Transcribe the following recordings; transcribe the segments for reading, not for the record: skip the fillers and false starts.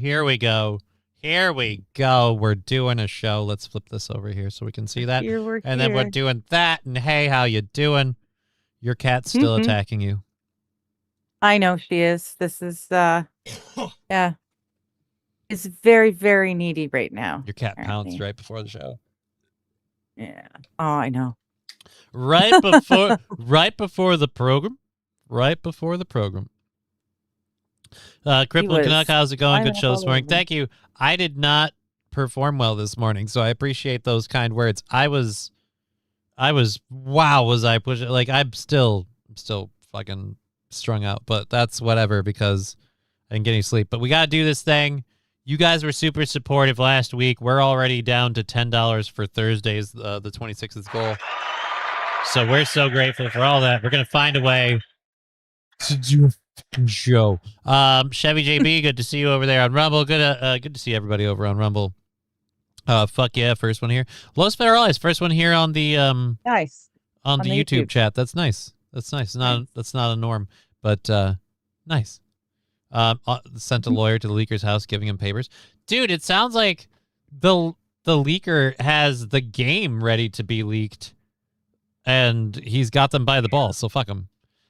here we go. Here we go. We're doing a show. Let's flip this over here so we can see that. We're and then we're doing that. And hey, how you doing? Your cat's still attacking you. I know she is. This is, yeah. It's very, very needy right now. Your cat pounced right before the show. Yeah. Oh, I know. Right before the program. Right before the program. Crippling Canuck, how's it going? Good show this morning. Thank you. I did not perform well this morning, so I appreciate those kind words. I was wow, was I pushing? Like, I'm still fucking strung out, but that's whatever because I didn't get any sleep. But we got to do this thing. You guys were super supportive last week. We're already down to $10 for Thursday's, the 26th goal. So we're so grateful for all that. We're going to find a way to do a show. Chevy JB, good to see you over there on Rumble. Good to see everybody over on Rumble. Fuck yeah, first one here. Los Federales, first one here on the nice on the YouTube chat. That's nice. That's nice. That's not a norm, but nice. Sent a lawyer to the leaker's house, giving him papers. Dude, it sounds like the leaker has the game ready to be leaked, and he's got them by the balls. So fuck him.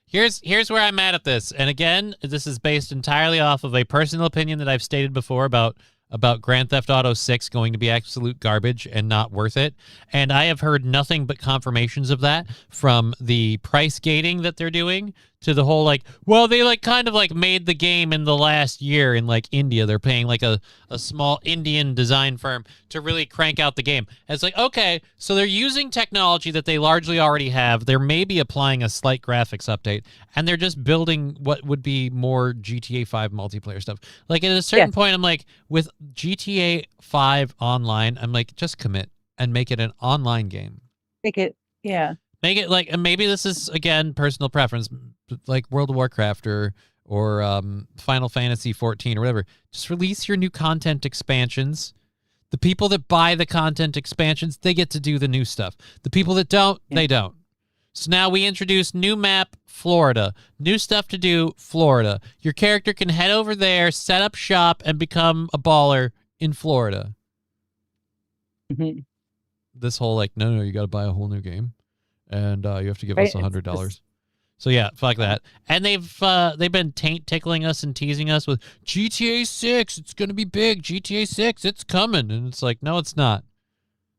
Here's where I'm at this, and again, this is based entirely off of a personal opinion that I've stated before about Grand Theft Auto 6 going to be absolute garbage and not worth it. And I have heard nothing but confirmations of that, from the price gating that they're doing to the whole, like, well, they like kind of like made the game in the last year in like India. They're paying like a small Indian design firm to really crank out the game. And it's like, okay, so they're using technology that they largely already have. They're maybe applying a slight graphics update, and they're just building what would be more GTA 5 multiplayer stuff. Like, at a certain point, I'm like, with GTA 5 online, I'm like, just commit and make it an online game. Make it, yeah. Make it like, and maybe this is, again, personal preference, like World of Warcraft or Final Fantasy 14 or whatever. Just release your new content expansions. The people that buy the content expansions, they get to do the new stuff. The people that don't, they don't. So now we introduce new map, Florida. New stuff to do, Florida. Your character can head over there, set up shop, and become a baller in Florida. Mm-hmm. This whole, like, no, you got to buy a whole new game. And you have to give us $100. So yeah, fuck that. And they've been tickling us and teasing us with GTA 6. It's gonna be big. GTA 6. It's coming. And it's like, no, it's not.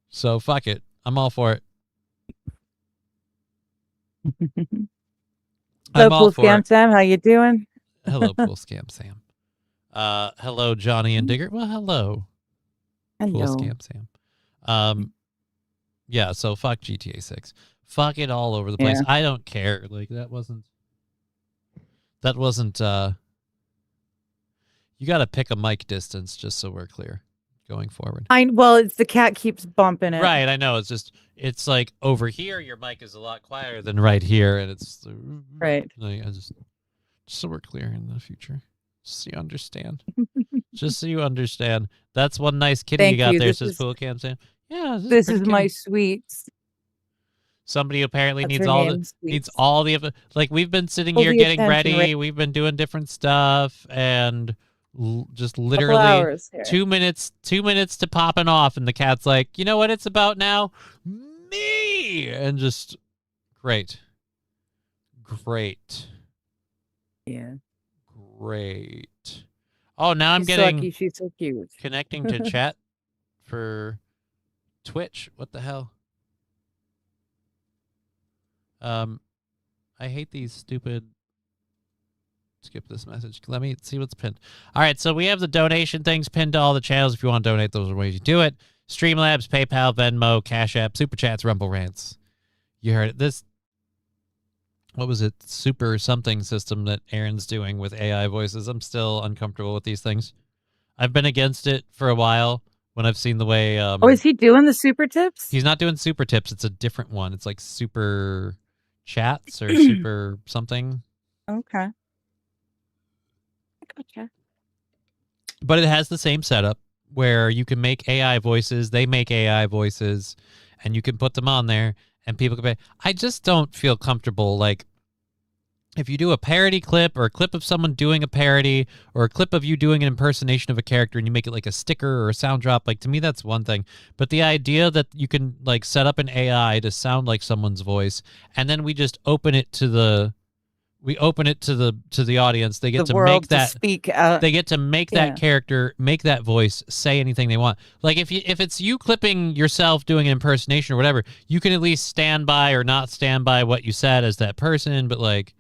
So fuck it. I'm all for it. Hello, Pool Scam Sam. How you doing? Hello, Pool Scam Sam. Hello, Johnny and Digger. Well, hello. Hello. Pool Scam Sam. Yeah. So fuck GTA 6. Fuck it all over the place. Yeah. I don't care. Like, that wasn't you got to pick a mic distance just so we're clear going forward. Well, it's the cat keeps bumping it. Right, I know. It's like over here your mic is a lot quieter than right here, and it's right. Like, just so we're clear in the future. Just so you understand. Just so you understand. That's one nice kitty you got there, says Pool Cam Sam. Yeah, this is my sweets. Somebody apparently needs all the like, we've been sitting here getting ready. Right? We've been doing different stuff, and just literally 2 minutes to popping off, and the cat's like, you know what it's about now? Me! And just great. Yeah. Great. Oh, now I'm getting she's so cute. Connecting to chat for Twitch. What the hell? I hate these stupid. Skip this message. Let me see what's pinned. All right, so we have the donation things pinned to all the channels. If you want to donate, those are ways you do it. Streamlabs, PayPal, Venmo, Cash App, Super Chats, Rumble Rants. You heard it. This, what was it? Super something system that Aaron's doing with AI voices. I'm still uncomfortable with these things. I've been against it for a while. When I've seen the way... is he doing the super tips? He's not doing super tips. It's a different one. It's like super chats or super something. Okay. Gotcha. But it has the same setup where you can make AI voices. They make AI voices, and you can put them on there, and people can pay. I just don't feel comfortable, like, if you do a parody clip or a clip of someone doing a parody or a clip of you doing an impersonation of a character and you make it like a sticker or a sound drop, like to me that's one thing. But the idea that you can like set up an AI to sound like someone's voice and then we just open it to the audience. They get The to world make to that speak. they get to make yeah. that character, make that voice, say anything they want. Like if it's you clipping yourself doing an impersonation or whatever, you can at least stand by or not stand by what you said as that person. But like,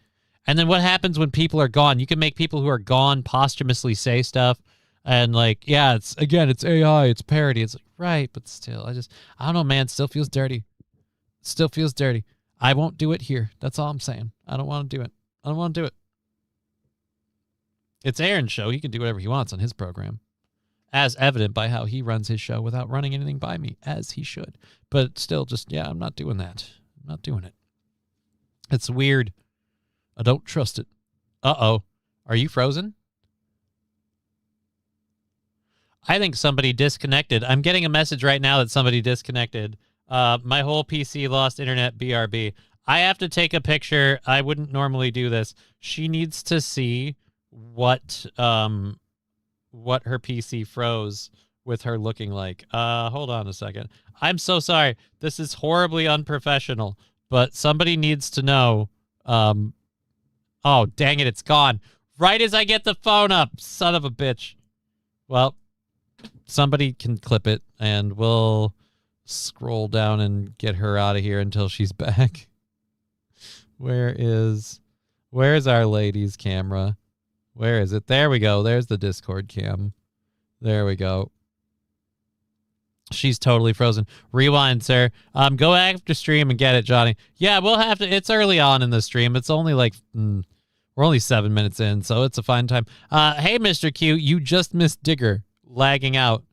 and then what happens when people are gone? You can make people who are gone posthumously say stuff, and like, yeah, it's AI, it's parody. It's like, right, but still, I don't know, man. It still feels dirty. Still feels dirty. I won't do it here. That's all I'm saying. I don't want to do it. I don't want to do it. It's Aaron's show. He can do whatever he wants on his program, as evident by how he runs his show without running anything by me, as he should. But still, just, yeah, I'm not doing that. I'm not doing it. It's weird. I don't trust it. Uh-oh. Are you frozen? I think somebody disconnected. I'm getting a message right now that somebody disconnected. My whole PC lost internet, BRB. I have to take a picture. I wouldn't normally do this. She needs to see what her PC froze with her looking like. Hold on a second. I'm so sorry. This is horribly unprofessional, but somebody needs to know. Oh, dang it, it's gone. Right as I get the phone up, son of a bitch. Well, somebody can clip it, and we'll scroll down and get her out of here until she's back. Where's our lady's camera? Where is it? There we go. There's the Discord cam. There we go. She's totally frozen. Rewind, sir. Go after stream and get it, Johnny. Yeah, we'll have to. It's early on in the stream. It's only like we're only 7 minutes in, so it's a fine time. Hey, Mr. Q, you just missed Digger lagging out.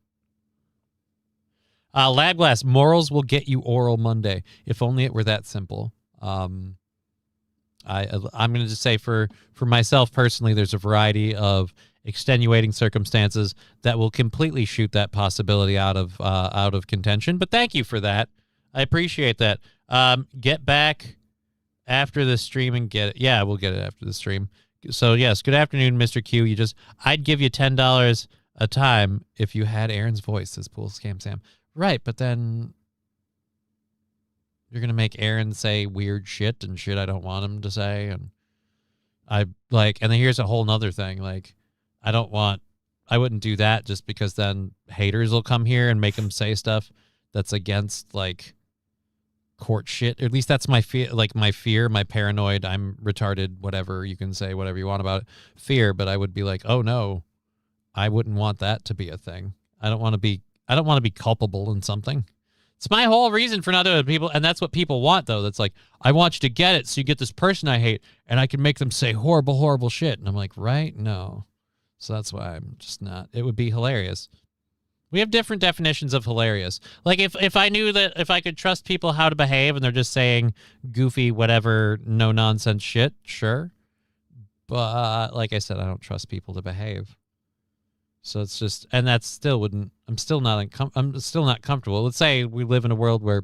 Labglass, morals will get you oral Monday. If only it were that simple. I'm going to just say for myself personally, there's a variety of extenuating circumstances that will completely shoot that possibility out of contention. But thank you for that. I appreciate that. Get back after the stream and get it. Yeah, we'll get it after the stream. So yes, good afternoon, Mr. Q. I'd give you $10 a time if you had Aaron's voice, says Pool Scam Sam. Right, but then you're going to make Aaron say weird shit and shit I don't want him to say. And and then here's a whole nother thing. Like, I wouldn't do that just because then haters will come here and make him say stuff that's against like court shit. Or at least that's my fear, my paranoid, I'm retarded, whatever, you can say whatever you want about it, fear. But I would be like, oh no, I wouldn't want that to be a thing. I don't want to be culpable in something. It's my whole reason for not doing it, people, and that's what people want, though. That's like, I want you to get it, so you get this person I hate, and I can make them say horrible, horrible shit. And I'm like, right? No. So that's why I'm just not. It would be hilarious. We have different definitions of hilarious. Like, if I knew that if I could trust people how to behave, and they're just saying goofy, whatever, no-nonsense shit, sure. But, like I said, I don't trust people to behave. So it's just, and that still wouldn't, I'm still not comfortable. Let's say we live in a world where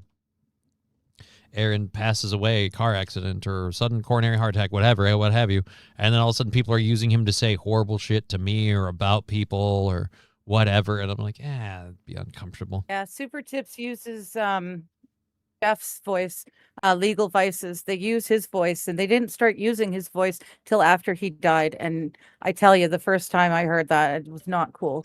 Aaron passes away, car accident or sudden coronary heart attack, whatever, what have you. And then all of a sudden people are using him to say horrible shit to me or about people or whatever. And I'm like, it'd be uncomfortable. Yeah, Super Tips uses Jeff's voice, Legal Vices. They use his voice, and they didn't start using his voice till after he died. And I tell you, the first time I heard that, it was not cool.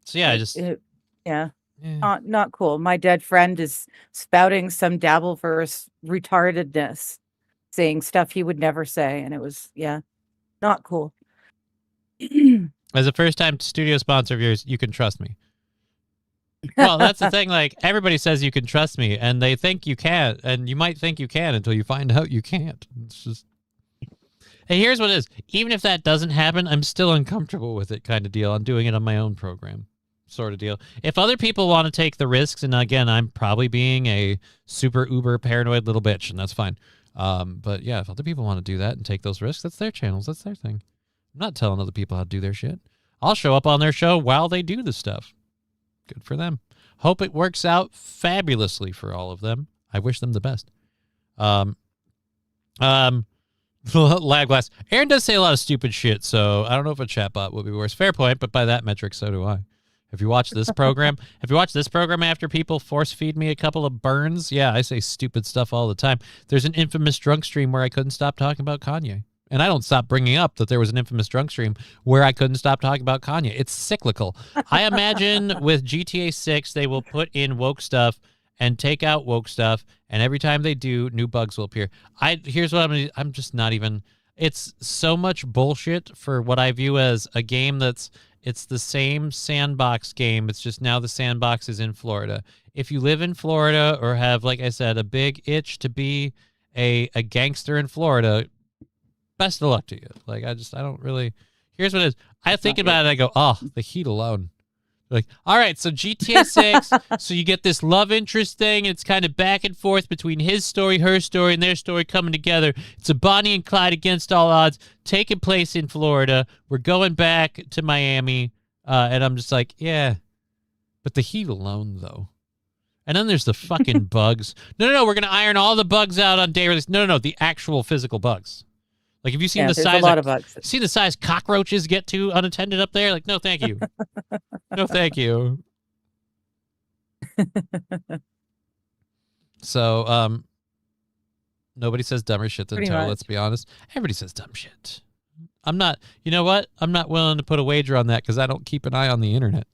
So yeah, not cool. My dead friend is spouting some Dabbleverse retardedness, saying stuff he would never say, and it was not cool. As a first-time studio sponsor of yours, you can trust me. Well, that's the thing. Like, everybody says you can trust me, and they think you can, and you might think you can until you find out you can't. It's just. And here's what it is. Even if that doesn't happen, I'm still uncomfortable with it, kind of deal. I'm doing it on my own program, sort of deal. If other people want to take the risks, and again, I'm probably being a super uber paranoid little bitch, and that's fine. But yeah, if other people want to do that and take those risks, that's their channels. That's their thing. I'm not telling other people how to do their shit. I'll show up on their show while they do the stuff. Good for them. Hope it works out fabulously for all of them. I wish them the best. Lab glass. Aaron does say a lot of stupid shit, so I don't know if a chatbot would be worse. Fair point, but by that metric, so do I. Have you watched this program? Have you watched this program after people force feed me a couple of burns? Yeah, I say stupid stuff all the time. There's an infamous drunk stream where I couldn't stop talking about Kanye. And I don't stop bringing up that there was an infamous drunk stream where I couldn't stop talking about Kanye. It's cyclical. I imagine with GTA 6, they will put in woke stuff and take out woke stuff, and every time they do, new bugs will appear. Here's what I'm just not even. It's so much bullshit for what I view as a game it's the same sandbox game. It's just now the sandbox is in Florida. If you live in Florida or have, like I said, a big itch to be a gangster in Florida, best of luck to you. Like, I don't really. Here's what it is. I think about it, I go, oh, the heat alone. Like, all right, so GTA 6, so you get this love interest thing, and it's kind of back and forth between his story, her story, and their story coming together. It's a Bonnie and Clyde against all odds, taking place in Florida. We're going back to Miami, and I'm just like, yeah, but the heat alone, though. And then there's the fucking bugs. No, we're going to iron all the bugs out on day release. No, the actual physical bugs. Like, have you seen the size? A lot of bugs. See the size cockroaches get to unattended up there? Like, no, thank you. No, thank you. So, nobody says dumber shit than Toe. Let's be honest. Everybody says dumb shit. I'm not. You know what? I'm not willing to put a wager on that because I don't keep an eye on the internet.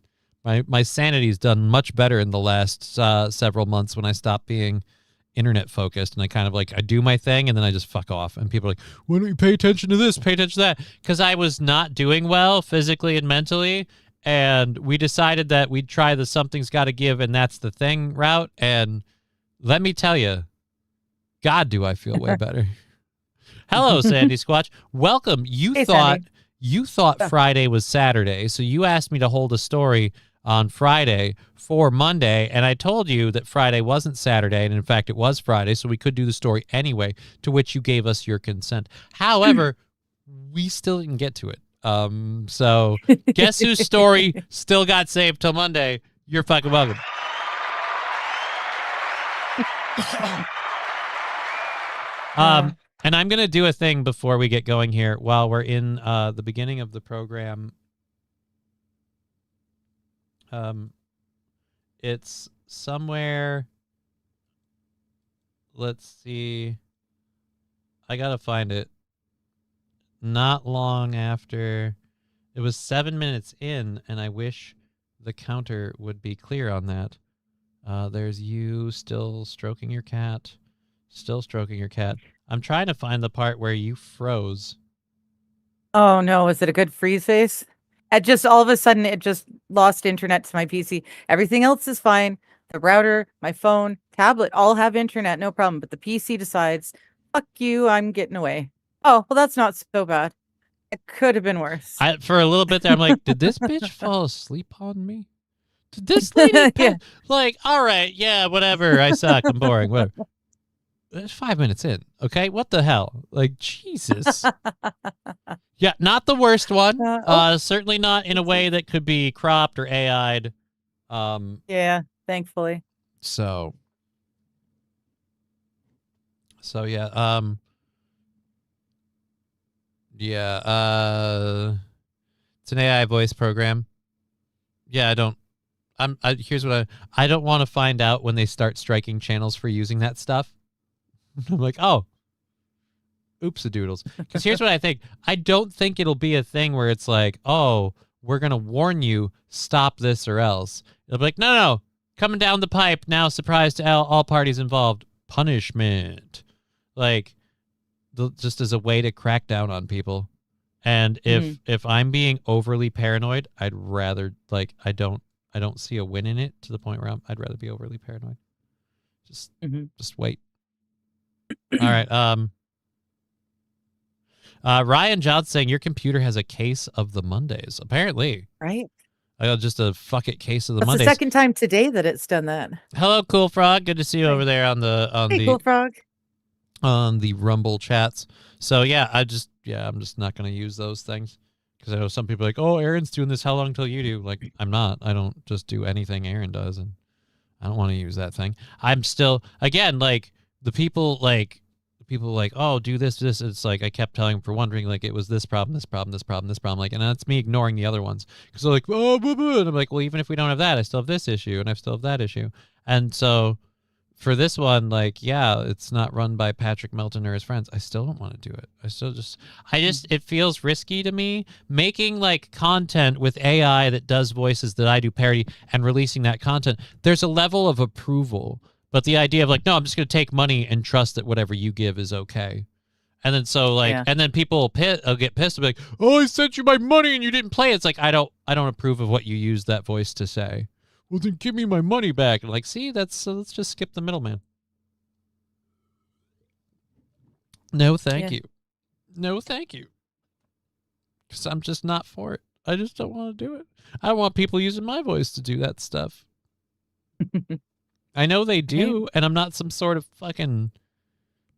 My sanity's done much better in the last several months when I stopped being internet focused, and I kind of I do my thing and then I just fuck off, and people are like, why don't you pay attention to this, pay attention to that? Because I was not doing well physically and mentally, and we decided that we'd try the something's got to give and that's the thing route, and let me tell you, God, do I feel way better. Hello, Sandy Squatch. Welcome. You thought Friday was Saturday, so you asked me to hold a story on Friday for Monday, and I told you that Friday wasn't Saturday, and in fact it was Friday, so we could do the story anyway, to which you gave us your consent. However, we still didn't get to it. So guess whose story still got saved till Monday? You're fucking welcome. And I'm going to do a thing before we get going here while we're in the beginning of the program. It's somewhere. Let's see. I got to find it. Not long after. It was 7 minutes in, and I wish the counter would be clear on that. There's you still stroking your cat. Still stroking your cat. I'm trying to find the part where you froze. Oh, no. Is it a good freeze face? It just, all of a sudden, it just lost internet to my PC. Everything else is fine. The router, my phone, tablet, all have internet, no problem. But the PC decides, fuck you, I'm getting away. Oh, well, that's not so bad. It could have been worse. For a little bit there, I'm like, did this bitch fall asleep on me? Did this lady? Yeah. Like, all right, yeah, whatever. I suck. I'm boring. Whatever. It's 5 minutes in. Okay, what the hell? Like, Jesus. Yeah, not the worst one. Certainly not in a way that could be cropped or AI'd. Yeah, thankfully. So yeah. It's an AI voice program. Yeah, here's what I don't want to find out when they start striking channels for using that stuff. I'm like, oh, oops-a-doodles. Because here's what I think. I don't think it'll be a thing where it's like, oh, we're going to warn you, stop this or else. It'll be like, no, coming down the pipe, now surprise to all parties involved, punishment. Like, just as a way to crack down on people. And if I'm being overly paranoid, I'd rather, I don't see a win in it to the point where I'd rather be overly paranoid. Just wait. All right. Ryan John's saying your computer has a case of the Mondays. Apparently, right? I got just a fuck it case of the That's Mondays. the second time today that it's done that. Hello, Cool Frog. Good to see you over there on the Cool Frog. On the Rumble chats. So yeah, I'm just not gonna use those things because I know some people are like, oh, Aaron's doing this. How long till you do? Like, I'm not. I don't just do anything Aaron does, and I don't want to use that thing. I'm still, again, like. The people people like, oh, do this, this. It's like I kept telling them for wondering, like it was this problem, this problem, this problem, this problem. Like, and that's me ignoring the other ones because they're like, oh, blah, blah. And I'm like, well, even if we don't have that, I still have this issue, and I still have that issue. And so for this one, like, yeah, it's not run by Patrick Melton or his friends. I still don't want to do it. It feels risky to me making like content with AI that does voices that I do parody and releasing that content. There's a level of approval. But the idea of like, no, I'm just going to take money and trust that whatever you give is okay. And then so like, and then people will get pissed and be like, oh, I sent you my money and you didn't play. It's like, I don't approve of what you use that voice to say. Well, then give me my money back. And like, see, let's just skip the middleman. No, thank you. No, thank you. Because I'm just not for it. I just don't want to do it. I don't want people using my voice to do that stuff. I know they do, and I'm not some sort of fucking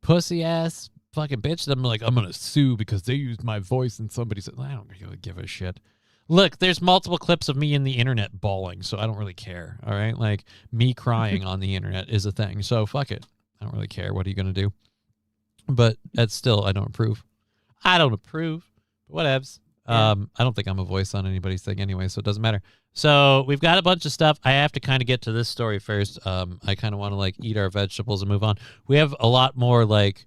pussy ass fucking bitch that I'm like, I'm gonna sue because they used my voice and somebody said, I don't really give a shit. Look, there's multiple clips of me in the internet bawling, so I don't really care. All right, like me crying on the internet is a thing, so fuck it. I don't really care. What are you gonna do? But that's still, I don't approve. I don't approve. Whatevs. I don't think I'm a voice on anybody's thing anyway, so it doesn't matter. So we've got a bunch of stuff. I have to kind of get to this story first. I kind of want to like eat our vegetables and move on. We have a lot more like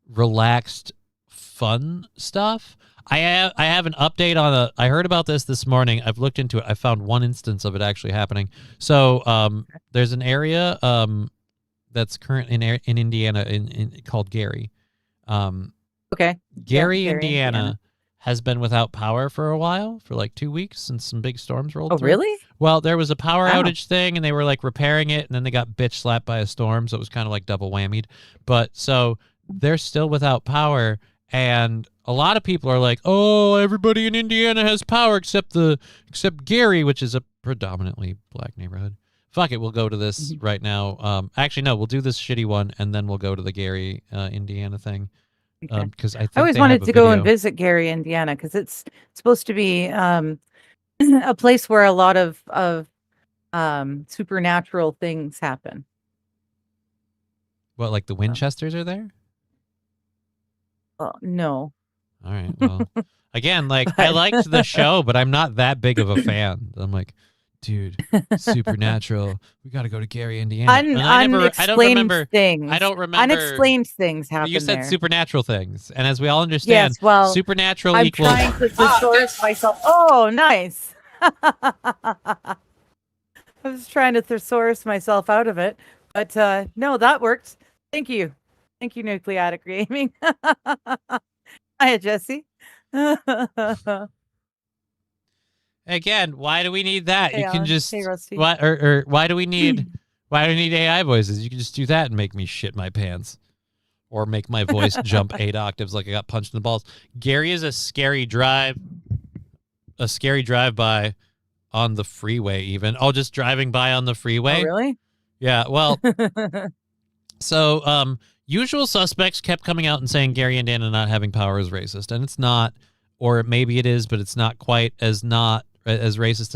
relaxed, fun stuff. I have an update on I heard about this morning. I've looked into it. I found one instance of it actually happening. So there's an area that's current in Indiana called Gary. Gary, Indiana has been without power for a while, for like 2 weeks, since some big storms rolled through. Oh, really? Well, there was a power outage thing, and they were like repairing it, and then they got bitch slapped by a storm, so it was kind of like double whammied. But so they're still without power, and a lot of people are like, "Oh, everybody in Indiana has power except Gary, which is a predominantly black neighborhood." Fuck it, we'll go to this right now. Actually, no, we'll do this shitty one, and then we'll go to the Gary, Indiana thing. Because I always wanted to go and visit Gary, Indiana, because it's supposed to be a place where a lot of supernatural things happen. What, like the Winchesters are there? Well, no. All right. Well, again, like I liked the show, but I'm not that big of a fan. I'm like, dude, supernatural. We got to go to Gary, Indiana. I don't remember things. I don't remember. Unexplained things happen. You said supernatural things, and as we all understand, yes, well, supernatural I'm equals. trying to thesaurus myself. Oh, nice. I was trying to thesaurus myself out of it, but no, that worked. Thank you, Nucleatic Gaming. Hiya, Jesse. Again, why do we need that? Hey, you can just hey, why do we need AI voices? You can just do that and make me shit my pants, or make my voice jump 8 octaves like I got punched in the balls. Gary is a scary drive by on the freeway. Even just driving by on the freeway. Oh, really? Yeah. Well, so Usual Suspects kept coming out and saying Gary, Indiana not having power is racist, and it's not, or maybe it is, but it's not quite as racist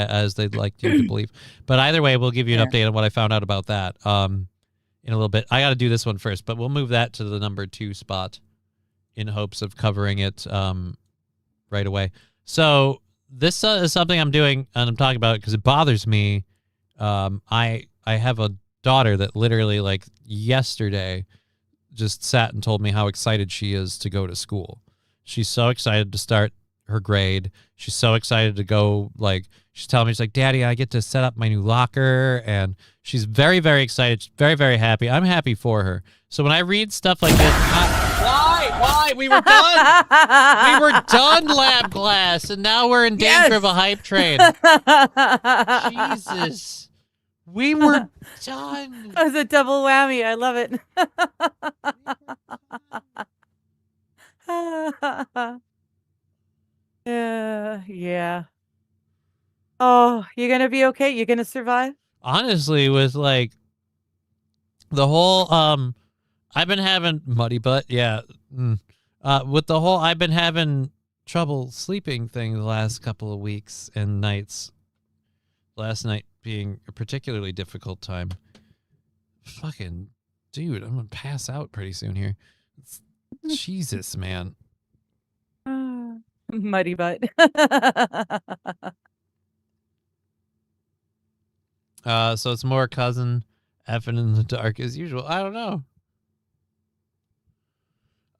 as they'd like you to believe. But either way, we'll give you an update on what I found out about that in a little bit. I got to do this one first, but we'll move that to the number 2 spot in hopes of covering it right away. So this is something I'm doing, and I'm talking about it because it bothers me. I have a daughter that literally like yesterday just sat and told me how excited she is to go to school. She's so excited to start her grade. She's so excited to go, like, she's telling me, she's like, Daddy, I get to set up my new locker. And she's very, very excited. She's very, very happy. I'm happy for her. So when I read stuff like this, why? We were done. We were done lab class, and now we're in danger of a hype train. Jesus. We were done. That was a double whammy. I love it. Yeah. Oh, you're gonna be okay? You're gonna survive? Honestly, with like the whole I've been having muddy butt, with the whole I've been having trouble sleeping thing the last couple of weeks and nights. Last night being a particularly difficult time. Fucking dude, I'm gonna pass out pretty soon here. Jesus, man. Muddy butt. So it's more cousin effing in the dark as usual. I don't know.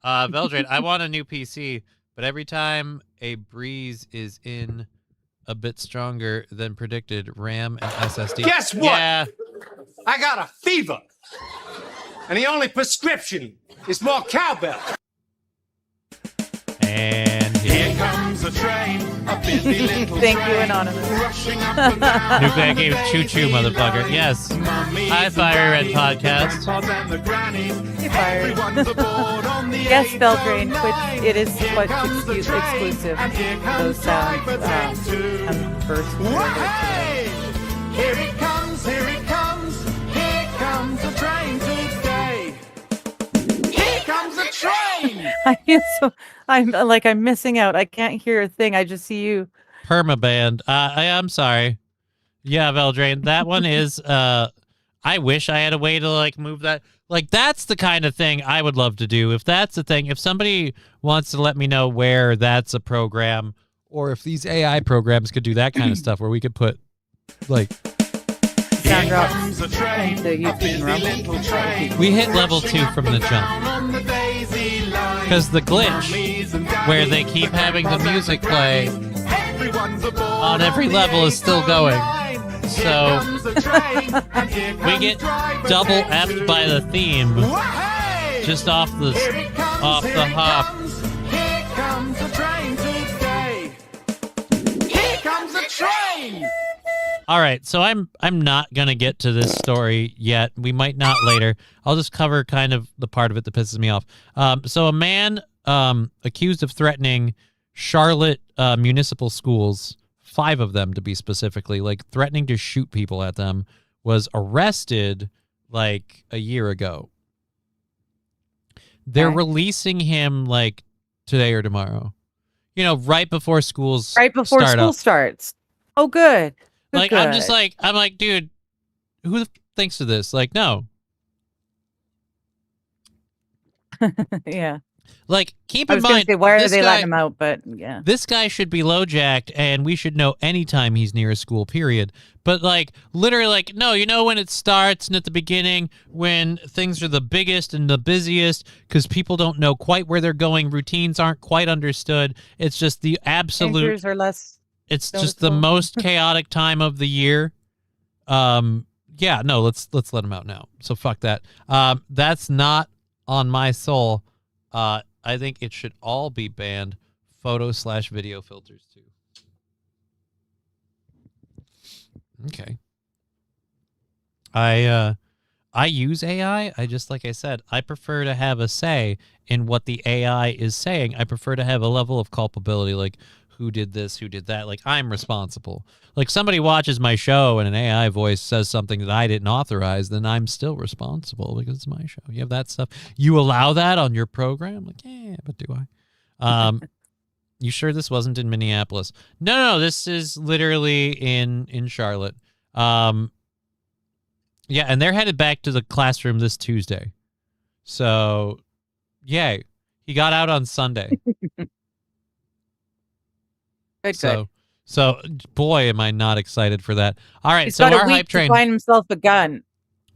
Veldrade, I want a new PC, but every time a breeze is in a bit stronger than predicted, RAM and SSD. Guess what? Yeah. I got a fever. And the only prescription is more cowbell. And Here comes a train, a busy little Thank you, train, Anonymous. rushing up and down. Nuclear Game Choo-choo, motherfucker. Yes. Hi, Fire Red Podcast. Hey, Fire. Everyone's aboard on the Yes, A Belgrade, train. which it is Here what's comes the train, exclusive. and here Those comes sounds. driver train two. I'm first. Hey! Here it comes, here it comes. Here comes the train today. Here comes the train! I feel so. I'm like I'm missing out. I can't hear a thing. I just see you. Permaband. I'm sorry. Yeah, Veldrain. That one is. I wish I had a way to like move that. Like that's the kind of thing I would love to do. If that's the thing, if somebody wants to let me know where that's a program, or if these AI programs could do that kind of stuff, where we could put like Sound drops. Comes the train, The a YouTube busy rumble. little train. we hit level 2 from the jump. Because the glitch where they keep having the music play on every level is still going. So we get double effed by the theme just off the hop. Here comes the train today. Here comes the train. All right, so I'm not gonna get to this story yet. We might not later. I'll just cover kind of the part of it that pisses me off. So a man accused of threatening Charlotte municipal schools, 5 of them to be specifically, like threatening to shoot people at them, was arrested like a year ago. They're Okay. releasing him like today or tomorrow. You know, right before schools Right before start school up. starts. Oh, good. Good, Like I'm just good. like, dude, who the thinks of this? Like, no. Yeah. Like, keep I in was going mind, to say, why are this they guy, letting him out? But yeah. this guy should be low-jacked, and we should know anytime he's near a school, period. But, like, literally, like, no, you know when it starts and at the beginning, when things are the biggest and the busiest, because people don't know quite where they're going, routines aren't quite understood. It's just the absolute, Dangers are less. it's just the noticeable. most chaotic time of the year. Yeah, no, let's let him out now. So fuck that. That's not on my soul. I think it should all be banned. Photo/video filters too. Okay. I use AI. I just, like I said, I prefer to have a say in what the AI is saying. I prefer to have a level of culpability, like who did this, who did that. Like, I'm responsible. Like, somebody watches my show and an AI voice says something that I didn't authorize, then I'm still responsible because it's my show. You have that stuff. You allow that on your program? Like, yeah, but do I? You sure this wasn't in Minneapolis? No, this is literally in Charlotte. Yeah, and they're headed back to the classroom this Tuesday. So, yay. He got out on Sunday. Good, So, boy, am I not excited for that. All right, He's so got a our week hype to train. find himself a gun.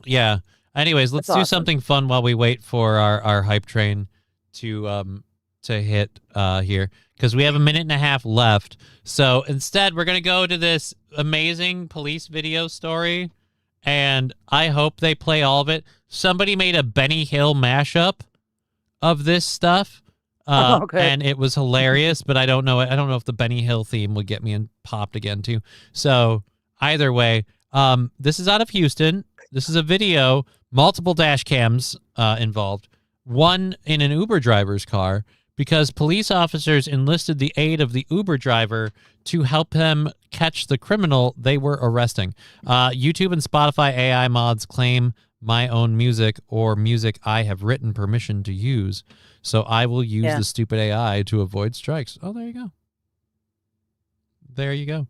Yeah. Anyways, let's That's do awesome. something fun while we wait for our hype train to hit here, because we have a minute and a half left. So instead, we're gonna go to this amazing police video story, and I hope they play all of it. Somebody made a Benny Hill mashup of this stuff. Okay. And it was hilarious, but I don't know if the Benny Hill theme would get me and popped again too. So either way, this is out of Houston. This is a video, multiple dash cams involved, one in an Uber driver's car, because police officers enlisted the aid of the Uber driver to help them catch the criminal they were arresting. YouTube and Spotify AI mods claim my own music or music I have written permission to use. So I will use the stupid AI to avoid strikes. Oh, there you go. There you go.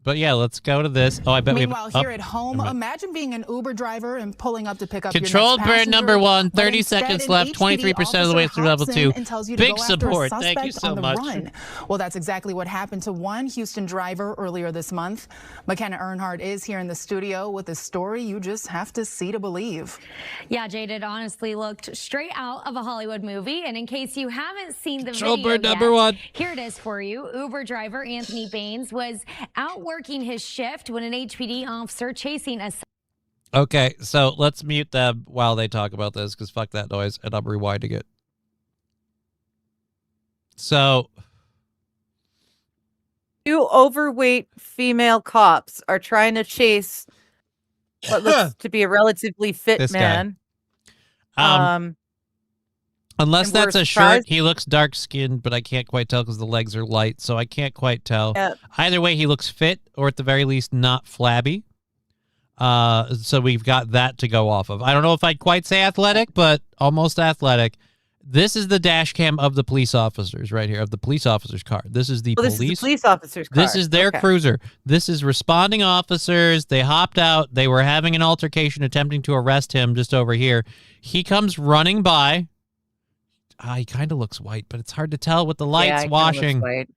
But yeah, let's go to this. Oh, I bet Meanwhile, we. here at home, imagine being an Uber driver and pulling up to pick up Controlled your next bird number passenger, 1, but 30 instead seconds an left, HPD 23% of the way through level officer hops 2. in and tells you to Big go after a support. Thank you suspect so on the much. run. Well, that's exactly what happened to one Houston driver earlier this month. McKenna Earnhardt is here in the studio with a story you just have to see to believe. Yeah, Jade, it honestly looked straight out of a Hollywood movie. And in case you haven't seen the Control video bird yet, number 1. here it is for you. Uber driver Anthony Baines was out working his shift when an HPD officer chasing a... Okay, so let's mute them while they talk about this, because fuck that noise, and I'm rewinding it. So... 2 overweight female cops are trying to chase what looks to be a relatively fit This guy. man. Unless and we're that's a surprised- shirt, he looks dark-skinned, but I can't quite tell because the legs are light, so I can't quite tell. Yeah. Either way, he looks fit, or at the very least, not flabby. So we've got that to go off of. I don't know if I'd quite say athletic, but almost athletic. This is the dash cam of the police officers right here, of the police officer's car. This is the Well, this police. is the police officer's car. This is their Okay. cruiser. This is responding officers. They hopped out. They were having an altercation, attempting to arrest him just over here. He comes running by. He kind of looks white, but it's hard to tell with the Yeah, lights it kinda looks washing. white.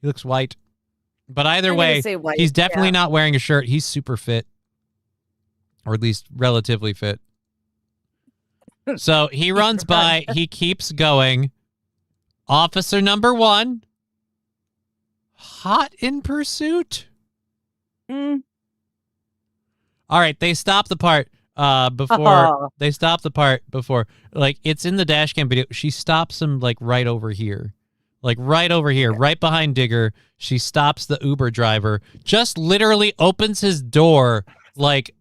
He looks white. But either I'm gonna way, say white, he's definitely yeah. not wearing a shirt. He's super fit, or at least relatively fit. So he runs by. He keeps going. Officer number 1, hot in pursuit. Mm. All right, they stop the part before Oh. they stop the part before, like, it's in the dash cam video. She stops him like right over here. Like right over here, right behind Digger. She stops the Uber driver, just literally opens his door like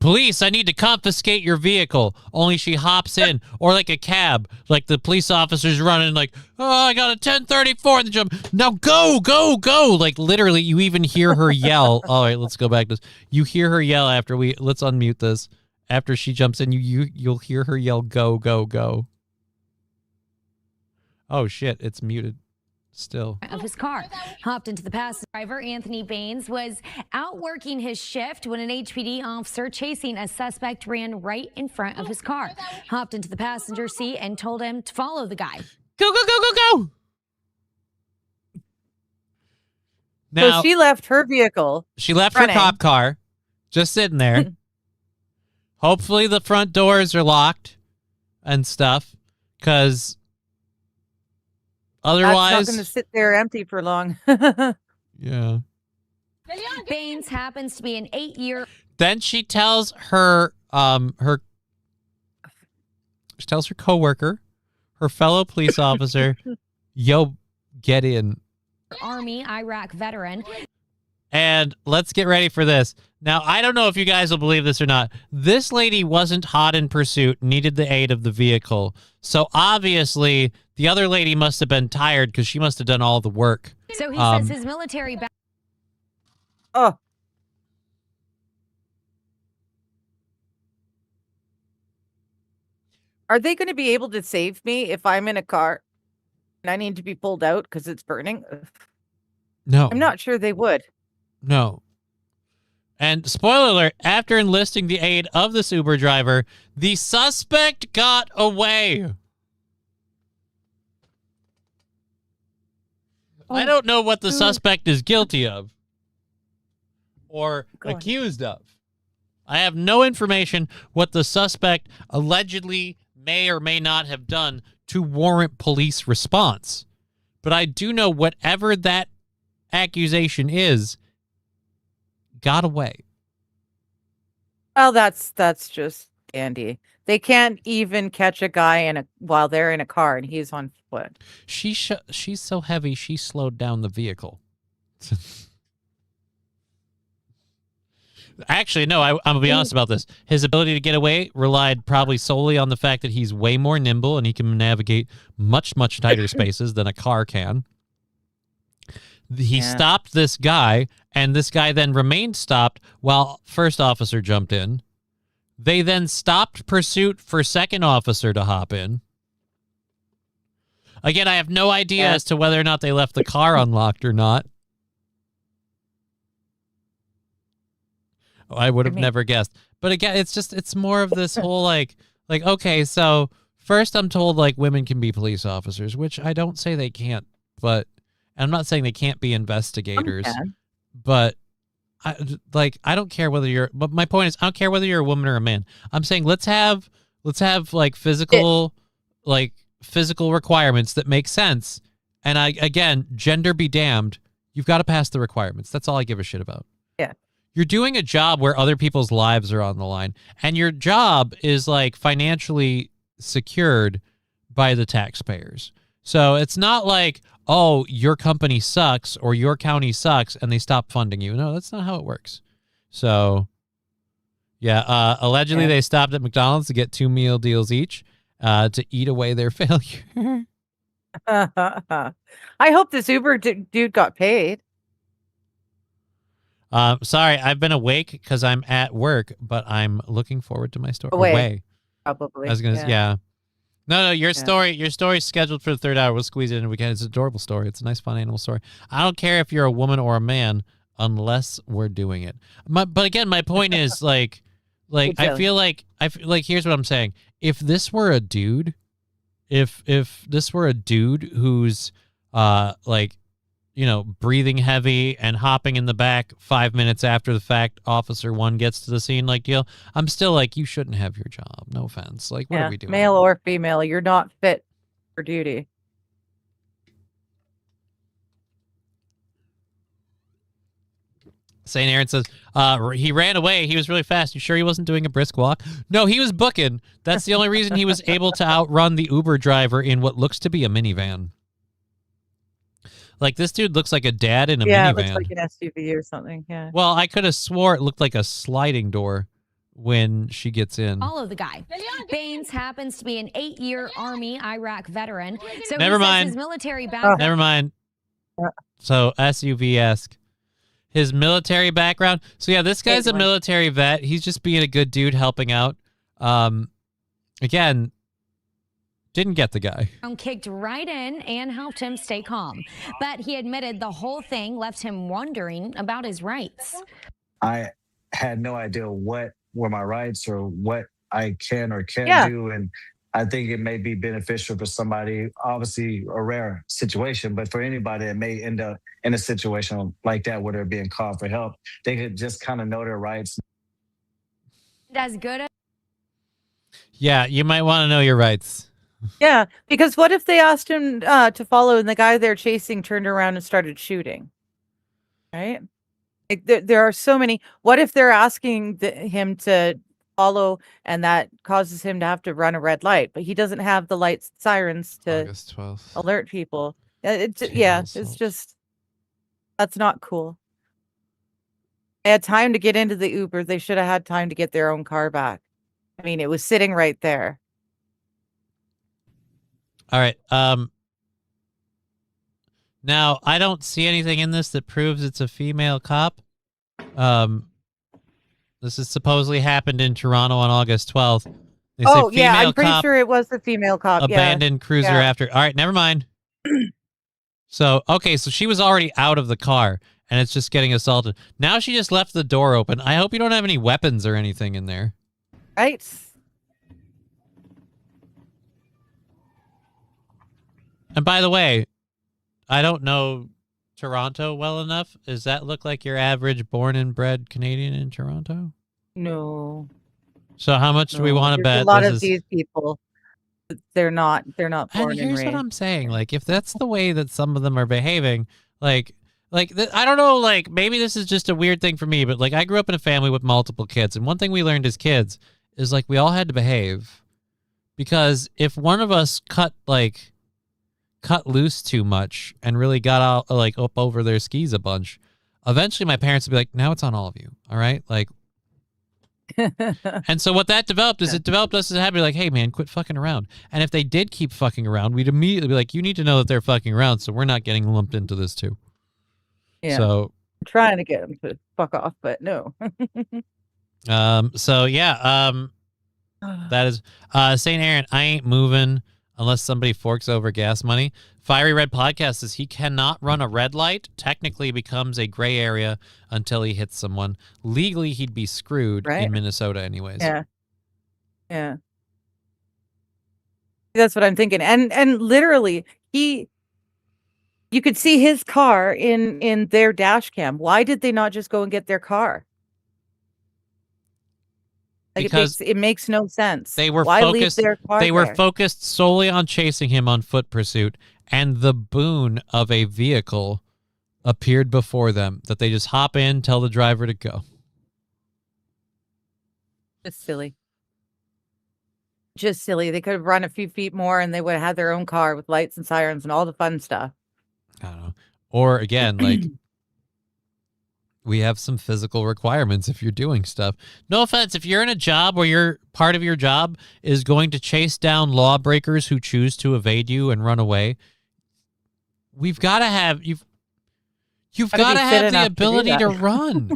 police, I need to confiscate your vehicle. Only she hops in, or like a cab, like the police officer's running like, oh, I got a 1034 and the jump. Now go, go, go. Like literally, you even hear her yell. All right, let's go back to this. You hear her yell after let's unmute this. After she jumps in, you'll hear her yell, go, go, go. Oh shit, it's muted still. of his car. Hopped into the passenger. Driver Anthony Baines was out working his shift when an HPD officer chasing a suspect ran right in front of his car. Hopped into the passenger seat and told him to follow the guy. Go, go, go, go, go. Now, So she left her vehicle. she left her running. cop car just sitting there. Hopefully the front doors are locked and stuff, because That's otherwise, not going to sit there empty for long. yeah. Baines happens to be an 8-year Then she tells her coworker, her fellow police officer, yo, get in. Army Iraq veteran. And let's get ready for this. Now, I don't know if you guys will believe this or not. This lady wasn't hot in pursuit, needed the aid of the vehicle. So obviously, the other lady must have been tired because she must have done all the work. So he says his military Oh, are they going to be able to save me if I'm in a car and I need to be pulled out because it's burning? Ugh. No. I'm not sure they would. No. And spoiler alert, after enlisting the aid of this Uber driver, the suspect got away. I don't know what the suspect is guilty of or Go on. accused of. I have no information what the suspect allegedly may or may not have done to warrant police response. But I do know whatever that accusation is, got away. Well, that's just dandy. They can't even catch a guy while they're in a car and he's on foot. She's so heavy, she slowed down the vehicle. Actually, no, I'm going to be honest about this. His ability to get away relied probably solely on the fact that he's way more nimble and he can navigate much, much tighter spaces than a car can. He stopped this guy, and this guy then remained stopped while first officer jumped in. They then stopped pursuit for second officer to hop in. Again, I have no idea as to whether or not they left the car unlocked or not. I would have me. never guessed. But again, it's more of this whole like okay, so first I'm told like women can be police officers, which I don't say they can't, but I'm not saying they can't be investigators, can. but I don't care whether you're, but my point is I don't care whether you're a woman or a man. I'm saying let's have like physical requirements that make sense. And again, gender be damned, you've got to pass the requirements. That's all I give a shit about. Yeah. You're doing a job where other people's lives are on the line, and your job is like financially secured by the taxpayers. So it's not like, oh, your company sucks or your county sucks and they stop funding you. No, that's not how it works. So, yeah, allegedly they stopped at McDonald's to get 2 meal deals each to eat away their failure. I hope this Uber dude got paid. Sorry, I've been awake because I'm at work, but I'm looking forward to my story. Away. Probably. I was gonna, yeah. No, your story's scheduled for the 3rd hour. We'll squeeze it in weekend. It's an adorable story. It's a nice, fun animal story. I don't care if you're a woman or a man, unless we're doing it. But again, my point is like I feel like here's what I'm saying. If this were a dude, if this were a dude who's like, you know, breathing heavy and hopping in the back 5 minutes after the fact, Officer 1 gets to the scene like deal, I'm still like, you shouldn't have your job. No offense. Like, what are we doing? Male or female, you're not fit for duty. St. Aaron says, he ran away. He was really fast. You sure he wasn't doing a brisk walk? No, he was booking. That's the only reason he was able to outrun the Uber driver in what looks to be a minivan. Like, this dude looks like a dad in a Yeah, minivan. it looks like an SUV or something. Yeah. Well, I could have swore it looked like a sliding door when she gets in. Follow the guy. Baines happens to be an 8-year Army Iraq veteran. So Never he says mind. his military background. Never mind. So SUV-esque. His military background. So yeah, this guy's a military vet. He's just being a good dude helping out. Again, didn't get the guy. Kicked right in and helped him stay calm. But he admitted the whole thing left him wondering about his rights. I had no idea what were my rights or what I can or can't do. And I think it may be beneficial for somebody, obviously a rare situation, but for anybody that may end up in a situation like that where they're being called for help, they could just kind of know their rights. As good as Yeah, you might want to know your rights. Yeah, because what if they asked him to follow and the guy they're chasing turned around and started shooting? Right? Like, there are so many. What if they're asking him to follow and that causes him to have to run a red light, but he doesn't have the lights sirens to August 12th. alert people? It's Assault. just, that's not cool. They had time to get into the Uber. They should have had time to get their own car back. I mean, it was sitting right there. All right. Now I don't see anything in this that proves it's a female cop. This is supposedly happened in Toronto on August 12th. They say Oh, yeah, female I'm pretty cop sure it was the female cop. abandoned cruiser yeah. after. All right, never mind. So she was already out of the car and it's just getting assaulted. Now she just left the door open. I hope you don't have any weapons or anything in there. Right? And by the way, I don't know Toronto well enough. Does that look like your average born and bred Canadian in Toronto? No. So how much do we No, want to there's bet? a lot this of is... these people, they're not born And and here's raised. what I'm saying. Like, if that's the way that some of them are behaving, I don't know, like, maybe this is just a weird thing for me, but, like, I grew up in a family with multiple kids, and one thing we learned as kids is, like, we all had to behave. Because if one of us cut loose too much and really got out, like, up over their skis a bunch, eventually my parents would be like, now it's on all of you, all right? Like, and so what that developed is it developed us as a habit, like, hey, man, quit fucking around. And if they did keep fucking around, we'd immediately be like, you need to know that they're fucking around, so we're not getting lumped into this too. Yeah. So, I'm trying to get them to fuck off, but no. that is St. Aaron. I ain't moving. unless somebody forks over gas money. Fiery Red Podcast says he cannot run a red light. Technically becomes a gray area until he hits someone. Legally, he'd be screwed in Minnesota anyways. Yeah. Yeah. That's what I'm thinking. And literally, you could see his car in their dash cam. Why did they not just go and get their car? Like Because it makes no sense. They were Why leave focused. their car They were there? focused solely on chasing him on foot pursuit, and the boon of a vehicle appeared before them that they just hop in, tell the driver to go. Just silly. Just silly. They could have run a few feet more and they would have had their own car with lights and sirens and all the fun stuff. I don't know. Or again, like we have some physical requirements if you're doing stuff. No offense, if you're in a job where your part of your job is going to chase down lawbreakers who choose to evade you and run away, we've got to have you've got to have the ability to run.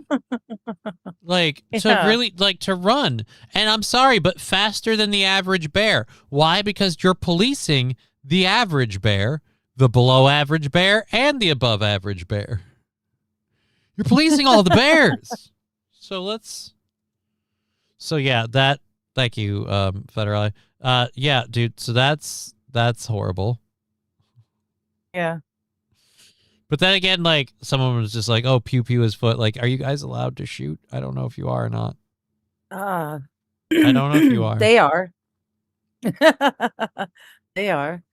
Like to run. And I'm sorry, but faster than the average bear. Why? Because you're policing the average bear, the below average bear, and the above average bear. You're policing all the bears. So yeah, thank you, Federale. Yeah, dude, so that's horrible. Yeah. But then again, like, someone was just like, oh, pew pew his foot. Like, are you guys allowed to shoot? I don't know if you are or not. I don't know if you are. They are. They are.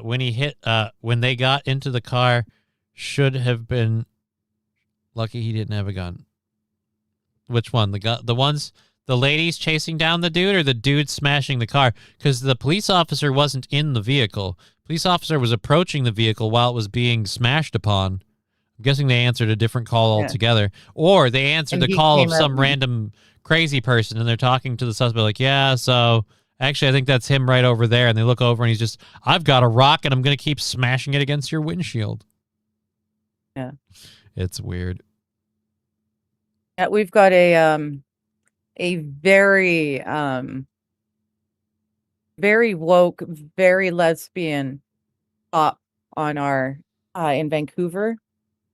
When they got into the car, should have been lucky he didn't have a gun. Which one? The ladies chasing down the dude or the dude smashing the car? Because the police officer wasn't in the vehicle. Police officer was approaching the vehicle while it was being smashed upon. I'm guessing they answered a different call altogether. Or they answered the call of some random crazy person and they're talking to the suspect like, yeah, so actually I think that's him right over there. And they look over and he's just, I've got a rock and I'm going to keep smashing it against your windshield. Yeah. It's weird. Yeah, we've got a very very woke, very lesbian cop on our in Vancouver,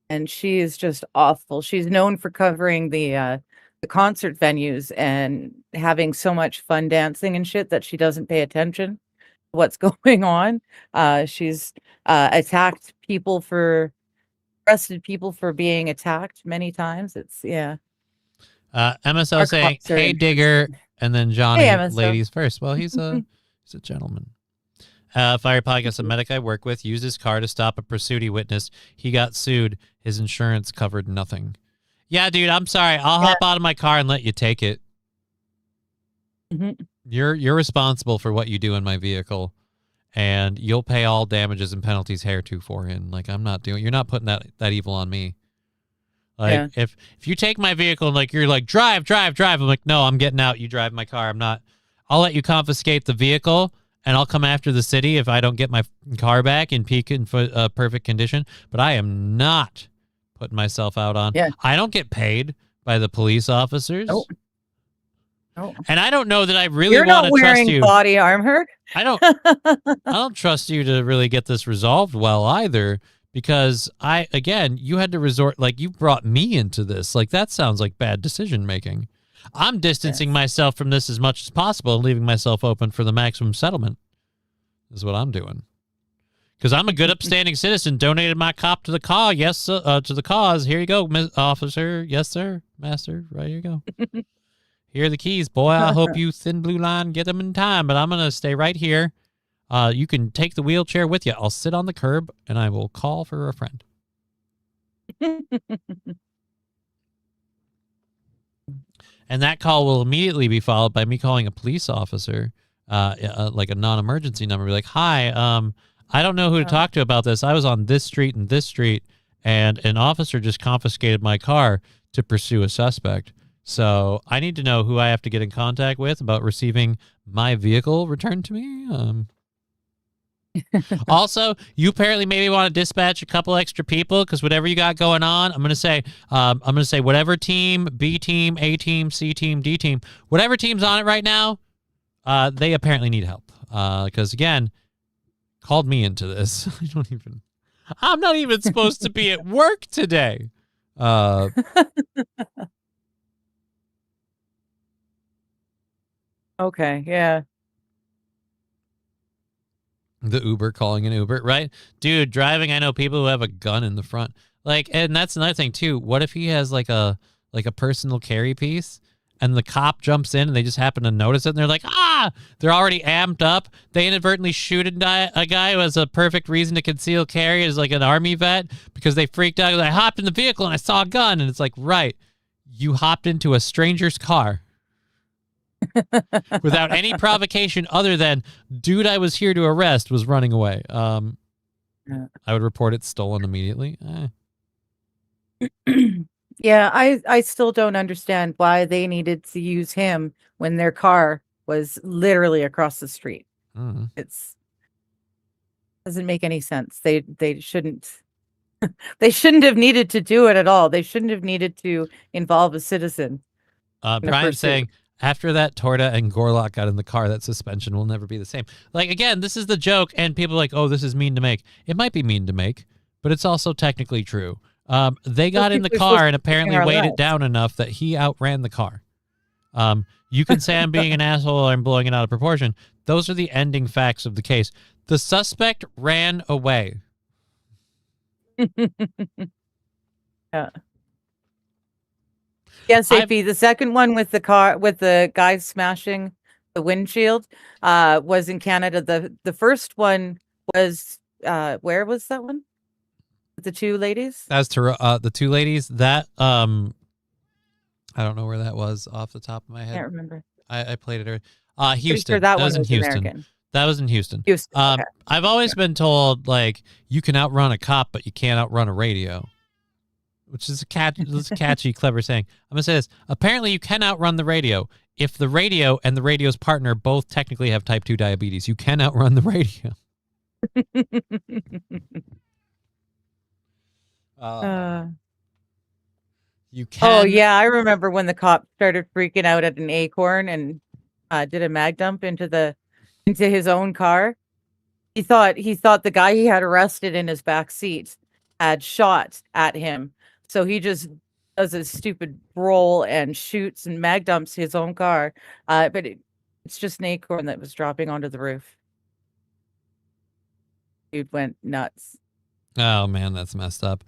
and she is just awful. She's known for covering the concert venues and having so much fun dancing and shit that she doesn't pay attention to what's going on. She's arrested people for being attacked many times. It's MSO saying, hey, Digger, and then Johnny, Hey, ladies first. Well, he's a gentleman. Fire Podcast, a medic I work with, used his car to stop a pursuit he witnessed. He got sued. His insurance covered nothing. Yeah, dude, I'm sorry. I'll hop out of my car and let you take it. Mm-hmm. You're responsible for what you do in my vehicle, and you'll pay all damages and penalties heretofore. Like, I'm not doing. You're not putting that evil on me. Like, if you take my vehicle and like you're like drive, I'm like, no, I'm getting out. You drive my car. I'm not. I'll let you confiscate the vehicle, and I'll come after the city if I don't get my car back in peak and perfect condition. But I am not putting myself out on. Yeah. I don't get paid by the police officers. Nope. And I don't know that I really You're want not to trust wearing you. body armor. I don't trust you to really get this resolved well either, because you had to resort, like, you brought me into this. Like, that sounds like bad decision making. I'm distancing myself from this as much as possible and leaving myself open for the maximum settlement is what I'm doing. Because I'm a good upstanding citizen, donated my cop to the cause. Yes, to the cause. Here you go, officer. Yes, sir. Master. Right, here you go. Here are the keys, boy. I hope you thin blue line get them in time, but I'm going to stay right here. You can take the wheelchair with you. I'll sit on the curb and I will call for a friend. And that call will immediately be followed by me calling a police officer, like a non-emergency number. Be like, hi, I don't know who to talk to about this. I was on this street and this street, and an officer just confiscated my car to pursue a suspect. So I need to know who I have to get in contact with about receiving my vehicle returned to me. Also, you apparently maybe want to dispatch a couple extra people because whatever you got going on, I'm gonna say whatever team, B team, A team, C team, D team, whatever team's on it right now, they apparently need help. Because again, called me into this. I'm not even supposed to be at work today. Okay, yeah. The Uber calling an Uber, right? Dude, driving, I know people who have a gun in the front. Like, and that's another thing too. What if he has like a personal carry piece and the cop jumps in and they just happen to notice it and they're like, they're already amped up. They inadvertently shoot a guy who has a perfect reason to conceal carry as like an army vet because they freaked out. I hopped in the vehicle and I saw a gun, and it's like, right, you hopped into a stranger's car. Without any provocation other than dude I was here to arrest was running away. I would report it stolen immediately. Yeah, I still don't understand why they needed to use him when their car was literally across the street. It's doesn't make any sense. They shouldn't they shouldn't have needed to do it at all. They shouldn't have needed to involve a citizen. Brian's saying after that Torta and Gorlock got in the car, that suspension will never be the same. Like, again, this is the joke, and people are like, oh, this is mean to make. It might be mean to make, but it's also technically true. They got in the car and apparently weighed it down enough that he outran the car. You can say I'm being an asshole or I'm blowing it out of proportion. Those are the ending facts of the case. The suspect ran away. Yeah. Yes, AP. The second one with the guy smashing the windshield was in Canada. The first one was where was that one? With the two ladies? As to the two ladies, that I don't know where that was off the top of my head. Can't remember. I played it earlier. Houston. Sure that one was in Houston. American. That was in Houston. Okay. I've always been told, like, you can outrun a cop, but you can't outrun a radio, which is a catchy, clever saying. I'm going to say this. Apparently, you can outrun the radio. If the radio and the radio's partner both technically have type 2 diabetes, you can outrun the radio. You can. Oh, yeah. I remember when the cop started freaking out at an acorn and did a mag dump into his own car. He thought the guy he had arrested in his back seat had shot at him. So he just does a stupid roll and shoots and mag dumps his own car. But it's just an acorn that was dropping onto the roof. Dude went nuts. Oh, man, that's messed up.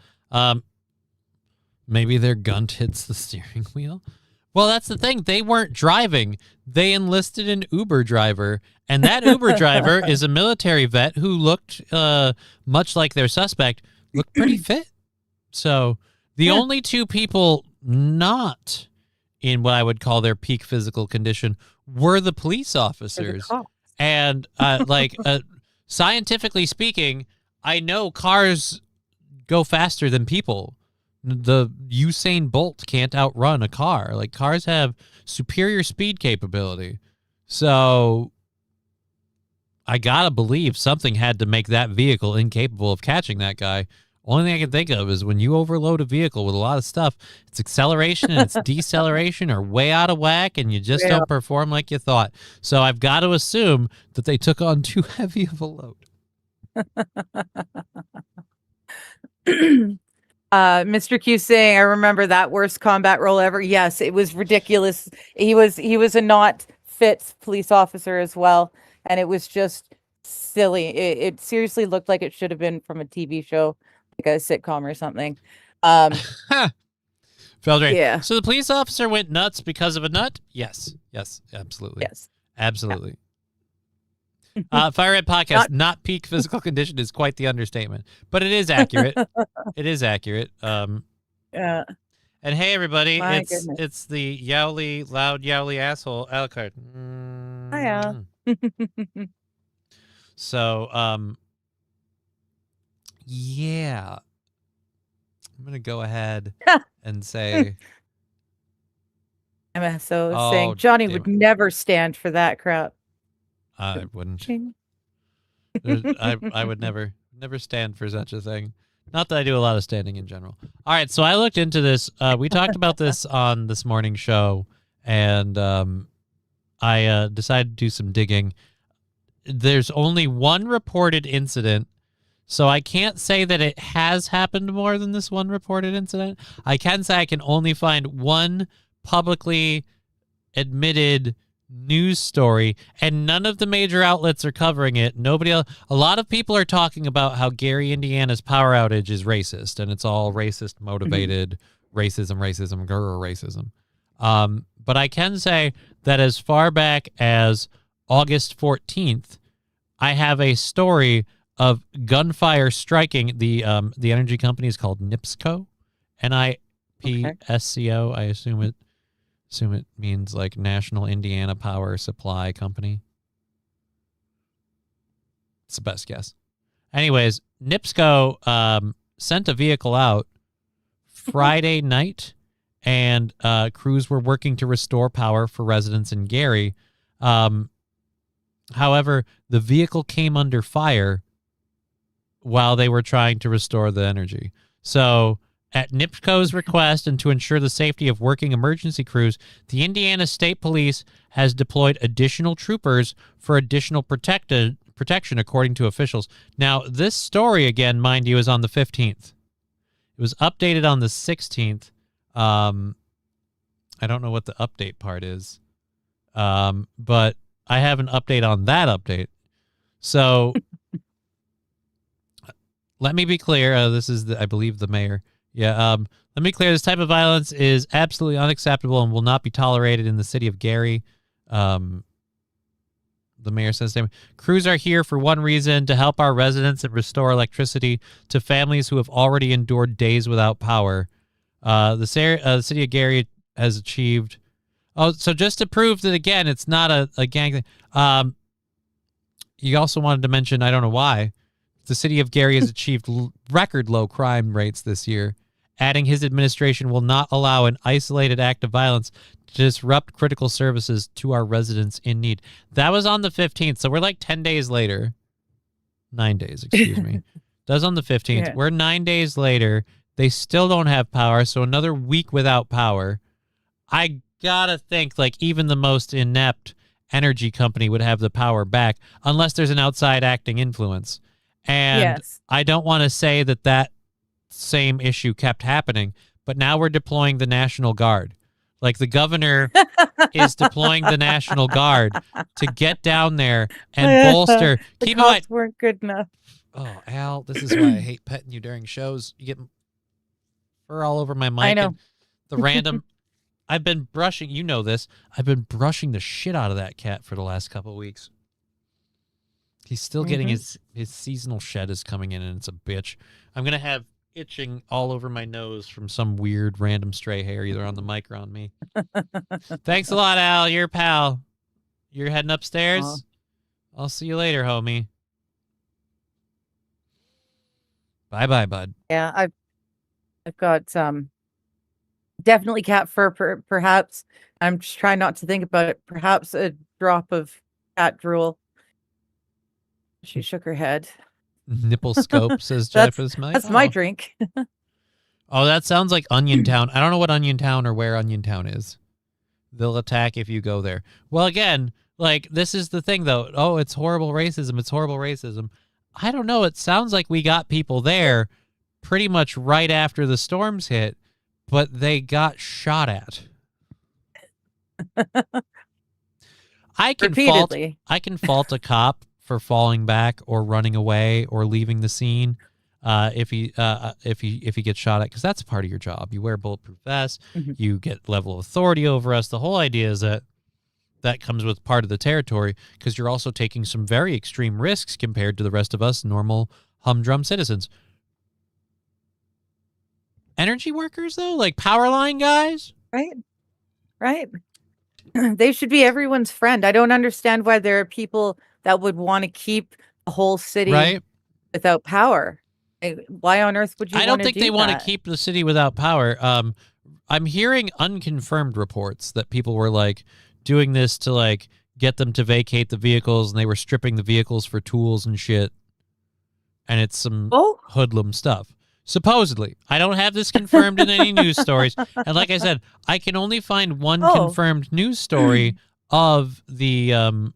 Maybe their gun hits the steering wheel. Well, that's the thing. They weren't driving. They enlisted an Uber driver, and that Uber driver is a military vet who looked much like their suspect, looked pretty fit. So the only two people not in what I would call their peak physical condition were the police officers. And scientifically speaking, I know cars go faster than people. The Usain Bolt can't outrun a car. Like, cars have superior speed capability. So I gotta believe something had to make that vehicle incapable of catching that guy. Only thing I can think of is when you overload a vehicle with a lot of stuff, its acceleration and its deceleration are way out of whack, and you just don't perform like you thought. So I've got to assume that they took on too heavy of a load. Mr. Q saying, I remember that worst combat role ever. Yes, it was ridiculous. He was a not fit police officer as well, and it was just silly. It seriously looked like it should have been from a TV show, like a sitcom or something. Feldrain. Yeah. So the police officer went nuts because of a nut? Yes, absolutely. Yes. Absolutely. Fire Red Podcast, not peak physical condition is quite the understatement, but it is accurate. It is accurate. And hey, everybody, it's the Yowly, loud Yowly asshole Alucard. Hiya. So, yeah, I'm gonna go ahead and say, MSO saying Johnny would never stand for that crap. I wouldn't. I would never stand for such a thing. Not that I do a lot of standing in general. All right, so I looked into this. We talked about this on this morning show, and I decided to do some digging. There's only one reported incident, so I can't say that it has happened more than this one reported incident. I can say I can only find one publicly admitted news story, and none of the major outlets are covering it. Nobody else. A lot of people are talking about how Gary, Indiana's power outage is racist, and it's all racist motivated racism, racism. But I can say that as far back as August 14th, I have a story of gunfire striking the energy company is called NIPSCO, NIPSCO. I assume it means like National Indiana Power Supply Company. It's the best guess. Anyways, NIPSCO sent a vehicle out Friday night, and crews were working to restore power for residents in Gary. However, the vehicle came under fire while they were trying to restore the energy. So, at NIPSCO's request and to ensure the safety of working emergency crews, the Indiana State Police has deployed additional troopers for additional protection, according to officials. Now, this story, again, mind you, is on the 15th. It was updated on the 16th. I don't know what the update part is, but I have an update on that update. So let me be clear. This is, I believe, the mayor. Yeah. Let me be clear. This type of violence is absolutely unacceptable and will not be tolerated in the city of Gary. The mayor says, crews are here for one reason: to help our residents and restore electricity to families who have already endured days without power. The city of Gary has achieved. Oh, so just to prove that, again, it's not a gang thing. You also wanted to mention, I don't know why, the city of Gary has achieved record low crime rates this year, adding his administration will not allow an isolated act of violence to disrupt critical services to our residents in need. That was on the 15th, so we're like 10 days later. 9 days, excuse me. That was on the 15th. Yeah. We're 9 days later. They still don't have power, so another week without power. I gotta think, like, even the most inept energy company would have the power back unless there's an outside acting influence. And yes, I don't want to say that same issue kept happening, but now we're deploying the National Guard. Like, the governor is deploying the National Guard to get down there and bolster. The cops weren't good enough. Oh, Al, this is why I hate petting you during shows. You get fur all over my mic. I know. And the random. I've been brushing. You know this. I've been brushing the shit out of that cat for the last couple of weeks. He's still getting his seasonal shed is coming in, and it's a bitch. I'm gonna have itching all over my nose from some weird random stray hair either on the mic or on me. Thanks a lot, Al. You're a pal. You're heading upstairs. I'll see you later, homie. Bye, bud. Yeah, I've got definitely cat fur, perhaps. I'm just trying not to think about it. Perhaps a drop of cat drool. She shook her head. Nipple scope, says Jennifer's mic. That's my drink. Oh, that sounds like Onion Town. I don't know what Onion Town or where Onion Town is. They'll attack if you go there. Well, again, like, this is the thing, though. Oh, it's horrible racism. It's horrible racism. I don't know. It sounds like we got people there pretty much right after the storms hit, but they got shot at. I can fault a cop for falling back or running away or leaving the scene if he gets shot at, because that's part of your job. You wear bulletproof vests, you get level of authority over us. The whole idea is that comes with part of the territory, because you're also taking some very extreme risks compared to the rest of us normal humdrum citizens. Energy workers, though, like power line guys, right. They should be everyone's friend. I don't understand why there are people that would want to keep the whole city without power. Why on earth would you? I don't think they want to keep the city without power. I'm hearing unconfirmed reports that people were like doing this to like get them to vacate the vehicles, and they were stripping the vehicles for tools and shit. And it's some hoodlum stuff. Supposedly. I don't have this confirmed in any news stories. And like I said, I can only find one confirmed news story of the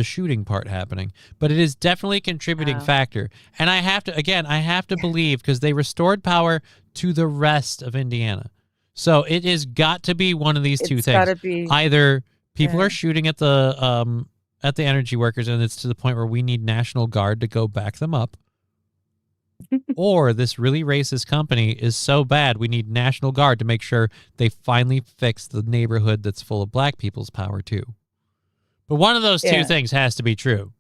shooting part happening. But it is definitely a contributing factor. And I have to believe, because they restored power to the rest of Indiana. So it has got to be one of these two things. Gotta be, either people are shooting at the energy workers, and it's to the point where we need National Guard to go back them up. Or this really racist company is so bad we need National Guard to make sure they finally fix the neighborhood that's full of black people's power too. But one of those two things has to be true.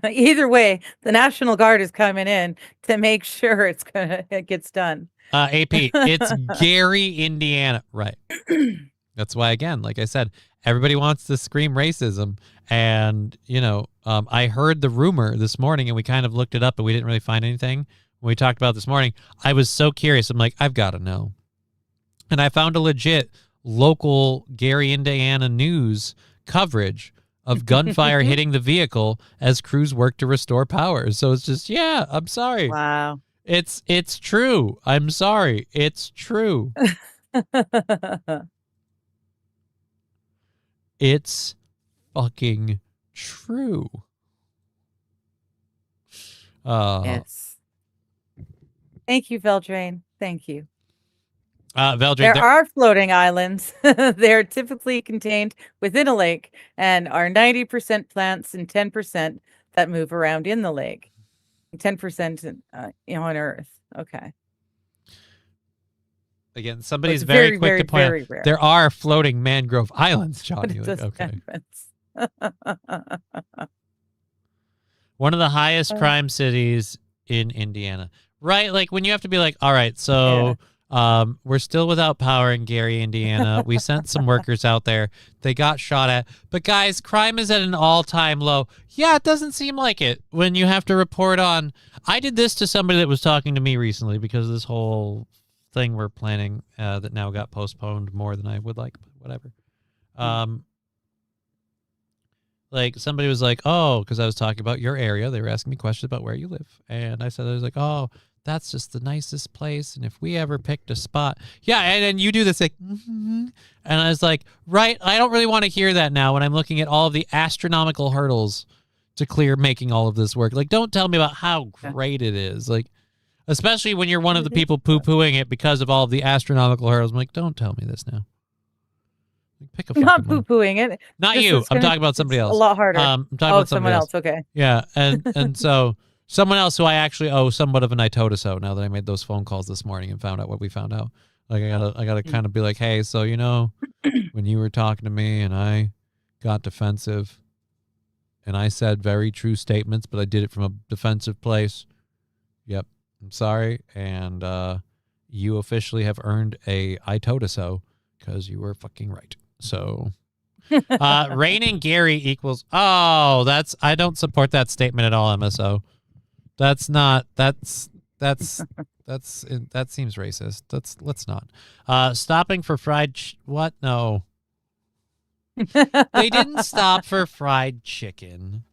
Either way, the National Guard is coming in to make sure it gets done. AP, it's Gary, Indiana. Right. That's why, again, like I said, everybody wants to scream racism. And, I heard the rumor this morning, and we kind of looked it up, but we didn't really find anything. When we talked about it this morning, I was so curious. I'm like, I've got to know. And I found a legit local Gary, Indiana news coverage of gunfire hitting the vehicle as crews work to restore power. So it's just, I'm sorry. Wow. It's true. I'm sorry. It's true. It's fucking true. Yes. Thank you, Veldrain. Thank you. Veldrain, there are floating islands. They're typically contained within a lake and are 90% plants and 10% that move around in the lake. 10% on Earth. Okay. Again, somebody's very quick to point out there are floating mangrove islands, John. Okay. One of the highest crime cities in Indiana. Right? Like when you have to be like, all right, so we're still without power in Gary, Indiana. We sent some workers out there. They got shot at. But guys, crime is at an all-time low. Yeah, it doesn't seem like it when you have to report on. I did this to somebody that was talking to me recently because of this whole thing we're planning that now got postponed more than I would like, but whatever. Like somebody was like, oh, because I was talking about your area. They were asking me questions about where you live. And I said, I was like, oh, that's just the nicest place. And if we ever picked a spot. Yeah, and then you do this like, and I was like, right, I don't really want to hear that now when I'm looking at all of the astronomical hurdles to clear making all of this work. Like, don't tell me about how great it is. Like, especially when you're one of the people poo-pooing it because of all of the astronomical hurdles. I'm like, don't tell me this now. Pick a not poo-pooing it. Not you. I'm talking about somebody else. A lot harder. I'm talking about someone else. Okay. Yeah, and so someone else who I actually owe somewhat of an I told so now that I made those phone calls this morning and found out what we found out. Like I gotta kind of be like, hey, so when you were talking to me and I got defensive and I said very true statements, but I did it from a defensive place. Yep. I'm sorry. And you officially have earned a I told so because you were fucking right. So rain in Gary equals I don't support that statement at all, MSO. That seems racist. Let's not. Stopping for fried what? No. They didn't stop for fried chicken.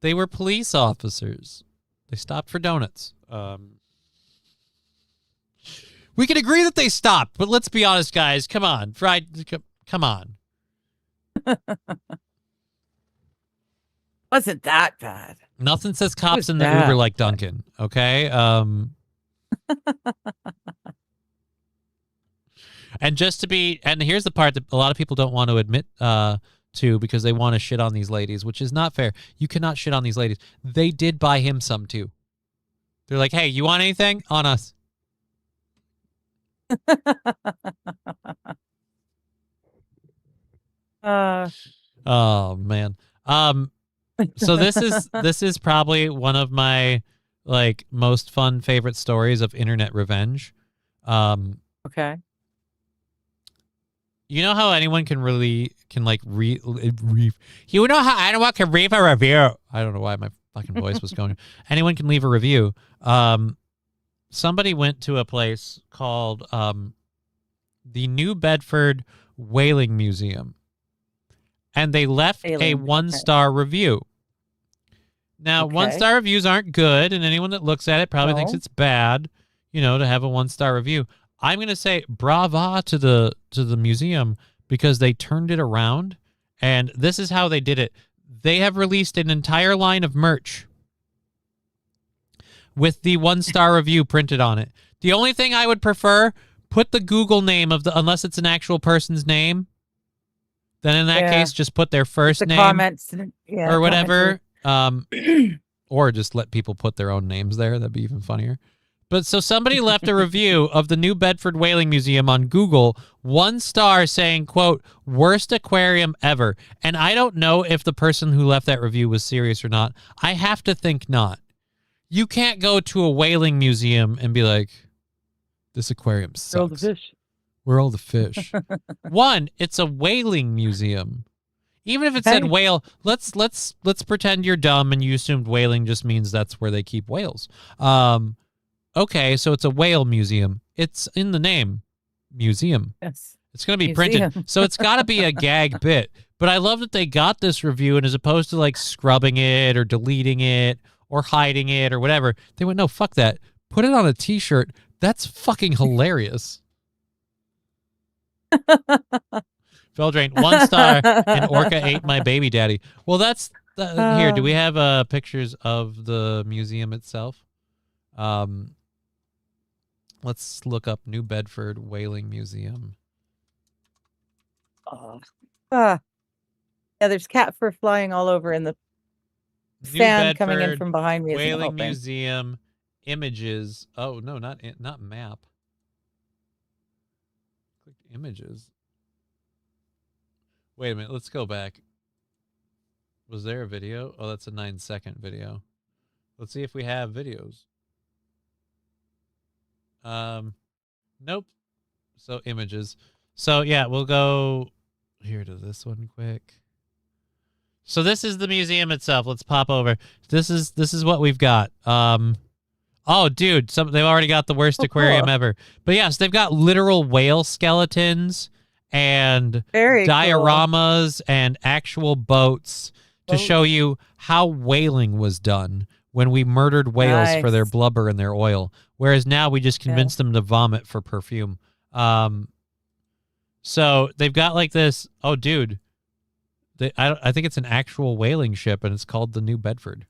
They were police officers. They stopped for donuts. We can agree that they stopped, but let's be honest, guys. Come on. Come on. Wasn't that bad? Nothing says cops in the Uber like Duncan, okay? And here's the part that a lot of people don't want to admit to because they want to shit on these ladies, which is not fair. You cannot shit on these ladies. They did buy him some too. They're like, hey, you want anything? On us. Oh man. So this is probably one of my most fun favorite stories of internet revenge. Okay. You know how anyone can you know how anyone can leave a review. I don't know why my fucking voice was going. Anyone can leave a review. Somebody went to a place called the New Bedford Whaling Museum. and they left a Whaling, okay. 1-star review. Now, Okay. 1-star reviews aren't good, and anyone that looks at it probably thinks No. it's bad, to have a 1-star review. I'm going to say brava to the museum because they turned it around, and this is how they did it. They have released an entire line of merch with the 1-star review printed on it. The only thing I would prefer, put the Google name of unless it's an actual person's name, then in that Yeah. case, just put their first The name comments, yeah, or whatever. Or just let people put their own names there. That'd be even funnier. But so somebody left a review of the New Bedford Whaling Museum on Google, 1 star, saying, quote, worst aquarium ever. And I don't know if the person who left that review was serious or not. I have to think not. You can't go to a whaling museum and be like, this aquarium sucks. Where are all the fish? One, it's a whaling museum. Even if it said Hey. whale, let's pretend you're dumb and you assumed whaling just means that's where they keep whales. Okay, so it's a whale museum. It's in the name, museum. Yes. It's going to be Museum. printed, so it's got to be a gag bit. But I love that they got this review, and as opposed to like scrubbing it or deleting it or hiding it or whatever, they went, no, fuck that. Put it on a T-shirt. That's fucking hilarious. Feldrain, 1 star, and Orca ate my baby daddy. Well, that's here. Do we have pictures of the museum itself? Let's look up New Bedford Whaling Museum. Yeah, there's cat fur flying all over in the New sand coming in Bedford from behind me. Isn't Whaling helping. Museum images. Oh no, not map. Click images. Wait a minute. Let's go back. Was there a video? Oh, that's a 9-second video. Let's see if we have videos. Nope. So images. So yeah, we'll go here to this one quick. So this is the museum itself. Let's pop over. This is what we've got. Oh, dude, they've already got the worst aquarium ever. But yes, they've got literal whale skeletons and Very cool. dioramas and actual boats to show you how whaling was done when we murdered whales for their Nice. blubber and their oil. Whereas now we just convince them to vomit for perfume. So they've got like this. Oh, dude. I think it's an actual whaling ship, and it's called the New Bedford.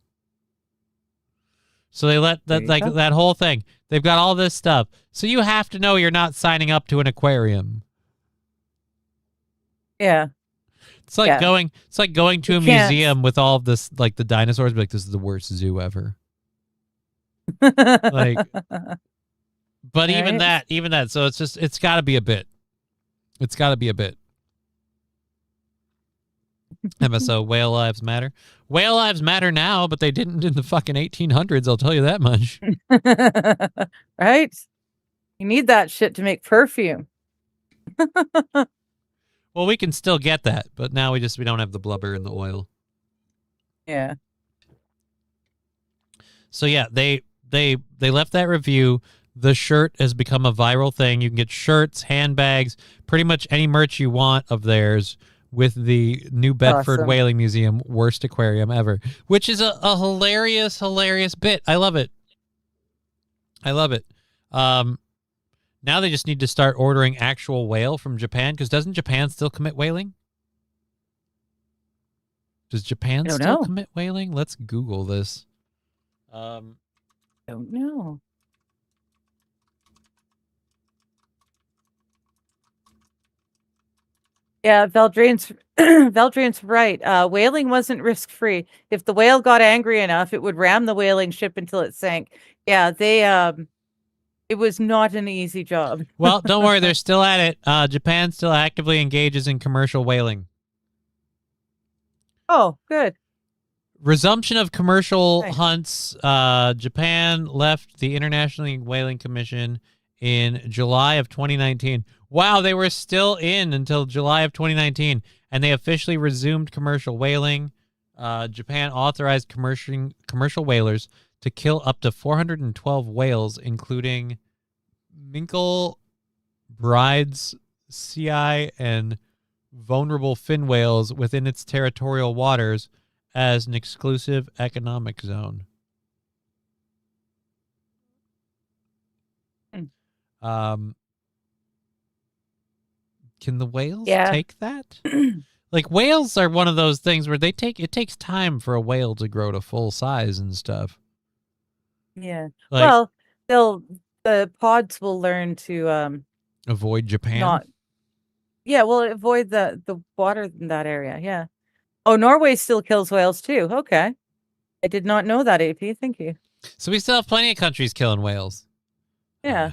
So they let that There you go. that whole thing. They've got all this stuff. So you have to know you're not signing up to an aquarium. Yeah. It's like Yeah. going. It's like going to a You can't. museum with all of this, like the dinosaurs. Be like, this is the worst zoo ever. Like, but even Right. that. So it's got to be a bit. It's got to be a bit. MSO, whale lives matter. Whale lives matter now, but they didn't in the fucking 1800s. I'll tell you that much. Right? You need that shit to make perfume. Well, we can still get that, but now we don't have the blubber and the oil. Yeah. So yeah, they left that review. The shirt has become a viral thing. You can get shirts, handbags, pretty much any merch you want of theirs with the New Bedford Awesome. Whaling Museum worst aquarium ever, which is a hilarious bit. I love it. I love it. Now they just need to start ordering actual whale from Japan, because doesn't Japan still commit whaling? Does Japan Don't still know. commit whaling? Let's Google this. Don't know. Yeah, Veldrain's right. Whaling wasn't risk-free. If the whale got angry enough, it would ram the whaling ship until it sank. Yeah, it was not an easy job. Well, don't worry, they're still at it. Japan still actively engages in commercial whaling. Oh, good. Resumption of commercial Nice. hunts. Japan left the International Whaling Commission in July of 2019. Wow, they were still in until July of 2019, and they officially resumed commercial whaling. Japan authorized commercial whalers to kill up to 412 whales, including Minkle, Brides, Sea, and vulnerable fin whales within its territorial waters as an exclusive economic zone. Hmm. Can the whales Yeah. take that? Like, whales are one of those things where it takes time for a whale to grow to full size and stuff. Yeah. Like, Well, the pods will learn to avoid Japan. not. Yeah, well, avoid the water in that area. Yeah. Oh, Norway still kills whales too. Okay. I did not know that, AP. Thank you. So we still have plenty of countries killing whales. Yeah.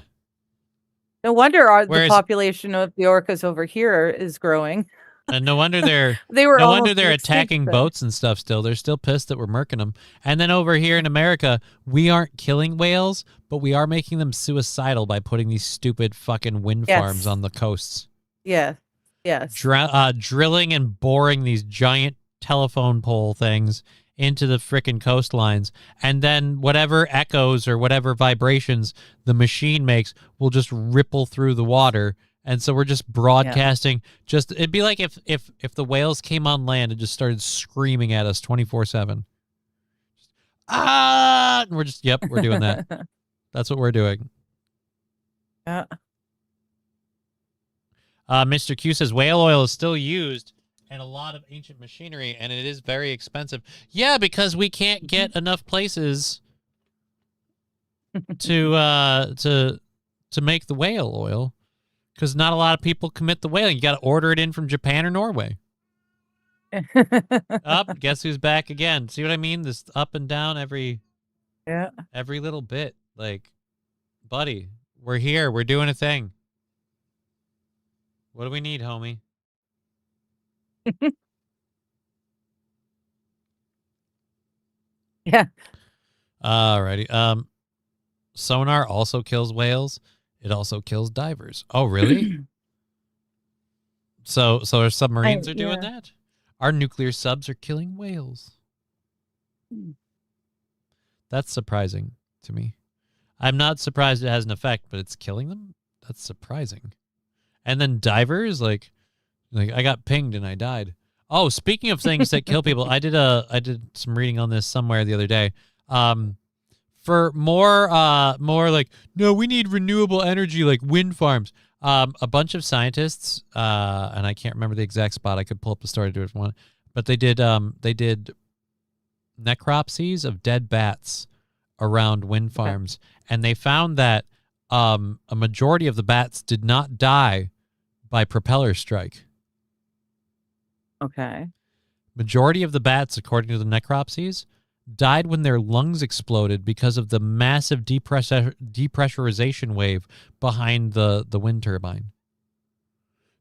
No wonder the Whereas- population of the orcas over here is growing. And no wonder they're They were no wonder almost they're extinct, attacking though. boats and stuff still. They're still pissed that we're murking them. And then over here in America, we aren't killing whales, but we are making them suicidal by putting these stupid fucking wind farms Yes. on the coasts. Yeah. Yes. Drilling and boring these giant telephone pole things into the frickin' coastlines, and then whatever echoes or whatever vibrations the machine makes will just ripple through the water. And so we're just broadcasting. It'd be like if the whales came on land and just started screaming at us 24/7. Ah, and we're doing that. That's what we're doing. Yeah. Mr. Q says whale oil is still used in a lot of ancient machinery, and it is very expensive. Yeah, because we can't get enough places to make the whale oil, because not a lot of people commit the whale. You got to order it in from Japan or Norway. Guess who's back again? See what I mean? This up and down every little bit. Like, buddy, we're here. We're doing a thing. What do we need, homie? Yeah. Alrighty. Sonar also kills whales. It also kills divers. Oh, really? So our submarines are doing that? Our nuclear subs are killing whales. That's surprising to me. I'm not surprised it has an effect, but it's killing them? That's surprising. And then divers, like I got pinged and I died. Oh, speaking of things that kill people, I did some reading on this somewhere the other day. For more like, no, we need renewable energy like wind farms. A bunch of scientists, and I can't remember the exact spot. I could pull up the story to do it if you want. But they did necropsies of dead bats around wind farms, and they found that a majority of the bats did not die by propeller strike. Okay. Majority of the bats, according to the necropsies, died when their lungs exploded because of the massive depressurization wave behind the wind turbine.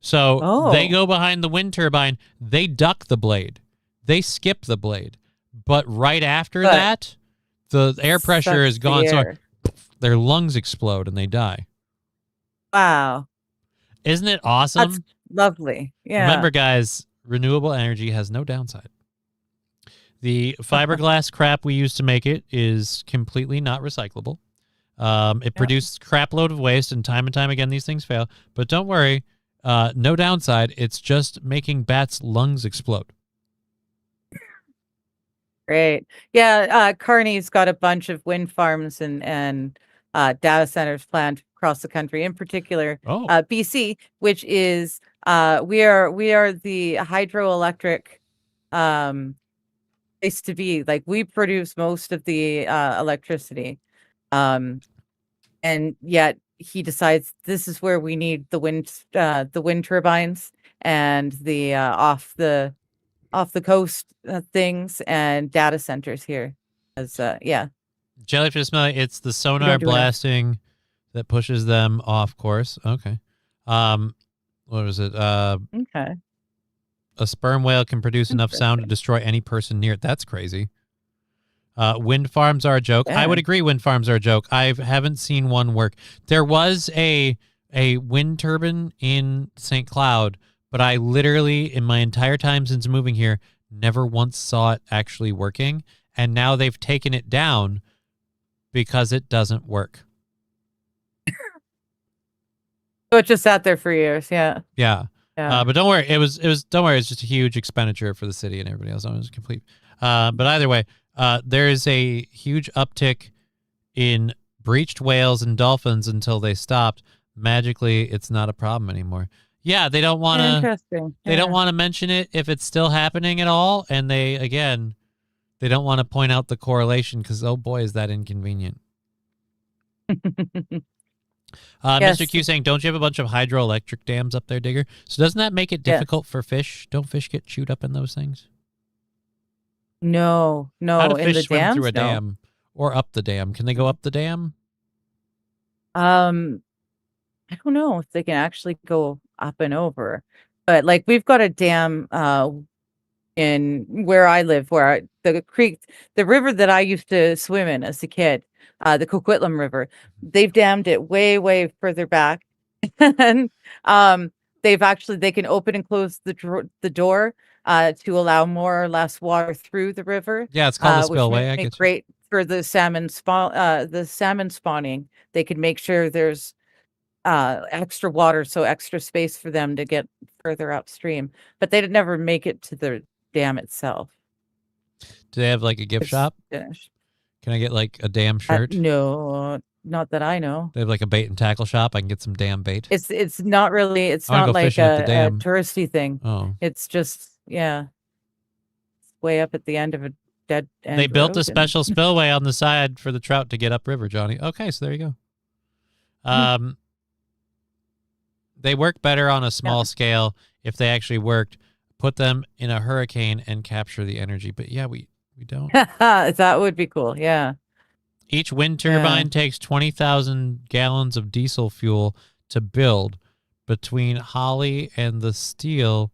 So they go behind the wind turbine, they duck the blade, they skip the blade, but right after that, the air pressure is gone, so their lungs explode and they die. Wow. Isn't it awesome? That's lovely. Yeah. Remember, guys, renewable energy has no downside. The fiberglass crap we use to make it is completely not recyclable. It produces crap load of waste, and time again these things fail. But don't worry, no downside. It's just making bats' lungs explode. Great. Yeah, Kearney's got a bunch of wind farms and data centers planned across the country, in particular BC, which is we are the hydroelectric place to be. Like, we produce most of the electricity, and yet he decides this is where we need the wind turbines and the off the coast things and data centers here. As Jellyfish smell. It's the sonar blasting that pushes them off course. Okay. What was it? Okay. A sperm whale can produce enough sound to destroy any person near it. That's crazy. Wind farms are a joke. Yeah. I would agree wind farms are a joke. I haven't seen one work. There was a wind turbine in St. Cloud, but I literally, in my entire time since moving here, never once saw it actually working. And now they've taken it down because it doesn't work. So it just sat there for years. Yeah. Yeah. Yeah. But don't worry, don't worry, it's just a huge expenditure for the city and everybody else. It was complete. But either way, there is a huge uptick in breached whales and dolphins until they stopped. Magically, it's not a problem anymore. Yeah, they don't want to. Interesting. They don't Yeah. want to mention it if it's still happening at all, and they don't want to point out the correlation because oh boy, is that inconvenient. Yes. Mr. Q saying, don't you have a bunch of hydroelectric dams up there, Digger? So doesn't that make it Yes. difficult for fish? Don't fish get chewed up in those things? No, no, How do in fish the swim dams, through a no. dam or up the dam? Can they go up the dam? I don't know if they can actually go up and over, but like we've got a dam in where I live, the creek, the river that I used to swim in as a kid, the Coquitlam River. They've dammed it way, way further back, and they can open and close the door to allow more or less water through the river. Yeah, it's called a Which spillway. I make get it you. great for the salmon spawning. They can make sure there's extra water, so extra space for them to get further upstream, but they'd never make it to the dam itself. Do they have like a gift It's shop? finished. Can I get like a damn shirt? No, not that I know. They have like a bait and tackle shop. I can get some damn bait. It's not really. It's I wanna not go like fishing at the a dam. touristy thing. Oh, It's just it's way up at the end of a dead end. they built a road and- special spillway on the side for the trout to get upriver, Johnny. Okay, so there you go. They work better on a small scale if they actually worked. Put them in a hurricane and capture the energy. But yeah, we don't. That would be cool. Yeah. Each wind turbine takes 20,000 gallons of diesel fuel to build between holly and the steel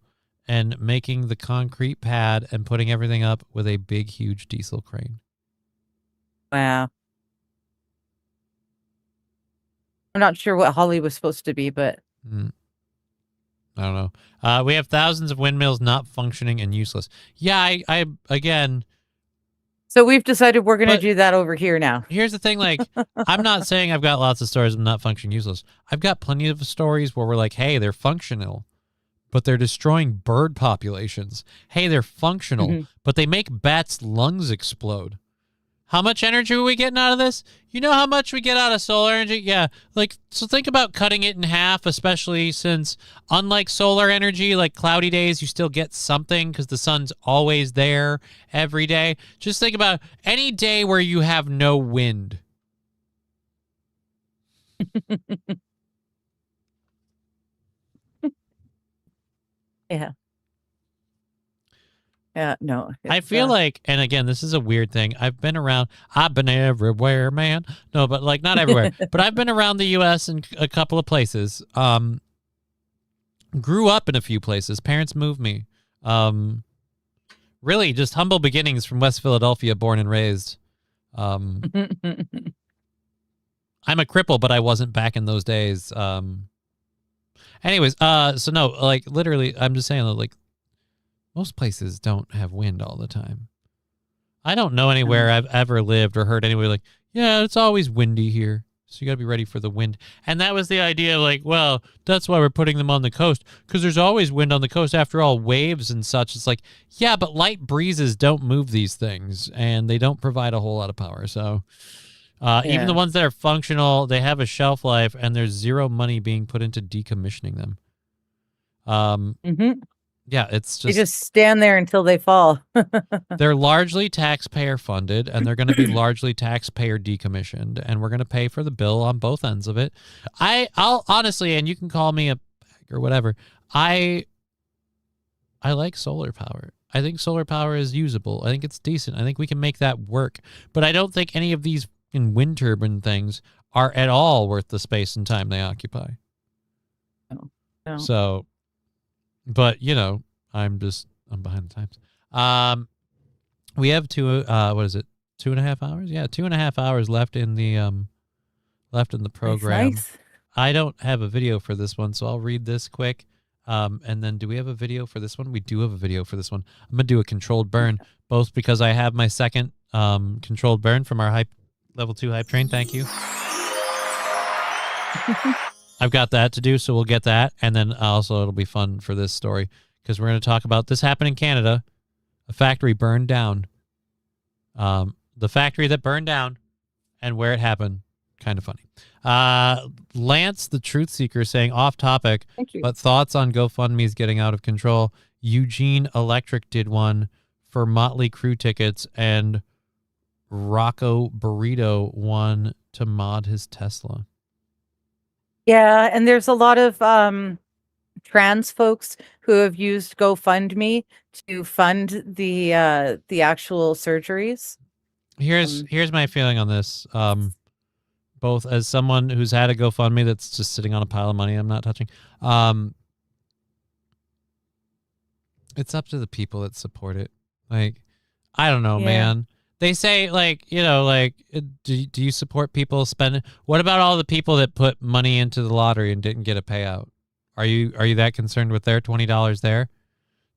and making the concrete pad and putting everything up with a big, huge diesel crane. Wow. I'm not sure what Holly was supposed to be, but I don't know. We have thousands of windmills not functioning and useless. Yeah, I again, so we've decided we're going to But- do that over here now. here's the thing, like, I'm not saying I've got lots of stories of not functioning useless. I've got plenty of stories where we're like, hey, they're functional, but they're destroying bird populations. Hey, they're functional, Mhm. but they make bats' lungs explode. How much energy are we getting out of this? You know how much we get out of solar energy? Yeah. Like, so think about cutting it in half, especially since unlike solar energy, like cloudy days, you still get something because the sun's always there every day. Just think about any day where you have no wind. Yeah. Yeah, no. I feel like, and again, this is a weird thing. I've been everywhere, man. No, but like not everywhere. But I've been around the U.S. in a couple of places. Grew up in a few places. Parents moved me. Really, just humble beginnings from West Philadelphia, born and raised. I'm a cripple, but I wasn't back in those days. Anyways, so no, like literally, I'm just saying that like most places don't have wind all the time. I don't know anywhere I've ever lived or heard anybody like, yeah, it's always windy here. So you got to be ready for the wind. And that was the idea of like, well, that's why we're putting them on the coast because there's always wind on the coast. After all, waves and such. It's like, yeah, but light breezes don't move these things and they don't provide a whole lot of power. So even the ones that are functional, they have a shelf life and there's zero money being put into decommissioning them. Yeah, it's They just just stand there until they fall. they're largely taxpayer funded and they're going to be largely taxpayer decommissioned and we're going to pay for the bill on both ends of it. I'll honestly, and you can call me a bag or whatever. I like solar power. I think solar power is usable. I think it's decent. I think we can make that work. But I don't think any of these wind turbine things are at all worth the space and time they occupy. No. So, but you know, I'm behind the times. We have 2.5 hours? Yeah, 2.5 hours left in the program. Nice. I don't have a video for this one, so I'll read this quick. And then do we have a video for this one? We do have a video for this one. I'm gonna do a controlled burn, both because I have my second controlled burn from our level 2 hype train. Thank you. I've got that to do, so we'll get that. And then also it'll be fun for this story because we're going to talk about this happened in Canada. A factory burned down. The factory that burned down and where it happened. Kind of funny. Lance, the truth seeker, saying off topic, Thank you. but thoughts on GoFundMe's getting out of control. Eugene Electric did one for Motley Crue tickets, and Rocco Burrito one to mod his Tesla. Yeah, and there's a lot of trans folks who have used GoFundMe to fund the actual surgeries. Here's my feeling on this. Both as someone who's had a GoFundMe that's just sitting on a pile of money I'm not touching. It's up to the people that support it. Like, I don't know, Yeah. man. They say, like, you know, like, do you support people spending? What about all the people that put money into the lottery and didn't get a payout? Are you that concerned with their $20 there?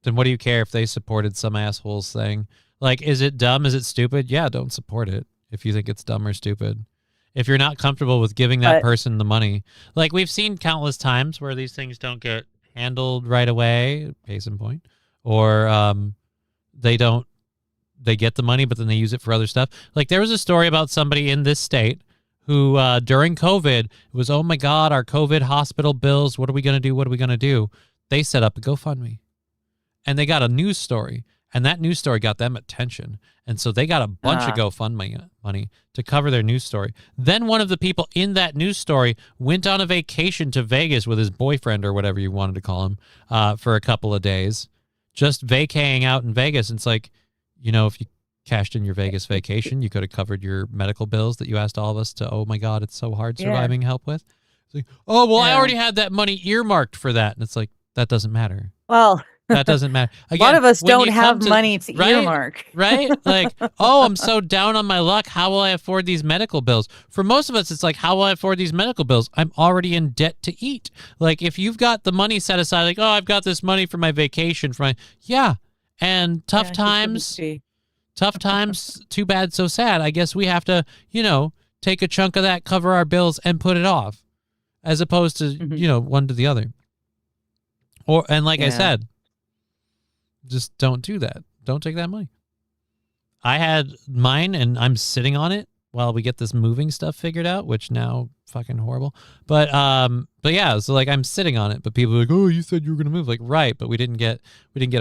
Then what do you care if they supported some asshole's thing? Like, is it dumb? Is it stupid? Yeah, don't support it if you think it's dumb or stupid. If you're not comfortable with giving that person the money. Like, we've seen countless times where these things don't get handled right away, case in point, or they get the money, but then they use it for other stuff. Like, there was a story about somebody in this state who, during COVID, was, oh my God, our COVID hospital bills, what are we going to do? What are we going to do? They set up a GoFundMe. And they got a news story. And that news story got them attention. And so they got a bunch of GoFundMe money to cover their news story. Then one of the people in that news story went on a vacation to Vegas with his boyfriend or whatever you wanted to call him for a couple of days. Just vacating out in Vegas. And it's like, you know, if you cashed in your Vegas vacation, you could have covered your medical bills that you asked all of us to, oh my God, it's so hard surviving, help with. It's like, oh, well, I already had that money earmarked for that. And it's like, that doesn't matter. Well, That doesn't matter. Again, a lot of us when don't you have come to- money to right? earmark. Right? Like, oh, I'm so down on my luck. How will I afford these medical bills? For most of us, it's like, how will I afford these medical bills? I'm already in debt to eat. Like, if you've got the money set aside, like, oh, I've got this money for my vacation, yeah. And tough times, too bad, so sad. I guess we have to, you know, take a chunk of that, cover our bills, and put it off, as opposed to, you know, one to the other. And like I said, just don't do that. Don't take that money. I had mine and I'm sitting on it while we get this moving stuff figured out, which now fucking horrible. But yeah, so like I'm sitting on it, but people are like, oh, you said you were gonna move. Like, right, but we didn't get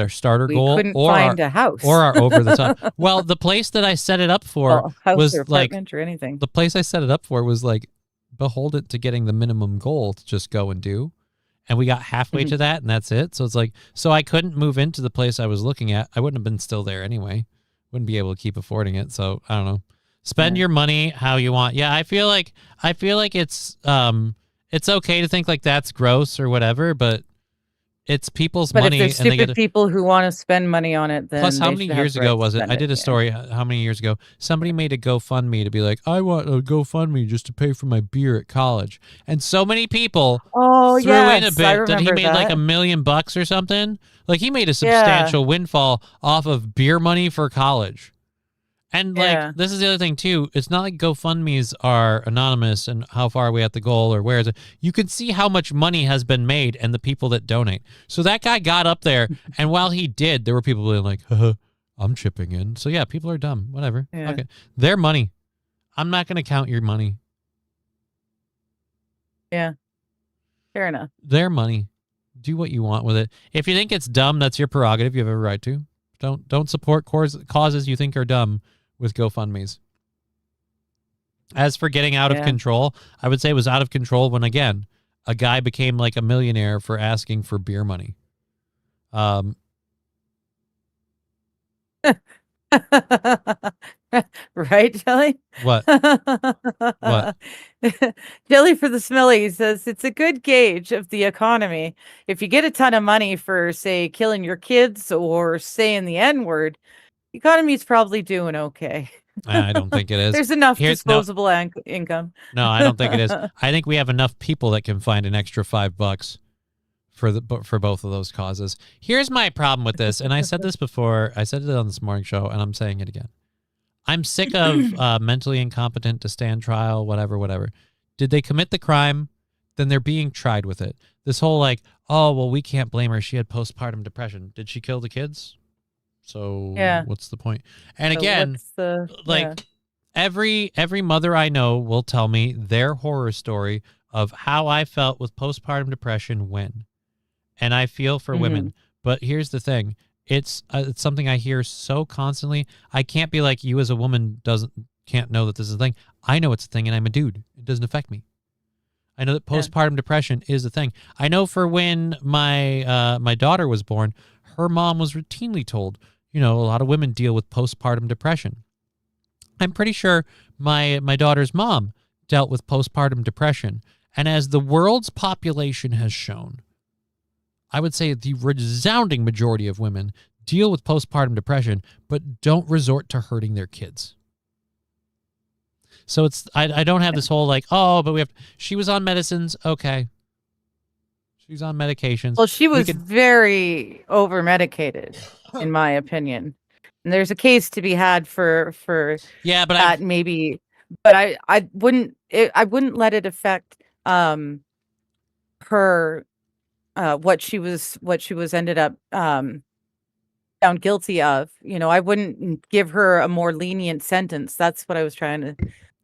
our starter goal couldn't or find a house or our over the top. Well, the place that I set it up for house was or like apartment or anything. the place I set it up for was like beholden to getting the minimum goal to just go and do. And we got halfway to that, and that's it. So it's like, so I couldn't move into the place I was looking at. I wouldn't have been still there anyway. Wouldn't be able to keep affording it. So I don't know. Spend your money how you want. Yeah, I feel like it's okay to think like that's gross or whatever, but it's people's But money. if there's and they stupid get people who want to spend money on it, then Plus, how they many should have years the ago right to was it? spend I did a yeah. story. How many years ago? Somebody made a GoFundMe to be like, I want a GoFundMe just to pay for my beer at college. And so many people Oh, threw yes, in a I bit that he remember made like that. $1 million or something. Like he made a substantial windfall off of beer money for college. And Yeah. like, this is the other thing too. It's not like GoFundMe's are anonymous and how far are we at the goal or where is it. You can see how much money has been made and the people that donate. So that guy got up there, and while he did, there were people being like, I'm chipping in. So yeah, people are dumb. Whatever. Yeah. Okay. Their money. I'm not going to count your money. Yeah. Fair enough. Their money. Do what you want with it. If you think it's dumb, that's your prerogative. You have every right to. Don't support causes you think are dumb with GoFundMes. As for getting out of control, I would say it was out of control when, again, a guy became like a millionaire for asking for beer money. Right, Jelly? What? What? Jelly for the Smelly says it's a good gauge of the economy. If you get a ton of money for, say, killing your kids or saying the N-word, the economy's probably doing okay. I don't think it is. There's enough Here's- no. disposable income. No, I don't think it is. I think we have enough people that can find an extra $5 for both of those causes. Here's my problem with this, and I said this before. I said it on this morning show, and I'm saying it again. I'm sick of mentally incompetent to stand trial, whatever. Did they commit the crime? then they're being tried with it. This whole like, oh, well, we can't blame her. She had postpartum depression. Did she kill the kids? So Yeah. what's the point? And So again, what's the, like every mother I know will tell me their horror story of how I felt with postpartum depression when. And I feel for women. But here's the thing. It's something I hear so constantly. I can't be like, you as a woman can't know that this is a thing. I know it's a thing and I'm a dude. It doesn't affect me. I know that postpartum depression is a thing. I know for when my daughter was born, her mom was routinely told, a lot of women deal with postpartum depression. I'm pretty sure my daughter's mom dealt with postpartum depression. And as the world's population has shown, I would say the resounding majority of women deal with postpartum depression, but don't resort to hurting their kids. So I don't have this whole like, oh, but she was on medicines. Okay. She's on medications. Well, she was very over medicated, in my opinion. And there's a case to be had for but that maybe, but I wouldn't let it affect her what she was ended up found guilty of. I wouldn't give her a more lenient sentence. That's what I was trying to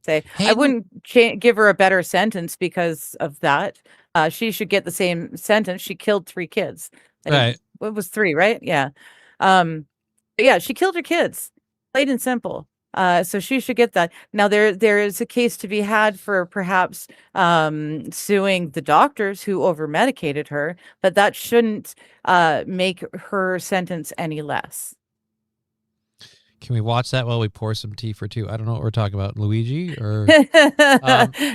say. I wouldn't give her a better sentence because of that. She should get the same sentence. She killed 3 kids. Right. It was 3, right? Yeah. Yeah, she killed her kids. Plain and simple. So she should get that. Now there is a case to be had for perhaps suing the doctors who over medicated her, but that shouldn't make her sentence any less. Can we watch that while we pour some tea for 2? I don't know what we're talking about. Luigi or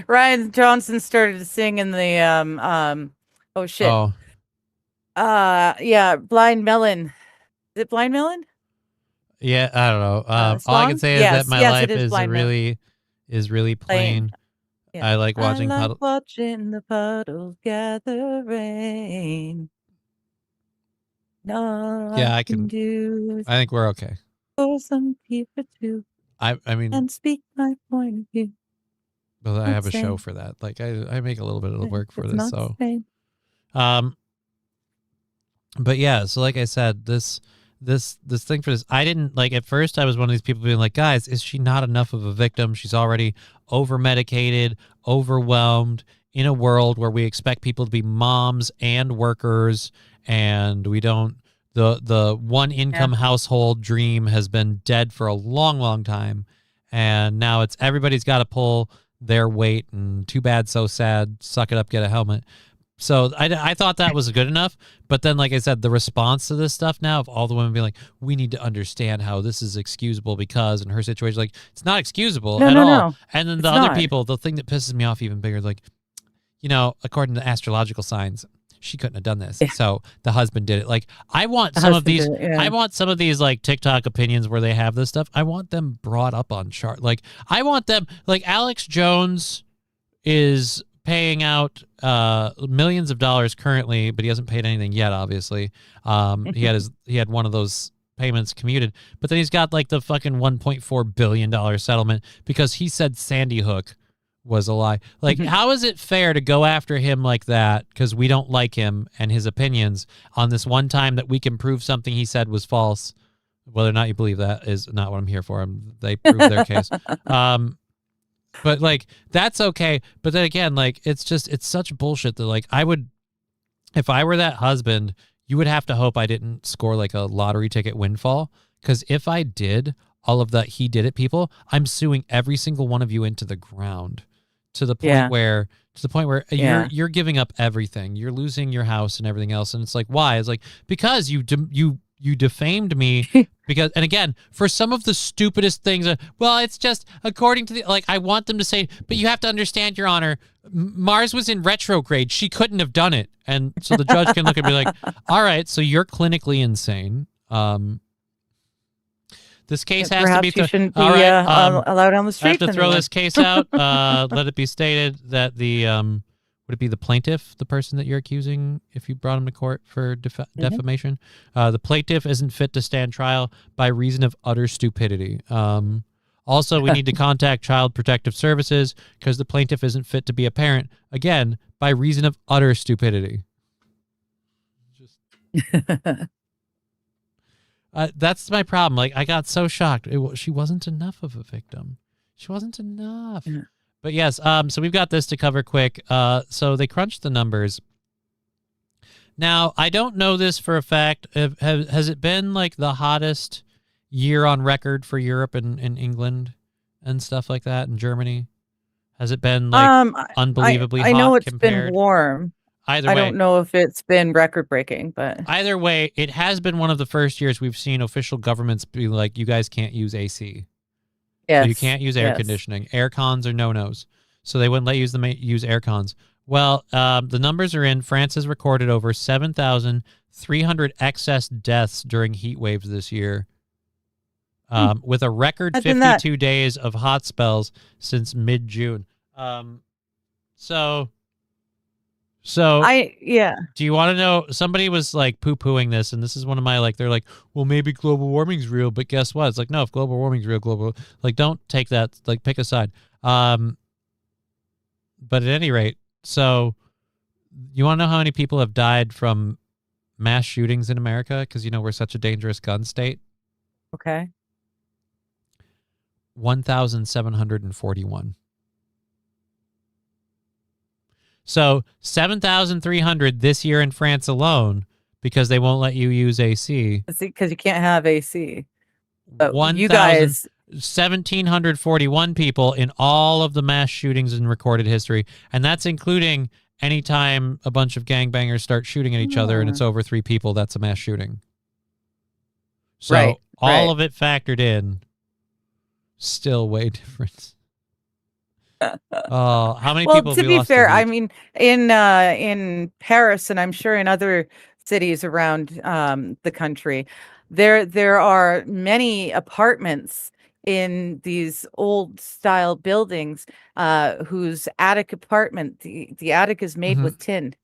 Ryan Johnson started to sing in the oh shit. Oh. Yeah, Blind Melon. Is it Blind Melon? Yeah, I don't know. All I can say is that my life is really plain. Yeah. I like watching watching the puddles gather rain. No, Yeah, I can do. I think we're okay. For some people too. I mean, and speak my point of view. Well, I have a show for that. Like I make a little bit of work for this, so. But yeah, so like I said, this thing for this, I didn't like at first. I was one of these people being like, guys, is she not enough of a victim? She's already over medicated, overwhelmed in a world where we expect people to be moms and workers, and we don't. The one income household dream has been dead for a long, long time, and now it's everybody's got to pull their weight. And too bad, so sad. Suck it up, get a helmet. So I thought that was good enough, but then, like I said, the response to this stuff now of all the women being like, we need to understand how this is excusable because in her situation, like it's not excusable at all. No. And then the other people, the thing that pisses me off even bigger, like, according to astrological signs, she couldn't have done this. Yeah. So the husband did it. Like I want some of these, I want some of these like TikTok opinions where they have this stuff. I want them brought up on chart. Like I want them, like Alex Jones is paying out millions of dollars currently, but he hasn't paid anything yet. Obviously, he had one of those payments commuted, but then he's got like the fucking $1.4 billion settlement because he said Sandy Hook was a lie. Like, how is it fair to go after him like that because we don't like him and his opinions on this one time that we can prove something he said was false? Whether or not you believe that is not what I'm here for. They proved their case. But like that's okay. But then again, like it's such bullshit that like if I were that husband, you would have to hope I didn't score like a lottery ticket windfall. Because if I did all of that, he did it, people, I'm suing every single one of you into the ground to the point where you're giving up everything. You're losing your house and everything else. And it's like, why? It's like, because you defamed me because, and again, for some of the stupidest things, well, it's just according to like, I want them to say, but you have to understand, Your Honor, Mars was in retrograde. She couldn't have done it. And so the judge can look and be like, all right, so you're clinically insane. This case has to be. You shouldn't be allowed on the street. I have to throw this case out. Let it be stated that would it be the plaintiff, the person that you're accusing, if you brought him to court for defamation? The plaintiff isn't fit to stand trial by reason of utter stupidity. Also, we need to contact Child Protective Services because the plaintiff isn't fit to be a parent, again, by reason of utter stupidity. That's my problem. Like, I got so shocked. She wasn't enough of a victim. She wasn't enough. Yeah. But yes, so we've got this to cover quick. So they crunched the numbers. Now, I don't know this for a fact. Has it been like the hottest year on record for Europe and England and stuff like that, in Germany? Has it been like unbelievably hot? I know it's compared? been warm. Either I way, don't know if it's been record breaking, but either way, it has been one of the first years we've seen official governments be like, you guys can't use AC. yes, So you can't use air yes. conditioning. Air cons are no-nos. So they wouldn't let you use air cons. Well, the numbers are in. France has recorded over 7,300 excess deaths during heat waves this year, with a record Imagine that. 52 days of hot spells since mid-June. So do you want to know? Somebody was like poo-pooing this, and this is one of my they're like, well, maybe global warming's real, but guess what? It's like, no, if global warming's real, don't take that. Like, pick a side. But at any rate, so you want to know how many people have died from mass shootings in America? Because we're such a dangerous gun state. Okay. 1,741. So 7,300 this year in France alone because they won't let you use AC. Because you can't have AC. But 1,000 you guys, 1,741 people in all of the mass shootings in recorded history. And that's including anytime a bunch of gangbangers start shooting at each other and it's over 3 people, that's a mass shooting. So all of it factored in, still way different. How many people have to we be lost fair, to I heat? mean, in Paris, and I'm sure in other cities around the country, there are many apartments in these old style buildings whose attic apartment, the attic is made with tin.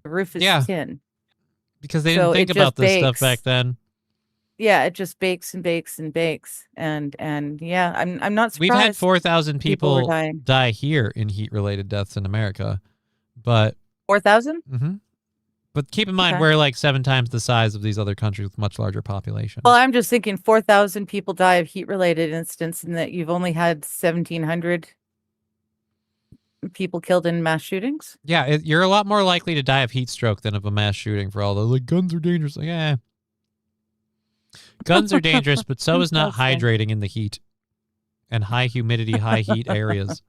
The roof is tin. Because they didn't think about this stuff back then. Yeah, it just bakes and bakes and bakes, and yeah, I'm not surprised. We've had 4,000 people were dying. die here in heat-related deaths in America, but 4,000. But keep in mind, we're like 7 times the size of these other countries with much larger populations. Well, I'm just thinking 4,000 people die of heat-related incidents, and that you've only had 1,700 people killed in mass shootings. Yeah, you're a lot more likely to die of heat stroke than of a mass shooting for all the guns are dangerous. Like, guns are dangerous, but so is not hydrating in the heat and high humidity, high heat areas.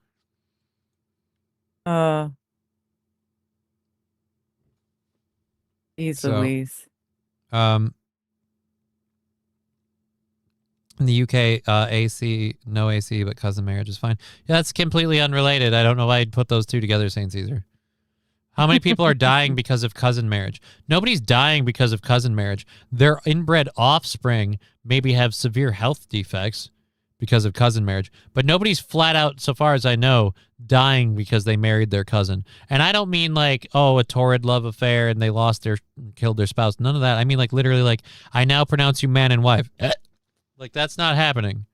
Louise. In the UK, AC, no AC, but cousin marriage is fine. Yeah, that's completely unrelated. I don't know why I'd put those two together, St. Caesar. How many people are dying because of cousin marriage? Nobody's dying because of cousin marriage. Their inbred offspring maybe have severe health defects because of cousin marriage, but nobody's flat out, so far as I know, dying because they married their cousin. And I don't mean like, a torrid love affair and they killed their spouse. None of that. I mean like literally like, I now pronounce you man and wife. Like, that's not happening.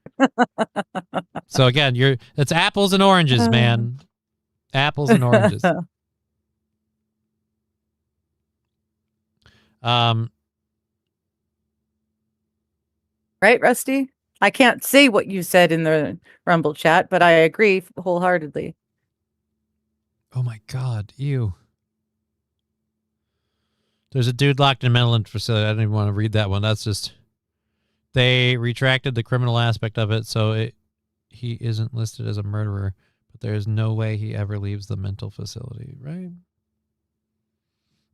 So again, it's apples and oranges, man. Apples and oranges. Right, Rusty? I can't say what you said in the Rumble chat, but I agree wholeheartedly. Oh my God, ew. There's a dude locked in a mental facility. I don't even want to read that one. That's just, they retracted the criminal aspect of it, so he isn't listed as a murderer, but there's no way he ever leaves the mental facility, right?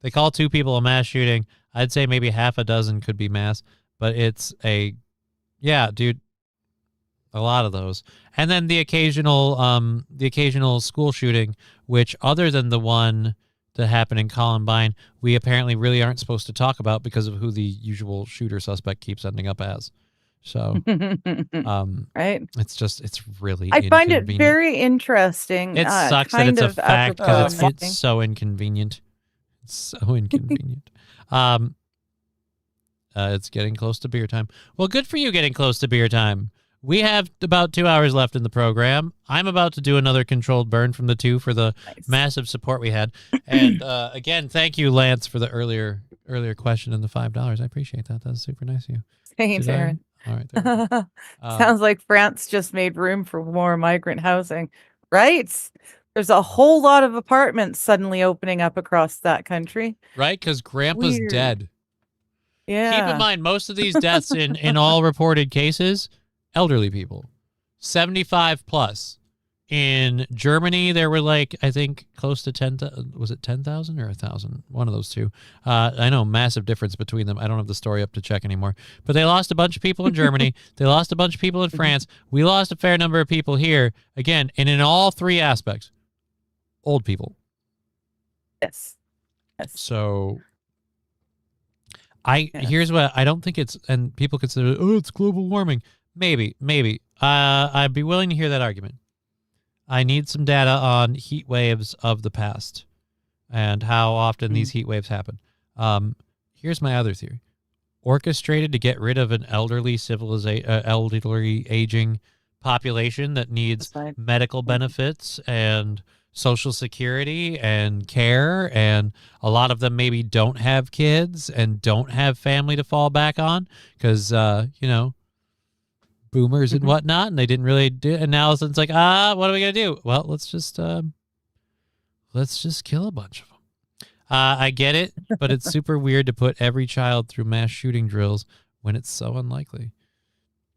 They call 2 people a mass shooting. I'd say maybe half a dozen could be mass, but it's yeah, dude, a lot of those. And then the occasional school shooting, which other than the one that happened in Columbine, we apparently really aren't supposed to talk about because of who the usual shooter suspect keeps ending up as. So, right. It's really, I find it very interesting. It sucks that it's a fact because it's so inconvenient. It's so inconvenient. It's getting close to beer time. Well, good for you getting close to beer time. We have about 2 hours left in the program. I'm about to do another controlled burn from the 2 for the massive support we had. And again, thank you, Lance, for the earlier question and the $5. I appreciate that. That's super nice of you. Thanks, Aaron. All right. There we go. Sounds like France just made room for more migrant housing, right? There's a whole lot of apartments suddenly opening up across that country. Right? Because Grandpa's Weird. dead. Yeah. Keep in mind, most of these deaths in all reported cases, elderly people, 75 plus. In Germany, there were like, I think, close to 10,000. Was it 10,000 or 1,000? One of those two. I know, massive difference between them. I don't have the story up to check anymore. But they lost a bunch of people in Germany. They lost a bunch of people in France. We lost a fair number of people here. Again, and in all 3 aspects, old people. Yes. So here's what I don't think it's, and people consider, oh, it's global warming. Maybe. I'd be willing to hear that argument. I need some data on heat waves of the past and how often these heat waves happen. Here's my other theory. Orchestrated to get rid of an elderly aging population that needs medical benefits and Social Security and care, and a lot of them maybe don't have kids and don't have family to fall back on because, boomers and whatnot, and they didn't really do it. And now it's like, what are we going to do? Well, let's just kill a bunch of them. I get it, but it's super weird to put every child through mass shooting drills when it's so unlikely.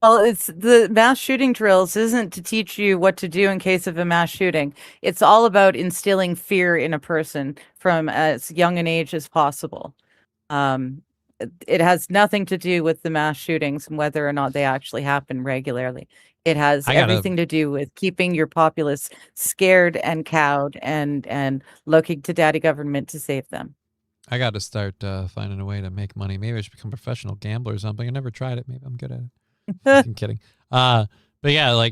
Well, it's the mass shooting drills isn't to teach you what to do in case of a mass shooting. It's all about instilling fear in a person from as young an age as possible. It has nothing to do with the mass shootings and whether or not they actually happen regularly. It has everything to do with keeping your populace scared and cowed and looking to daddy government to save them. I got to start finding a way to make money. Maybe I should become a professional gambler or something. I never tried it. Maybe I'm good at it. I'm kidding. But yeah,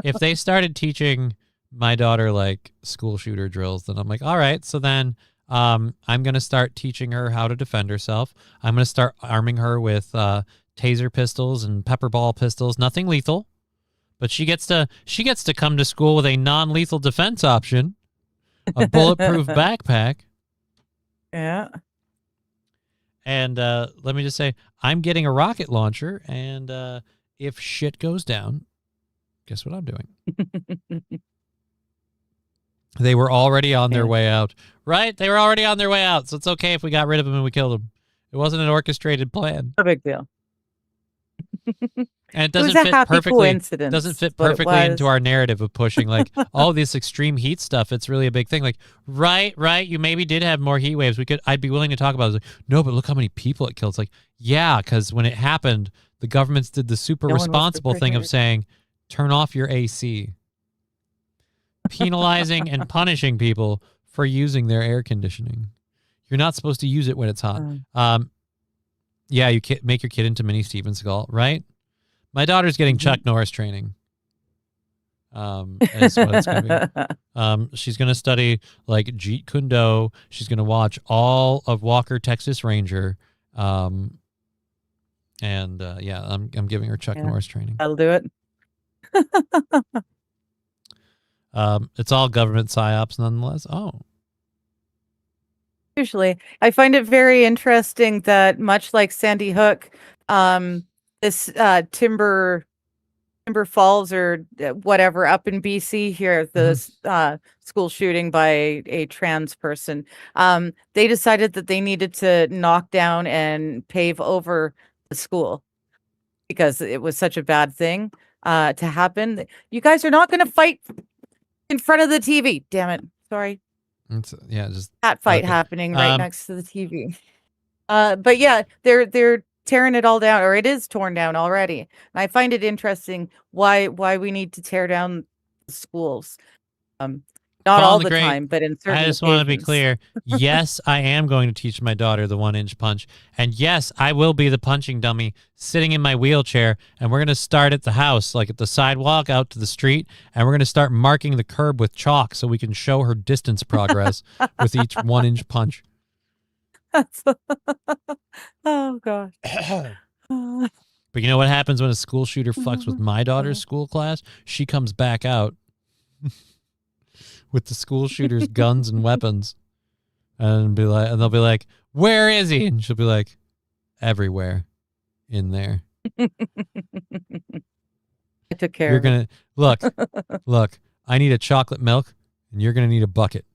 if they started teaching my daughter school shooter drills, then I'm like, all right, so then I'm going to start teaching her how to defend herself. I'm going to start arming her with taser pistols and pepper ball pistols, nothing lethal, but she gets to come to school with a non-lethal defense option, a bulletproof backpack. Yeah. And let me just say, I'm getting a rocket launcher, and if shit goes down, guess what I'm doing? They were already on their way out, right? They were already on their way out, so it's okay if we got rid of them and we killed them. It wasn't an orchestrated plan. No big deal. And it doesn't fit perfectly. Doesn't fit perfectly into our narrative of pushing all this extreme heat stuff. It's really a big thing. Right. You maybe did have more heat waves. I'd be willing to talk about it. No, but look how many people it killed. It's yeah, because when it happened, the governments did the super responsible thing of saying, turn off your AC, penalizing and punishing people for using their air conditioning. You're not supposed to use it when it's hot. Yeah, you make your kid into mini Steven Seagal, right? My daughter's getting Chuck Norris training. Is what it's gonna be. She's gonna study Jeet Kune Do. She's gonna watch all of Walker, Texas Ranger. I'm giving her Chuck Norris training. I'll do it. It's all government psyops nonetheless. Oh. Usually, I find it very interesting that much like Sandy Hook, this Timber Falls or whatever up in BC here, the school shooting by a trans person, they decided that they needed to knock down and pave over the school because it was such a bad thing to happen. You guys are not going to fight in front of the TV. Damn it. Sorry. Just that fight happening right next to the TV. But yeah, they're tearing it all down, or it is torn down already. And I find it interesting why we need to tear down the schools. Not all the time, but in certain I just want to be clear. Yes, I am going to teach my daughter the 1-inch punch. And yes, I will be the punching dummy sitting in my wheelchair. And we're going to start at the house, at the sidewalk out to the street. And we're going to start marking the curb with chalk so we can show her distance progress with each 1-inch punch. Oh, God. But you know what happens when a school shooter fucks with my daughter's school class? She comes back out with the school shooter's guns and weapons, and they'll be like, "Where is he?" And she'll be like, "Everywhere, in there." I took care You're of it. gonna look. I need a chocolate milk, and you're gonna need a bucket.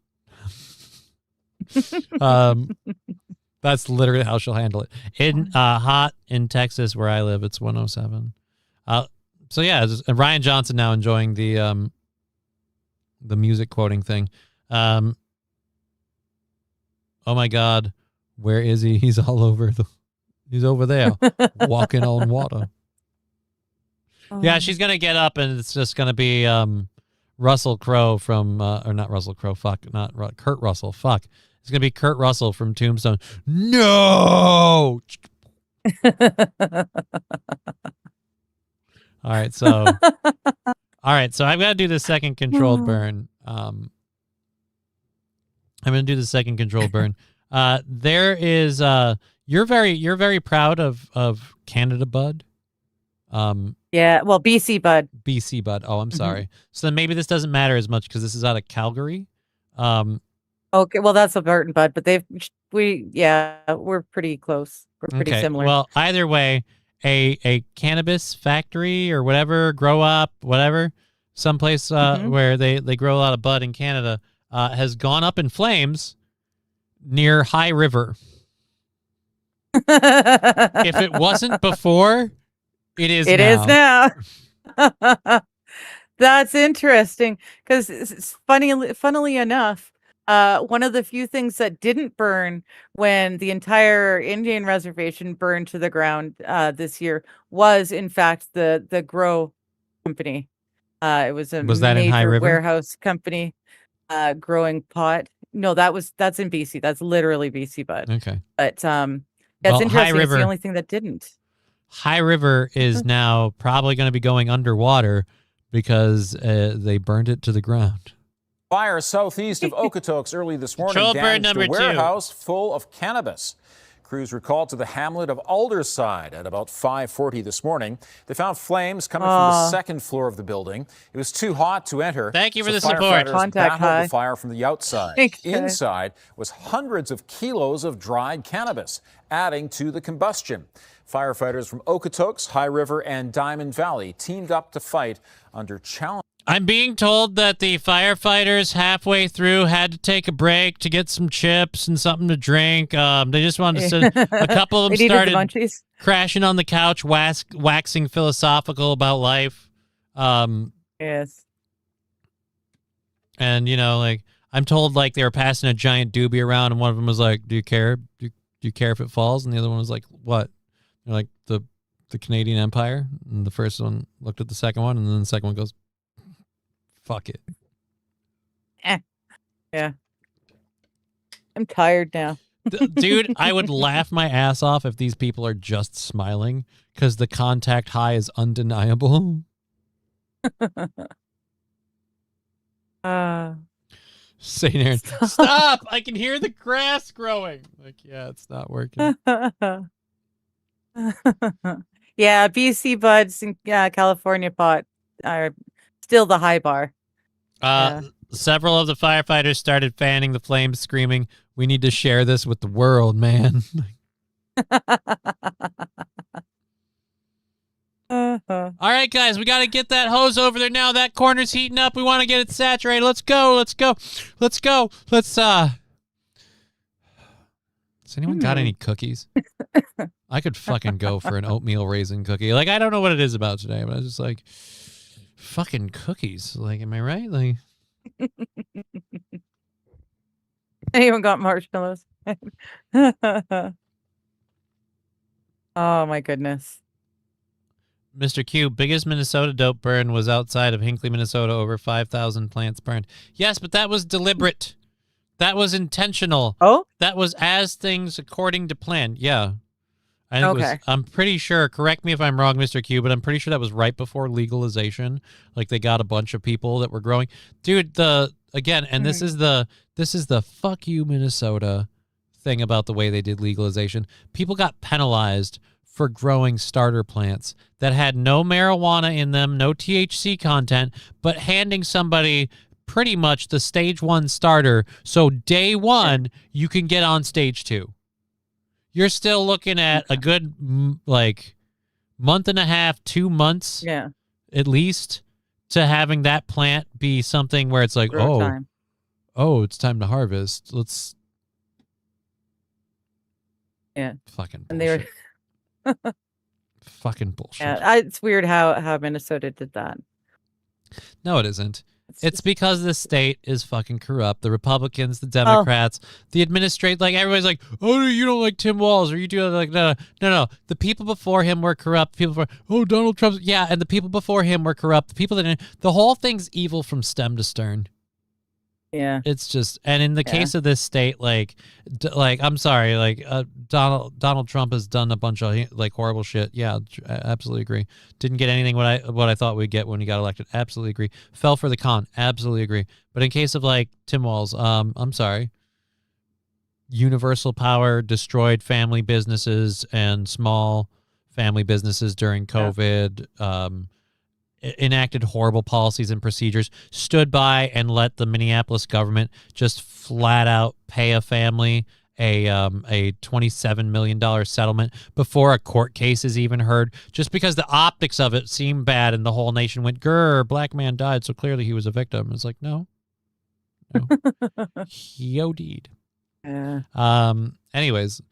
That's literally how she'll handle it. In hot in Texas, where I live, it's 107. So yeah, Ryan Johnson now enjoying the music quoting thing. Oh my God, where is he? He's all over he's over there walking on water. Yeah, she's gonna get up and it's just gonna be Russell Crowe from or not Russell Crowe. Kurt Russell. Fuck. It's gonna be Kurt Russell from Tombstone. No. All right, so I've got to do the second controlled burn. I'm gonna do the second controlled burn. There is you're very proud of Canada Bud. Yeah, well, BC Bud. BC Bud. Oh, I'm sorry. So then maybe this doesn't matter as much because this is out of Calgary. Okay, well, that's Albertan Bud, but we're pretty close. We're pretty similar. Well, either way, a cannabis factory or whatever, grow up, whatever, someplace where they grow a lot of bud in Canada has gone up in flames near High River. If it wasn't before, it is It is now. That's interesting because funnily enough, one of the few things that didn't burn when the entire Indian reservation burned to the ground this year was, in fact, the grow company. It was Was that in High major River? warehouse company growing pot. No, that's in BC. That's literally BC Bud. Okay. But that's Well, High interesting. It's River- the only thing that didn't. High River is now probably going to be going underwater because they burned it to the ground. Fire southeast of Okotoks early this morning Control burn damaged a number 2. warehouse full of cannabis. Crews were called to the hamlet of Alderside at about 5:40 this morning. They found flames coming from the second floor of the building. It was too hot to enter. Thank you for so the support. firefighters Contact battled high. the fire from the outside. Thanks, guys. Inside was hundreds of kilos of dried cannabis, adding to the combustion. Firefighters from Okotoks, High River, and Diamond Valley teamed up to fight under challenge. I'm being told that the firefighters halfway through had to take a break to get some chips and something to drink. They just wanted to sit. A couple of them They needed the started munchies. crashing on the couch, waxing philosophical about life. Yes. And, like, I'm told, like, they were passing a giant doobie around, and one of them was like, do you care? Do you care if it falls? And the other one was like, what? They're like, the Canadian Empire. And the first one looked at the second one, and then the second one goes, fuck it. Yeah. I'm tired now. Dude, I would laugh my ass off if these people are just smiling because the contact high is undeniable. St. Aaron, stop! I can hear the grass growing. Like, yeah, it's not working. Yeah, BC Buds and California pot are still the high bar. Yeah. Several of the firefighters started fanning the flames, screaming, "We need to share this with the world, man." All right, guys, we got to get that hose over there now. That corner's heating up. We want to get it saturated. Let's go. Has anyone got any cookies? I could fucking go for an oatmeal raisin cookie. Like, I don't know what it is about today, but I was just like, fucking cookies. Like, am I right? Like, Anyone got marshmallows? Oh my goodness. Mr. Q, biggest Minnesota dope burn was outside of Hinckley, Minnesota. Over 5,000 plants burned. Yes, but that was deliberate. That was intentional. Oh? That was as things according to plan. Yeah. I think Okay. I'm pretty sure, correct me if I'm wrong, Mr. Q, but I'm pretty sure that was right before legalization. Like, they got a bunch of people that were growing. Dude, this is the fuck you, Minnesota thing about the way they did legalization. People got penalized for growing starter plants that had no marijuana in them, no THC content, but handing somebody pretty much the stage 1 starter. So day 1, you can get on stage 2. You're still looking at a good, like, month and a half, 2 months at least to having that plant be something where it's like, oh, it's time to harvest. Let's. Fucking bullshit. And they were fucking bullshit. Yeah, it's weird how Minnesota did that. No, it isn't. It's because the state is fucking corrupt. The Republicans, the Democrats, the administration, like everybody's like, oh, you don't like Tim Walz, or you do like no. The people before him were corrupt. People before, Donald Trump, and the people before him were corrupt. The people that the whole thing's evil from stem to stern. Yeah, it's just, and in the case of this state, like I'm sorry, like Donald Trump has done a bunch of like horrible shit. Yeah, I absolutely agree. Didn't get anything what I thought we'd get when he got elected. Absolutely agree. Fell for the con. Absolutely agree. But in case of like Tim Walz, I'm sorry. Universal power destroyed family businesses and small family businesses during COVID. Enacted horrible policies and procedures, stood by and let the Minneapolis government just flat out pay a family a $27 million settlement before a court case is even heard, just because the optics of it seemed bad and the whole nation went, grr, black man died, so clearly he was a victim. It's like, no. He OD'd. Anyways,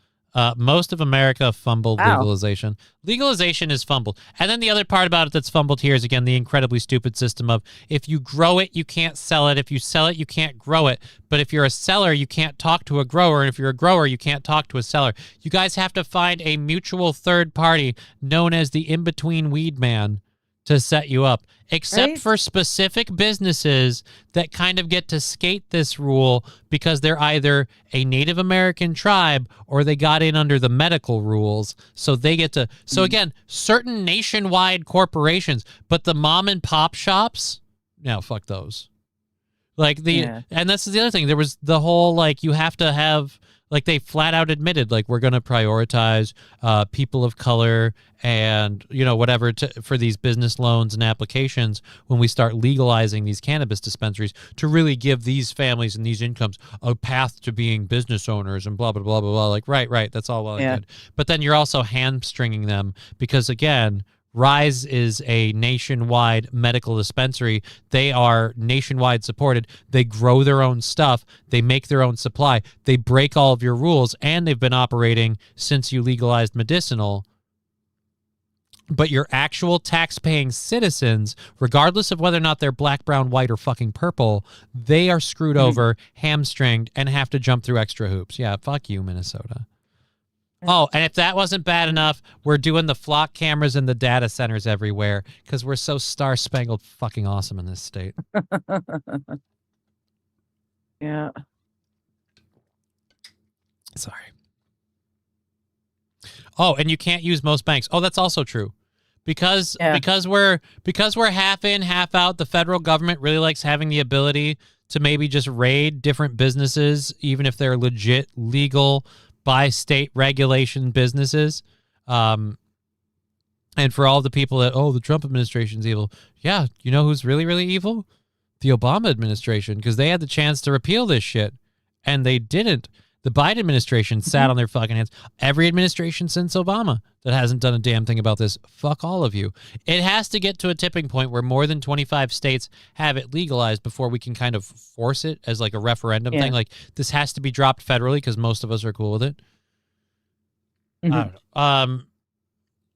most of America fumbled legalization. Legalization is fumbled. And then the other part about it that's fumbled here is, again, the incredibly stupid system of if you grow it, you can't sell it. If you sell it, you can't grow it. But if you're a seller, you can't talk to a grower. And if you're a grower, you can't talk to a seller. You guys have to find a mutual third party known as the in-between weed man to set you up, except for specific businesses that kind of get to skate this rule because they're either a Native American tribe or they got in under the medical rules. So they get to, so again, certain nationwide corporations, but the mom and pop shops, no, fuck those. Like and that's the other thing. There was the whole, like, you have to have, like, they flat out admitted, like, we're going to prioritize people of color and, whatever for these business loans and applications when we start legalizing these cannabis dispensaries to really give these families and these incomes a path to being business owners and blah, blah, blah, blah, blah. Like, right. That's all well and good. But then you're also hamstringing them because, again, Rise is a nationwide medical dispensary. They are nationwide supported. They grow their own stuff. They make their own supply. They break all of your rules, and they've been operating since you legalized medicinal. But your actual tax-paying citizens, regardless of whether or not they're black, brown, white, or fucking purple, they are screwed over, hamstringed, and have to jump through extra hoops. Yeah, fuck you, Minnesota. Oh, and if that wasn't bad enough, we're doing the flock cameras in the data centers everywhere because we're so star-spangled fucking awesome in this state. Yeah. Sorry. Oh, and you can't use most banks. Oh, that's also true. Because we're half in, half out, the federal government really likes having the ability to maybe just raid different businesses, even if they're legit, legal, by state regulation businesses. And for all the people that, the Trump administration's evil. Yeah, you know who's really, really evil? The Obama administration, because they had the chance to repeal this shit, and they didn't. The Biden administration sat on their fucking hands. Every administration since Obama that hasn't done a damn thing about this, fuck all of you. It has to get to a tipping point where more than 25 states have it legalized before we can kind of force it as like a referendum thing. Like, this has to be dropped federally because most of us are cool with it. I don't know.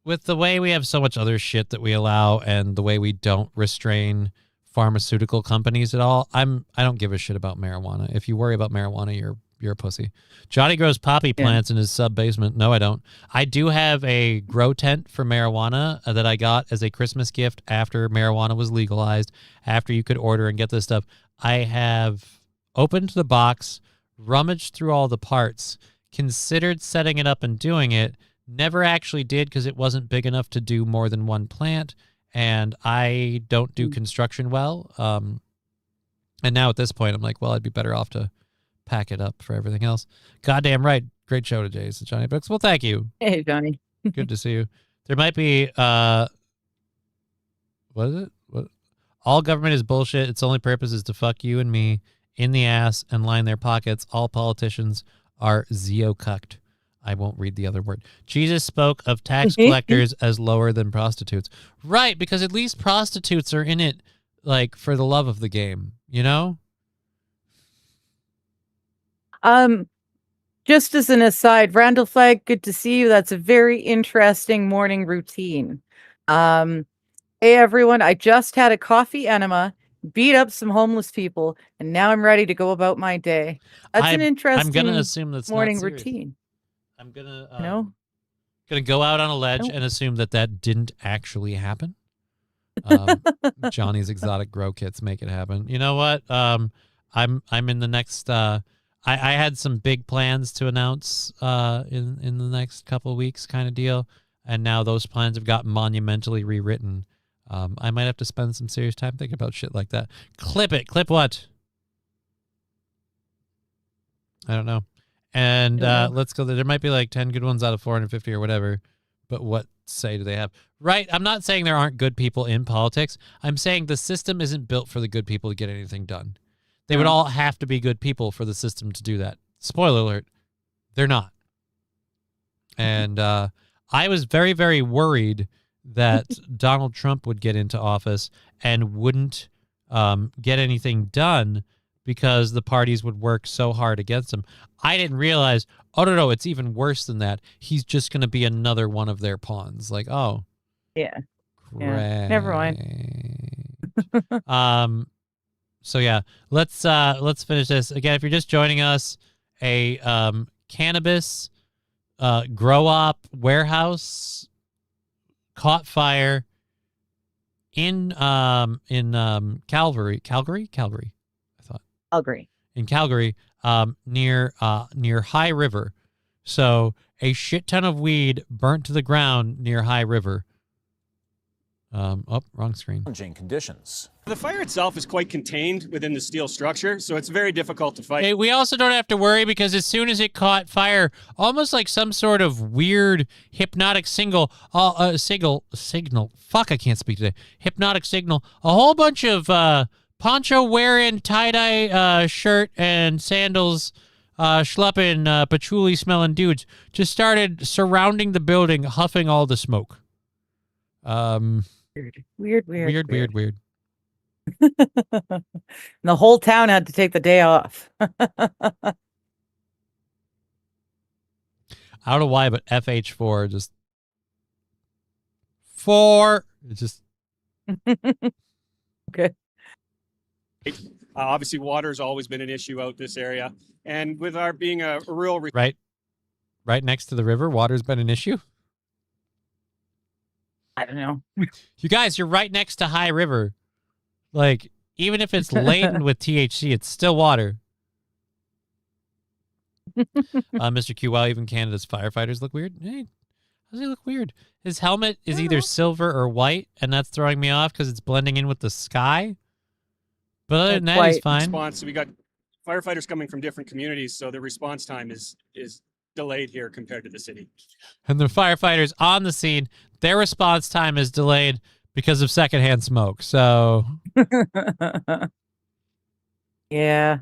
With the way we have so much other shit that we allow and the way we don't restrain pharmaceutical companies at all, I don't give a shit about marijuana. If you worry about marijuana, you're a pussy. Johnny grows poppy plants in his sub-basement. No, I don't. I do have a grow tent for marijuana that I got as a Christmas gift after marijuana was legalized, after you could order and get this stuff. I have opened the box, rummaged through all the parts, considered setting it up and doing it, never actually did because it wasn't big enough to do more than one plant, and I don't do construction well. And now at this point, I'm like, well, I'd be better off to pack it up for everything else. Goddamn right. Great show today. It's Johnny Brooks. Well, thank you. Hey, Johnny. Good to see you. There might be what is it? What? All government is bullshit. Its only purpose is to fuck you and me in the ass and line their pockets. All politicians are zeo-cucked. I won't read the other word. Jesus spoke of tax collectors as lower than prostitutes. Right, because at least prostitutes are in it like for the love of the game, you know? Just as an aside, Randall Flagg, good to see you. That's a very interesting morning routine. Hey everyone, I just had a coffee enema, beat up some homeless people, and now I'm ready to go about my day. That's an interesting I'm gonna assume that's morning not serious. routine. I'm gonna No? go out on a ledge and assume that didn't actually happen. Johnny's exotic grow kits make it happen. You know what? I'm in the next. I had some big plans to announce in the next couple of weeks, kind of deal, and now those plans have gotten monumentally rewritten. I might have to spend some serious time thinking about shit like that. Clip it. Clip what? I don't know. And let's go. There might be like 10 good ones out of 450 or whatever. But what say do they have? Right. I'm not saying there aren't good people in politics. I'm saying the system isn't built for the good people to get anything done. They would all have to be good people for the system to do that. Spoiler alert. They're not. And I was very, very worried that Donald Trump would get into office and wouldn't get anything done because the parties would work so hard against him. I didn't realize, oh, no, it's even worse than that. He's just going to be another one of their pawns. Like, oh. Yeah. Great. Yeah. Never mind. So, yeah, let's finish this. Again, if you're just joining us, a cannabis grow-op warehouse caught fire in Calgary, I thought. Calgary. In Calgary, near High River. So a shit ton of weed burnt to the ground near High River. Wrong screen. Challenging conditions. The fire itself is quite contained within the steel structure, so it's very difficult to fight. Hey, we also don't have to worry because as soon as it caught fire, almost like some sort of weird hypnotic signal. Fuck, I can't speak today. Hypnotic signal. A whole bunch of poncho wearing, tie-dye shirt and sandals, schlepping, patchouli smelling dudes just started surrounding the building, huffing all the smoke. Weird. The whole town had to take the day off. I don't know why, but FH4 just 4. It's just Okay. Obviously, water has always been an issue out this area, and with our being a rural right next to the river, water's been an issue. I don't know. You guys, you're right next to High River. Like, even if it's laden with THC, it's still water. Mr. Q, while even Canada's firefighters look weird. Hey, how does he look weird? His helmet is either silver or white, and that's throwing me off because it's blending in with the sky. But other than that, he's fine. response. We got firefighters coming from different communities, so the response time is delayed here compared to the city. And the firefighters on the scene, their response time is delayed because of secondhand smoke. So, Yeah.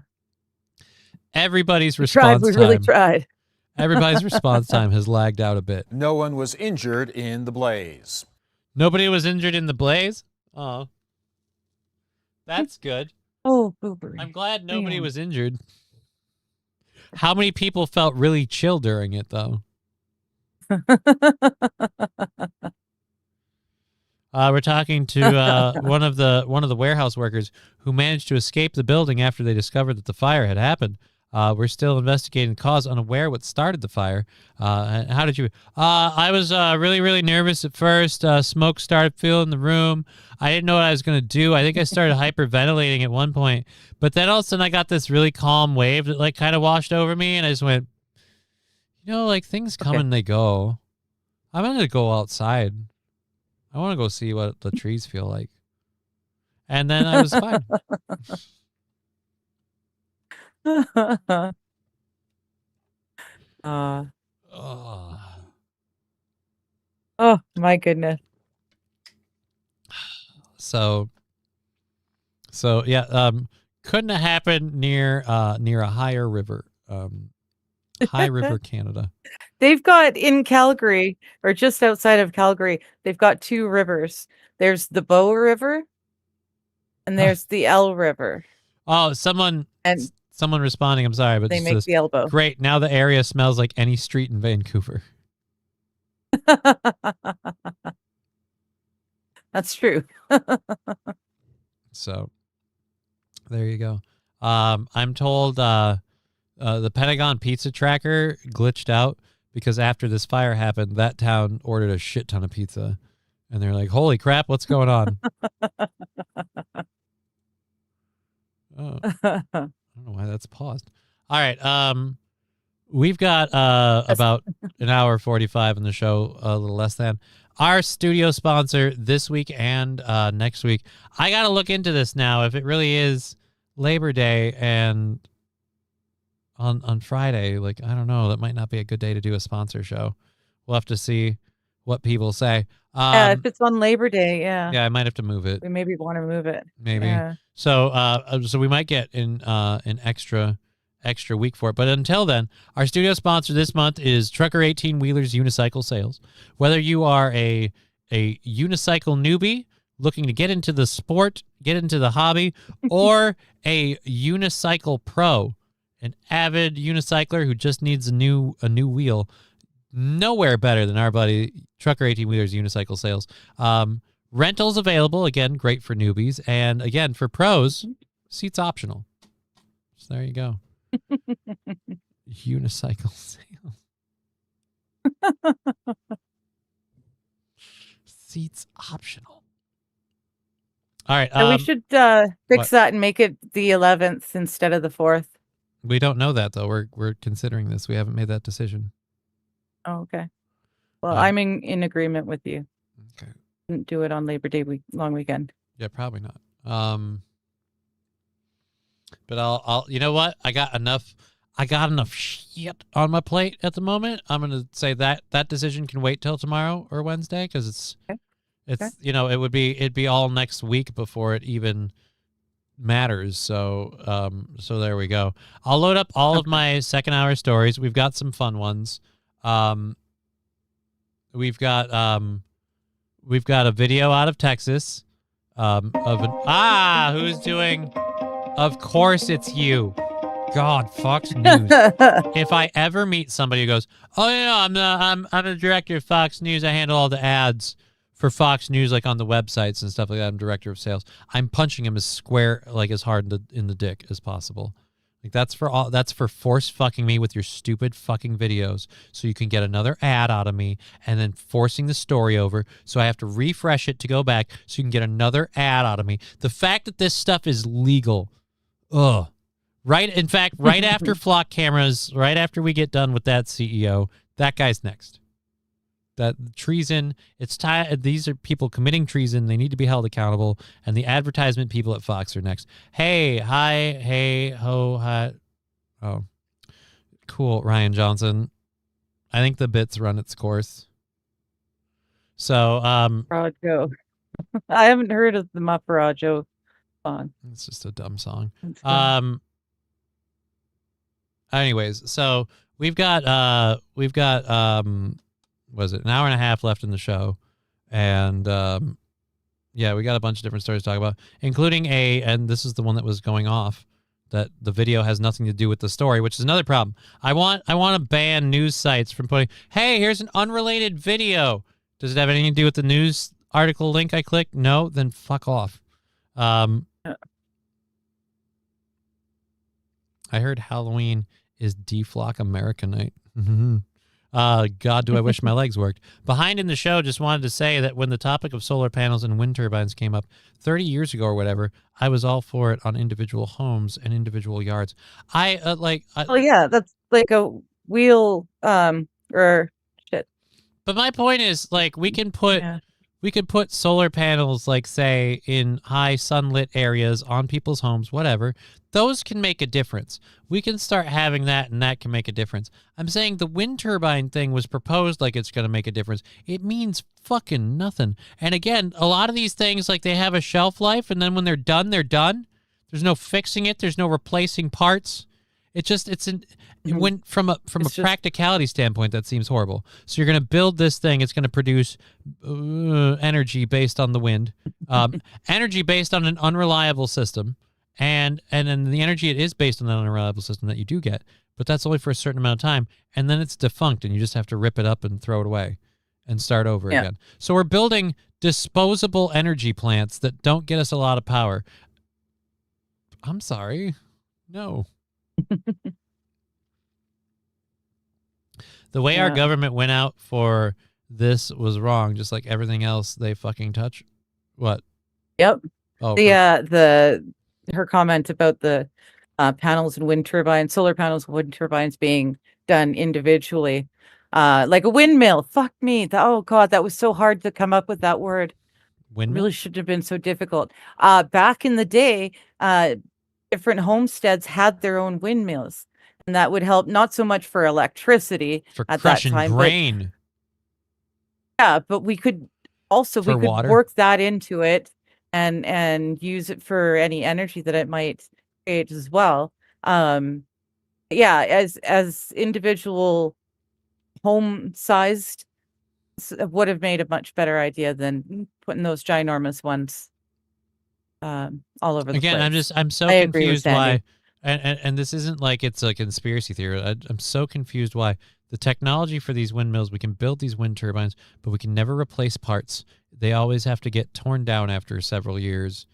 Everybody's We response tried. We time. really tried. Everybody's response time has lagged out a bit. No one was injured in the blaze. Nobody was injured in the blaze? Oh. That's good. Oh, boobery. I'm glad nobody Damn. was injured. How many people felt really chill during it, though? We're talking to one of the warehouse workers who managed to escape the building after they discovered that the fire had happened. We're still investigating the cause, unaware what started the fire. How did you? I was really, really nervous at first. Smoke started filling the room. I didn't know what I was going to do. I think I started hyperventilating at one point. But then all of a sudden I got this really calm wave that like kind of washed over me. And I just went, like things come and they go. I'm going to go outside. I want to go see what the trees feel like. And then I was fine. uh, Ugh. Oh my goodness. So yeah, couldn't have happened near a higher river, High River, Canada. They've got in Calgary, or just outside of Calgary, they've got two rivers. There's the Bow River and there's the El River. Oh, someone And responding. I'm sorry, but they just make says, the elbow. great. Now the area smells like any street in Vancouver. That's true. So there you go. I'm told the Pentagon pizza tracker glitched out because after this fire happened, that town ordered a shit ton of pizza. And they're like, holy crap, what's going on? Oh, I don't know why that's paused. All right. We've got about an hour 45 in the show, a little less than. Our studio sponsor this week and next week. I got to look into this now. If it really is Labor Day and on Friday, like, I don't know, that might not be a good day to do a sponsor show. We'll have to see what people say. Yeah, if it's on Labor Day, yeah. Yeah, I might have to move it. We maybe want to move it. Maybe. Yeah. So so we might get an extra week for it. But until then, our studio sponsor this month is Trucker 18 Wheelers Unicycle Sales. Whether you are a unicycle newbie looking to get into the sport, get into the hobby, or a unicycle pro, an avid unicycler who just needs a new wheel, nowhere better than our buddy Trucker 18 Wheelers Unicycle Sales. Rentals available, again, great for newbies, and again for pros, seats optional. So there you go. Unicycle sales. Seats optional. All right. So we should fix that and make it the 11th instead of the 4th. We don't know that though. We're considering this. We haven't made that decision. Oh, okay. Well, I'm in agreement with you. Okay. Didn't do it on Labor Day long weekend. Yeah, probably not. But I'll you know what? I got enough shit on my plate at the moment. I'm gonna say that decision can wait till tomorrow or Wednesday because it's you know, it'd be all next week before it even matters. So so there we go. I'll load up all of my second hour stories. We've got some fun ones. We've got a video out of Texas of an who's doing. Of course it's you. God, Fox News. If I ever meet somebody who goes, "Oh yeah, I'm the director of Fox News. I handle all the ads for Fox News, like on the websites and stuff like that. I'm director of sales." I'm punching him as hard in the dick as possible. Like that's for force fucking me with your stupid fucking videos so you can get another ad out of me and then forcing the story over so I have to refresh it to go back so you can get another ad out of me. The fact that this stuff is legal. Ugh. Right. In fact, right after Flock Cameras, right after we get done with that CEO, that guy's next. That treason, these are people committing treason. They need to be held accountable. And the advertisement people at Fox are next. Hey, hi, hey, ho, hi. Oh, cool, Ryan Johnson. I think the bit's run its course. So, Joe. I haven't heard of the Muppet Joe song. It's just a dumb song. Anyways, so we've got was it an hour and a half left in the show, and yeah, we got a bunch of different stories to talk about, including and this is the one that was going off, that the video has nothing to do with the story, which is another problem. I want to ban news sites from putting, hey, here's an unrelated video. Does it have anything to do with the news article link I clicked? No, then fuck off. I heard Halloween is Deflock America night. God, do I wish my legs worked. Behind in the show, just wanted to say that when the topic of solar panels and wind turbines came up 30 years ago or whatever, I was all for it on individual homes and individual yards. Oh yeah, that's like a wheel or shit. But my point is, like, we can put We could put solar panels, like, say, in high sunlit areas on people's homes, whatever. Those can make a difference. We can start having that, and that can make a difference. I'm saying the wind turbine thing was proposed like it's going to make a difference. It means fucking nothing. And again, a lot of these things, like, they have a shelf life, and then when they're done, they're done. There's no fixing it. There's no replacing parts. When from a practicality standpoint, that seems horrible. So you're going to build this thing. It's going to produce energy based on the wind, energy based on an unreliable system, and then the energy it is based on that unreliable system that you do get, but that's only for a certain amount of time, and then it's defunct, and you just have to rip it up and throw it away and start over again. So we're building disposable energy plants that don't get us a lot of power. I'm sorry. No. The way our government went out for this was wrong, just like everything else they fucking touch. What? Yep. Oh, Her comment about the panels and wind turbines, solar panels, wind turbines being done individually, like a windmill. Fuck me. Oh God, that was so hard to come up with that word. Windmill? Really shouldn't have been so difficult. Back in the day, different homesteads had their own windmills, and that would help not so much for electricity for at crushing that time, grain. but we could also water? work that into it and use it for any energy that it might create as well. As individual home sized would have made a much better idea than putting those ginormous ones all over the place. I'm so I agree with confused why, Sandy. and this isn't like it's a conspiracy theory. I'm so confused why the technology for these windmills, we can build these wind turbines, but we can never replace parts. They always have to get torn down after several years.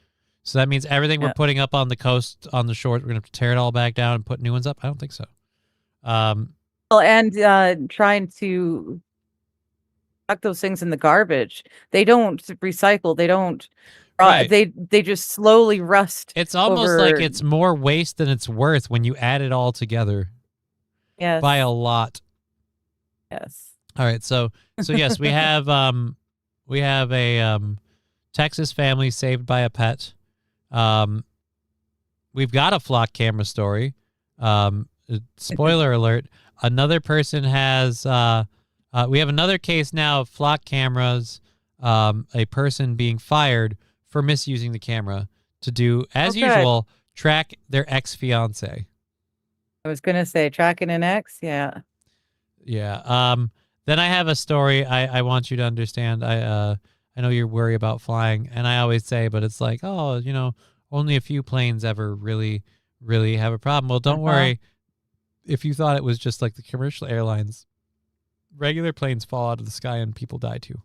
So that means everything we're putting up on the coast, on the shores, we're going to have to tear it all back down and put new ones up? I don't think so. Trying to tuck those things in the garbage. They don't recycle. They don't. Right. They just slowly rust. It's almost like it's more waste than it's worth when you add it all together. Yes. By a lot. Yes. All right. So yes, we have a Texas family saved by a pet. We've got a flock camera story. Spoiler alert. Another person has, we have another case now of flock cameras, a person being fired for misusing the camera to do, as usual, track their ex-fiance. I was going to say tracking an ex. Yeah. Yeah. Then I have a story I want you to understand. I know you're worried about flying, and I always say, but it's like, oh, only a few planes ever really, really have a problem. Well, don't worry. If you thought it was just like the commercial airlines, regular planes fall out of the sky and people die too.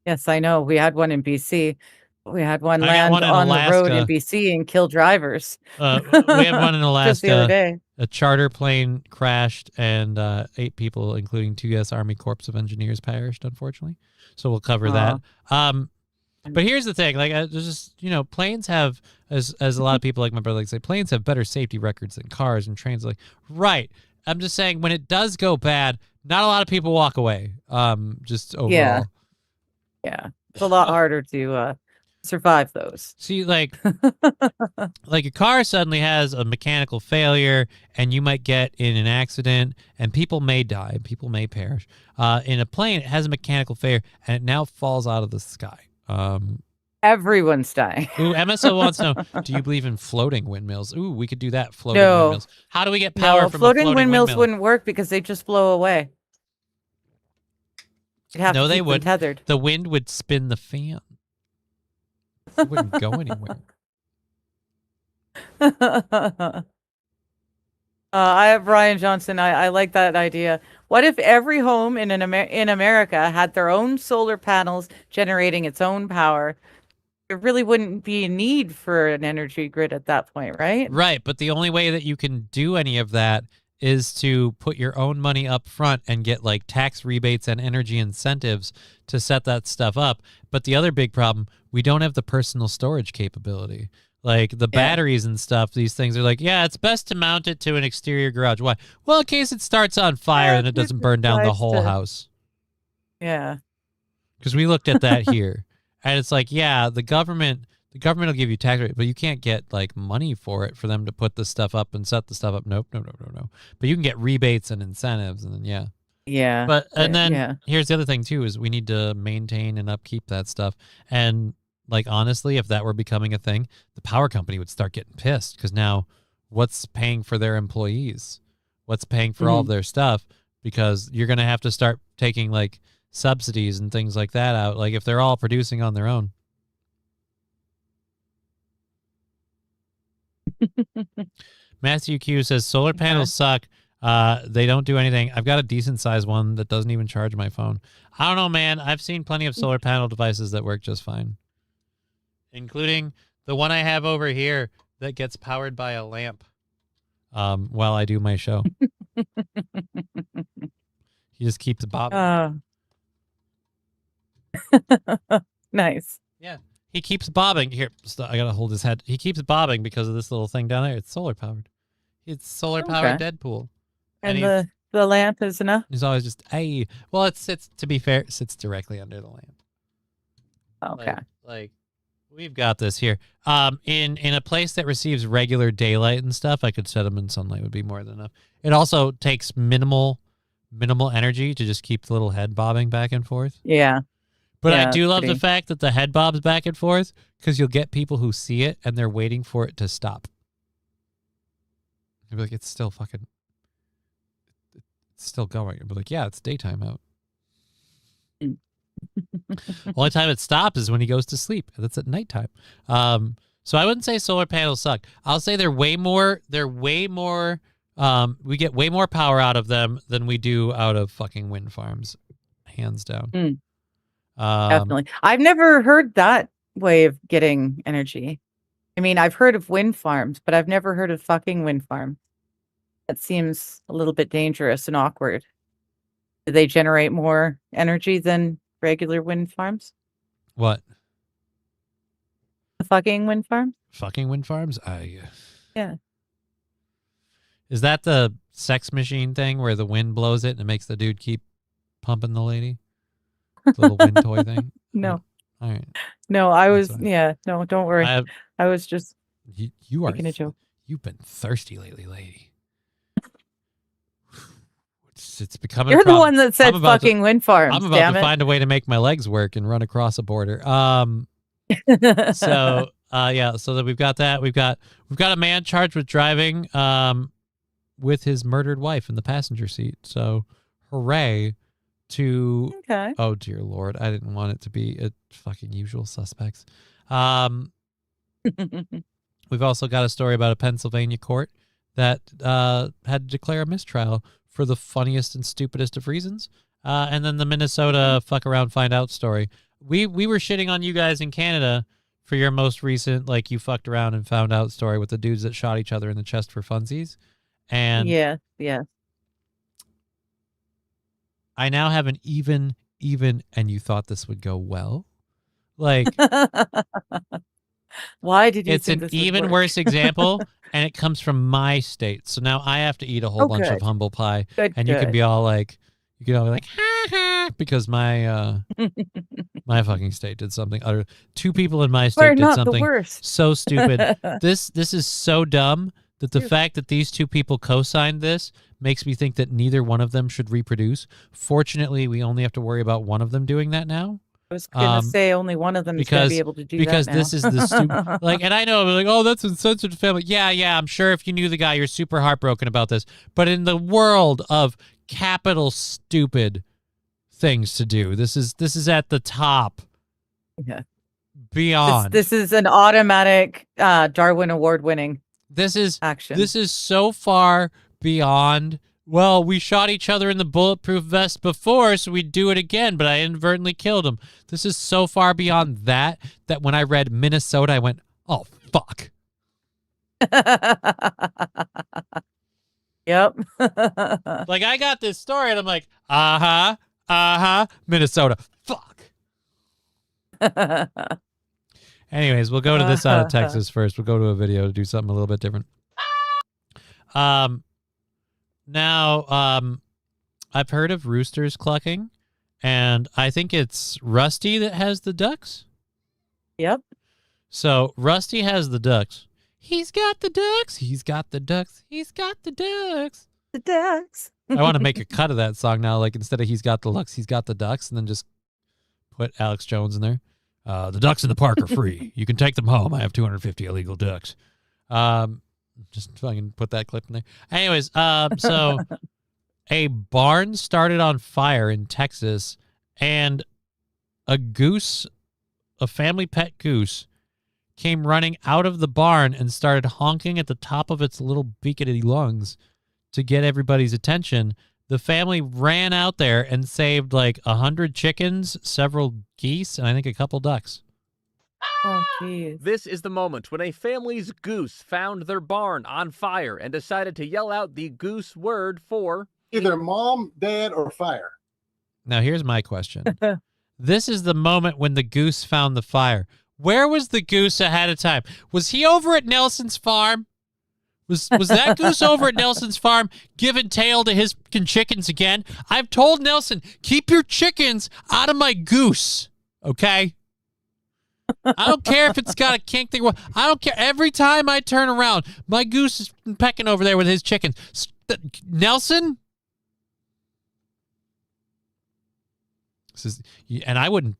Yes, I know. We had one in BC. We had one land one in on Alaska. the road in BC and kill drivers. We had one in Alaska. Just the other day. A charter plane crashed and 8 people, including 2 U.S. Army Corps of Engineers, perished, unfortunately. So we'll cover that. But here's the thing. Like, there's just, planes have, as a lot of people like my brother like say, planes have better safety records than cars and trains. Like, right. I'm just saying when it does go bad, not a lot of people walk away. Just overall. Yeah. It's a lot harder to survive those. See, like a car suddenly has a mechanical failure and you might get in an accident and people may die, people may perish. In a plane, it has a mechanical failure and it now falls out of the sky. Everyone's dying. Ooh, MSO wants to know, do you believe in floating windmills? Ooh, we could do that. Floating windmills. How do we get power from floating a floating windmills windmill? wouldn't work because they just blow away. You'd have to they keep them would. tethered. The wind would spin the fan. It wouldn't go anywhere. I have Brian Johnson. I like that idea. What if every home in America had their own solar panels generating its own power? There really wouldn't be a need for an energy grid at that point, right? Right, but the only way that you can do any of that is to put your own money up front and get like tax rebates and energy incentives to set that stuff up. But the other big problem, we don't have the personal storage capability. Like the batteries and stuff, these things are like, it's best to mount it to an exterior garage. Why? Well, in case it starts on fire and it doesn't burn down the whole house. Yeah. Because we looked at that here, and it's like, yeah, the government will give you tax rate, but you can't get like money for it for them to put the stuff up and set the stuff up. Nope, no. But you can get rebates and incentives, and then Yeah. But and then yeah. here's the other thing too: is we need to maintain and upkeep that stuff. And like honestly, if that were becoming a thing, the power company would start getting pissed because now, what's paying for their employees? What's paying for all of their stuff? Because you're gonna have to start taking like subsidies and things like that out. Like if they're all producing on their own. Matthew Q says solar panels suck. They don't do anything. I've got a decent sized one that doesn't even charge my phone. I don't know, man. I've seen plenty of solar panel devices that work just fine, including the one I have over here that gets powered by a lamp while I do my show. He just keeps bobbing. Nice. Yeah. He keeps bobbing. Here, I gotta hold his head. He keeps bobbing because of this little thing down there. It's solar powered. It's solar powered Deadpool. And the lamp is enough? He's always just, hey. Well, it sits, to be fair, it sits directly under the lamp. Okay. Like we've got this here. In a place that receives regular daylight and stuff, I could set them in sunlight would be more than enough. It also takes minimal energy to just keep the little head bobbing back and forth. Yeah. But Yeah, I do love the pretty- fact that the head bobs back and forth because you'll get people who see it and they're waiting for it to stop. They'll be like, it's still going. I'll be like, yeah, it's daytime out. Only time it stops is when he goes to sleep. That's at nighttime. So I wouldn't say solar panels suck. I'll say they're way more, we get way more power out of them than we do out of fucking wind farms. Hands down. Definitely. I've never heard that way of getting energy. I mean, I've heard of wind farms, but I've never heard of fucking wind farm. That seems a little bit dangerous and awkward. Do they generate more energy than regular wind farms? What? The fucking wind farm? Fucking wind farms? Yeah. Is that the sex machine thing where the wind blows it and it makes the dude keep pumping the lady? The little wind toy thing? No. All right. No, I was, fine. yeah, no, don't worry. I was just You are making a joke. You've been thirsty lately, lady. It's becoming. You're a the problem. one that said fucking wind farms. I'm about damn to it. find a way to make my legs work and run across a border. So yeah, so that we've got that. We've got a man charged with driving with his murdered wife in the passenger seat. So hooray to Okay. Oh dear Lord, I didn't want it to be a fucking Usual Suspects. We've also got a story about a Pennsylvania court that had to declare a mistrial for the funniest and stupidest of reasons. And then the Minnesota fuck around find out story. We were shitting on you guys in Canada for your most recent, like, you fucked around and found out story with the dudes that shot each other in the chest for funsies. And yeah. I now have an even, and you thought this would go well. Like, Why did you it's think an this would even work? worse example, and it comes from my state. So now I have to eat a whole bunch of good. humble pie, Good, and you can good. be all like, ha ha, because my my fucking state did something other. Two people in my state We're did not the something worst. so stupid. This is so dumb that the Ew. fact that these two people co-signed this makes me think that neither one of them should reproduce. Fortunately, we only have to worry about one of them doing that now. I was gonna say only one of them is gonna be able to do because that now. this is the stupid like, and I know I'm like, oh, that's insensitive to family. Yeah, I'm sure if you knew the guy, you're super heartbroken about this. But in the world of capital stupid things to do, this is at the top. Yeah. Beyond. This is an automatic Darwin Award winning This is action. This is so far beyond. Well, we shot each other in the bulletproof vest before, so we'd do it again, but I inadvertently killed him. This is so far beyond that when I read Minnesota, I went, oh, fuck. Yep. Like, I got this story, and I'm like, Minnesota, fuck. Anyways, we'll go to this out of Texas first. We'll go to a video to do something a little bit different. Now, I've heard of roosters clucking, and I think it's Rusty that has the ducks. Yep. So Rusty has the ducks. He's got the ducks. He's got the ducks. He's got the ducks. The ducks. I want to make a cut of that song now. Like instead of he's got the ducks, he's got the ducks, and then just put Alex Jones in there. The ducks in the park are free. You can take them home. I have 250 illegal ducks. Just fucking put that clip in there. Anyways, so a barn started on fire in Texas, and a goose, a family pet goose, came running out of the barn and started honking at the top of its little beakety lungs to get everybody's attention. The family ran out there and saved like 100 chickens, several geese, and I think a couple ducks. Oh, jeez. This is the moment when a family's goose found their barn on fire and decided to yell out the goose word for either mom, dad, or fire. Now, here's my question. This is the moment when the goose found the fire. Where was the goose ahead of time? Was he over at Nelson's farm? Was that goose over at Nelson's farm giving tail to his chickens again? I've told Nelson, keep your chickens out of my goose, okay? I don't care if it's got a kink thing. I don't care. Every time I turn around, my goose is pecking over there with his chickens. Nelson? And I wouldn't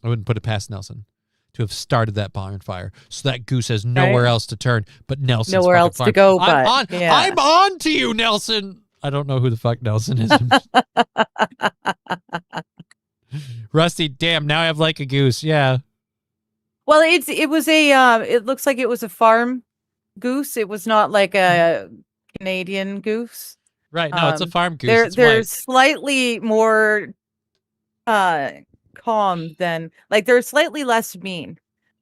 put it past Nelson to have started that barn fire, so that goose has nowhere else to turn but Nelson's nowhere else farm. to go. I'm on to you, Nelson. I don't know who the fuck Nelson is. Rusty, damn, now I have like a goose. Yeah. Well, it was a it looks like it was a farm goose. It was not like a Canadian goose. Right. No, it's a farm goose. They're slightly more calm than, like, they're slightly less mean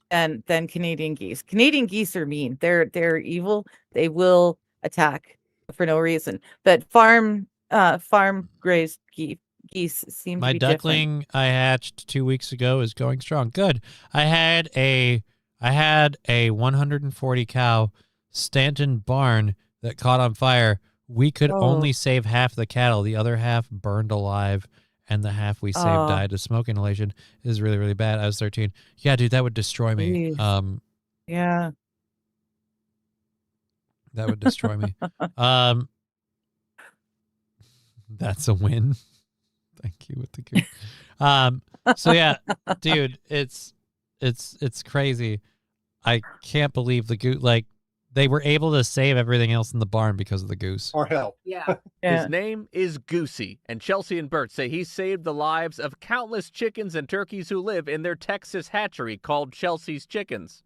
than Canadian geese. Canadian geese are mean. They're evil. They will attack for no reason. But farm grazed geese seem to be duckling different. I hatched 2 weeks ago is going strong. Good. I had a 140 cow Stanton barn that caught on fire. We could only save half the cattle. The other half burned alive, and the half we saved died of smoke inhalation. It is really, really bad. I was 13. Yeah, dude, that would destroy me. Jeez. Yeah. That would destroy me. That's a win. Thank you with the goose. So yeah, dude, it's crazy. I can't believe the goose. Like, they were able to save everything else in the barn because of the goose. Or help. Yeah. His name is Goosey, and Chelsea and Bert say he saved the lives of countless chickens and turkeys who live in their Texas hatchery called Chelsea's Chickens.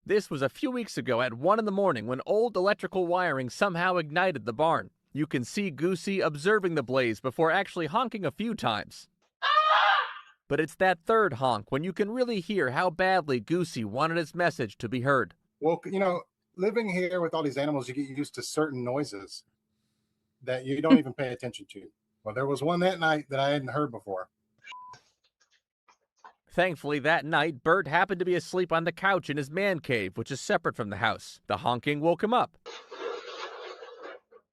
This was a few weeks ago at 1 a.m. when old electrical wiring somehow ignited the barn. You can see Goosey observing the blaze before actually honking a few times. But it's that third honk when you can really hear how badly Goosey wanted his message to be heard. Well, you know, living here with all these animals, you get used to certain noises that you don't even pay attention to. Well, there was one that night that I hadn't heard before. Thankfully, that night, Bert happened to be asleep on the couch in his man cave, which is separate from the house. The honking woke him up.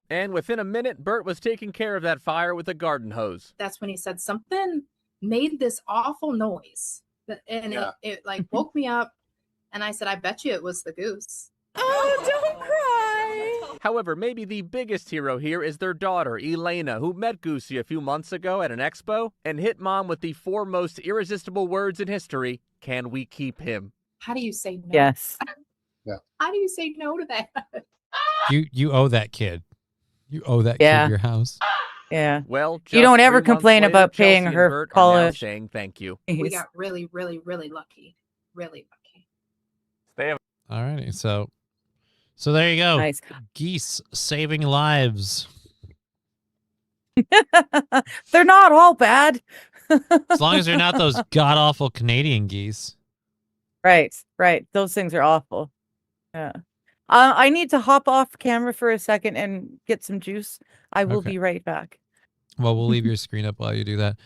And within a minute, Bert was taking care of that fire with a garden hose. That's when he said something made this awful noise. And it like woke me up. And I said, I bet you it was the goose. Oh, don't cry. However, maybe the biggest hero here is their daughter, Elena, who met Goosey a few months ago at an expo and hit mom with the 4 most irresistible words in history. Can we keep him? How do you say no? Yes. Yeah. How do you say no to that? You owe that kid. You owe that kid your house. Yeah. Well, you don't ever 3 months complain later, about paying Chelsea and her Bert are now college. saying thank you. We got really, really, really lucky. Really lucky. All righty. So there you go. Nice. Geese saving lives. They're not all bad. As long as they're not those god-awful Canadian geese. Right. Those things are awful. Yeah. I need to hop off camera for a second and get some juice. I will be right back. Well, we'll leave your screen up while you do that.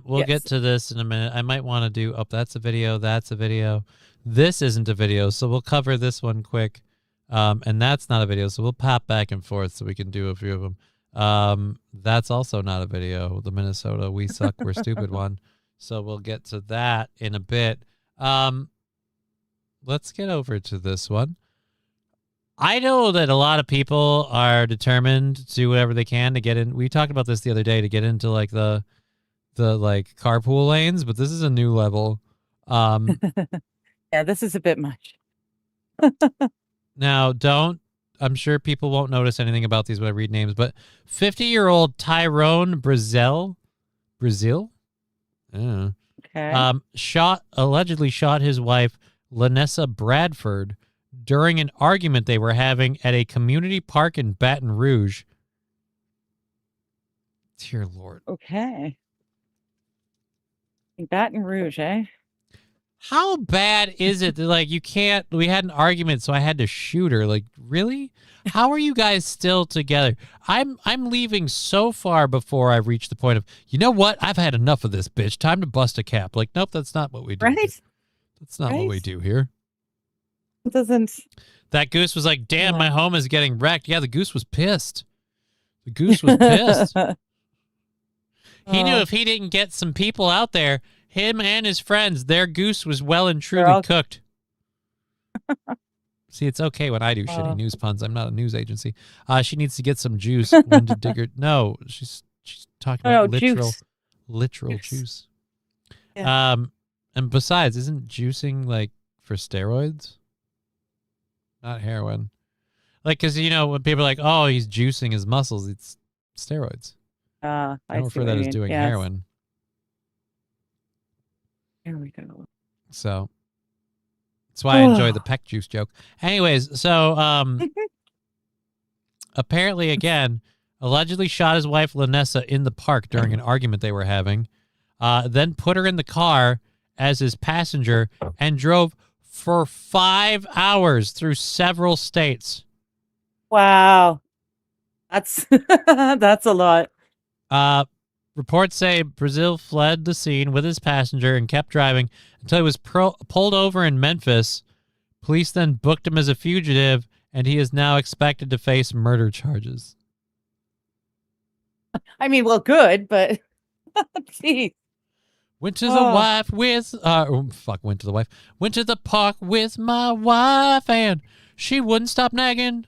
We'll get to this in a minute. I might want to do, that's a video, that's a video. This isn't a video, so we'll cover this one quick. And that's not a video, so we'll pop back and forth so we can do a few of them. That's also not a video. The Minnesota "We Suck, We're Stupid" one. So we'll get to that in a bit. Let's get over to this one. I know that a lot of people are determined to do whatever they can to get in. We talked about this the other day, to get into like the like carpool lanes, but this is a new level. Yeah, this is a bit much. Now, I'm sure people won't notice anything about these when I read names, but 50-year-old Tyrone Brazil, Okay. allegedly shot his wife, Lanessa Bradford, during an argument they were having at a community park in Baton Rouge. Dear Lord. Okay. In Baton Rouge, eh? How bad is it that, like, we had an argument, so I had to shoot her? Like, really? How are you guys still together? I'm leaving so far before I reach the point of, you know what? I've had enough of this bitch. Time to bust a cap. Like, nope, that's not what we do. Right? Here. That's not what we do here. It doesn't. That goose was like, damn, my home is getting wrecked. Yeah, the goose was pissed. The goose was pissed. He knew if he didn't get some people out there, him and his friends, their goose was well and truly cooked. See, it's okay when I do shitty news puns. I'm not a news agency. She needs to get some juice. Linda Digger. No, she's talking about literal juice. Yeah. And besides, isn't juicing like for steroids? Not heroin. Like, because, you know, when people are like, oh, he's juicing his muscles, it's steroids. I don't refer that as doing heroin. There we go. So that's why I enjoy the peck juice joke. Anyways, so apparently, again, allegedly shot his wife Lanessa in the park during an argument they were having, then put her in the car as his passenger and drove for 5 hours through several states. Wow. That's that's a lot. Reports say Brazil fled the scene with his passenger and kept driving until he was pulled over in Memphis. Police then booked him as a fugitive, and he is now expected to face murder charges. I mean, well, good, but geez. Went to the wife with went to the park with my wife, and she wouldn't stop nagging.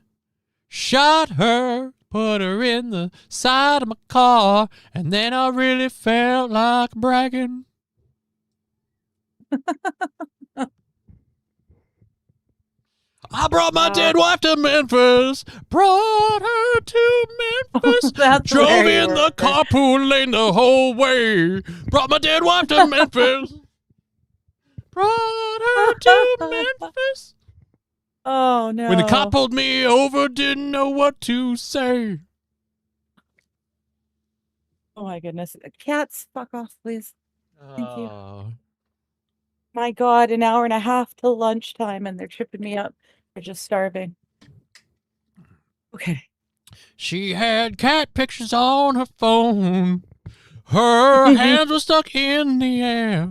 Shot her, put her in the side of my car, and then I really felt like bragging. I brought my dead wife to Memphis. Brought her to Memphis. Drove in the carpool lane the whole way. Brought my dead wife to Memphis. Brought her to Memphis. Oh, no. When the cop pulled me over, didn't know what to say. Oh, my goodness. Cats, fuck off, please. Thank you. My God, an hour and a half till lunchtime, and they're tripping me up. They're just starving. Okay. She had cat pictures on her phone. Her hands were stuck in the air.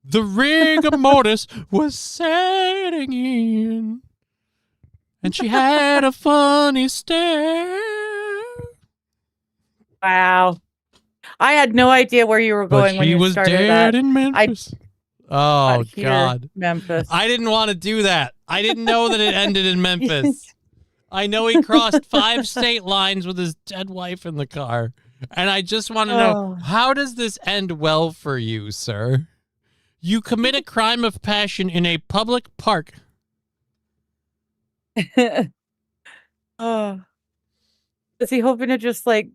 The rigor mortis was setting in. And she had a funny stare. Wow. I had no idea where you were going when you started that. She was dead in Memphis. Oh, God. Memphis. I didn't want to do that. I didn't know that it ended in Memphis. I know he crossed 5 state lines with his dead wife in the car. And I just want to know, how does this end well for you, sir? You commit a crime of passion in a public park. Oh. Is he hoping to just, like,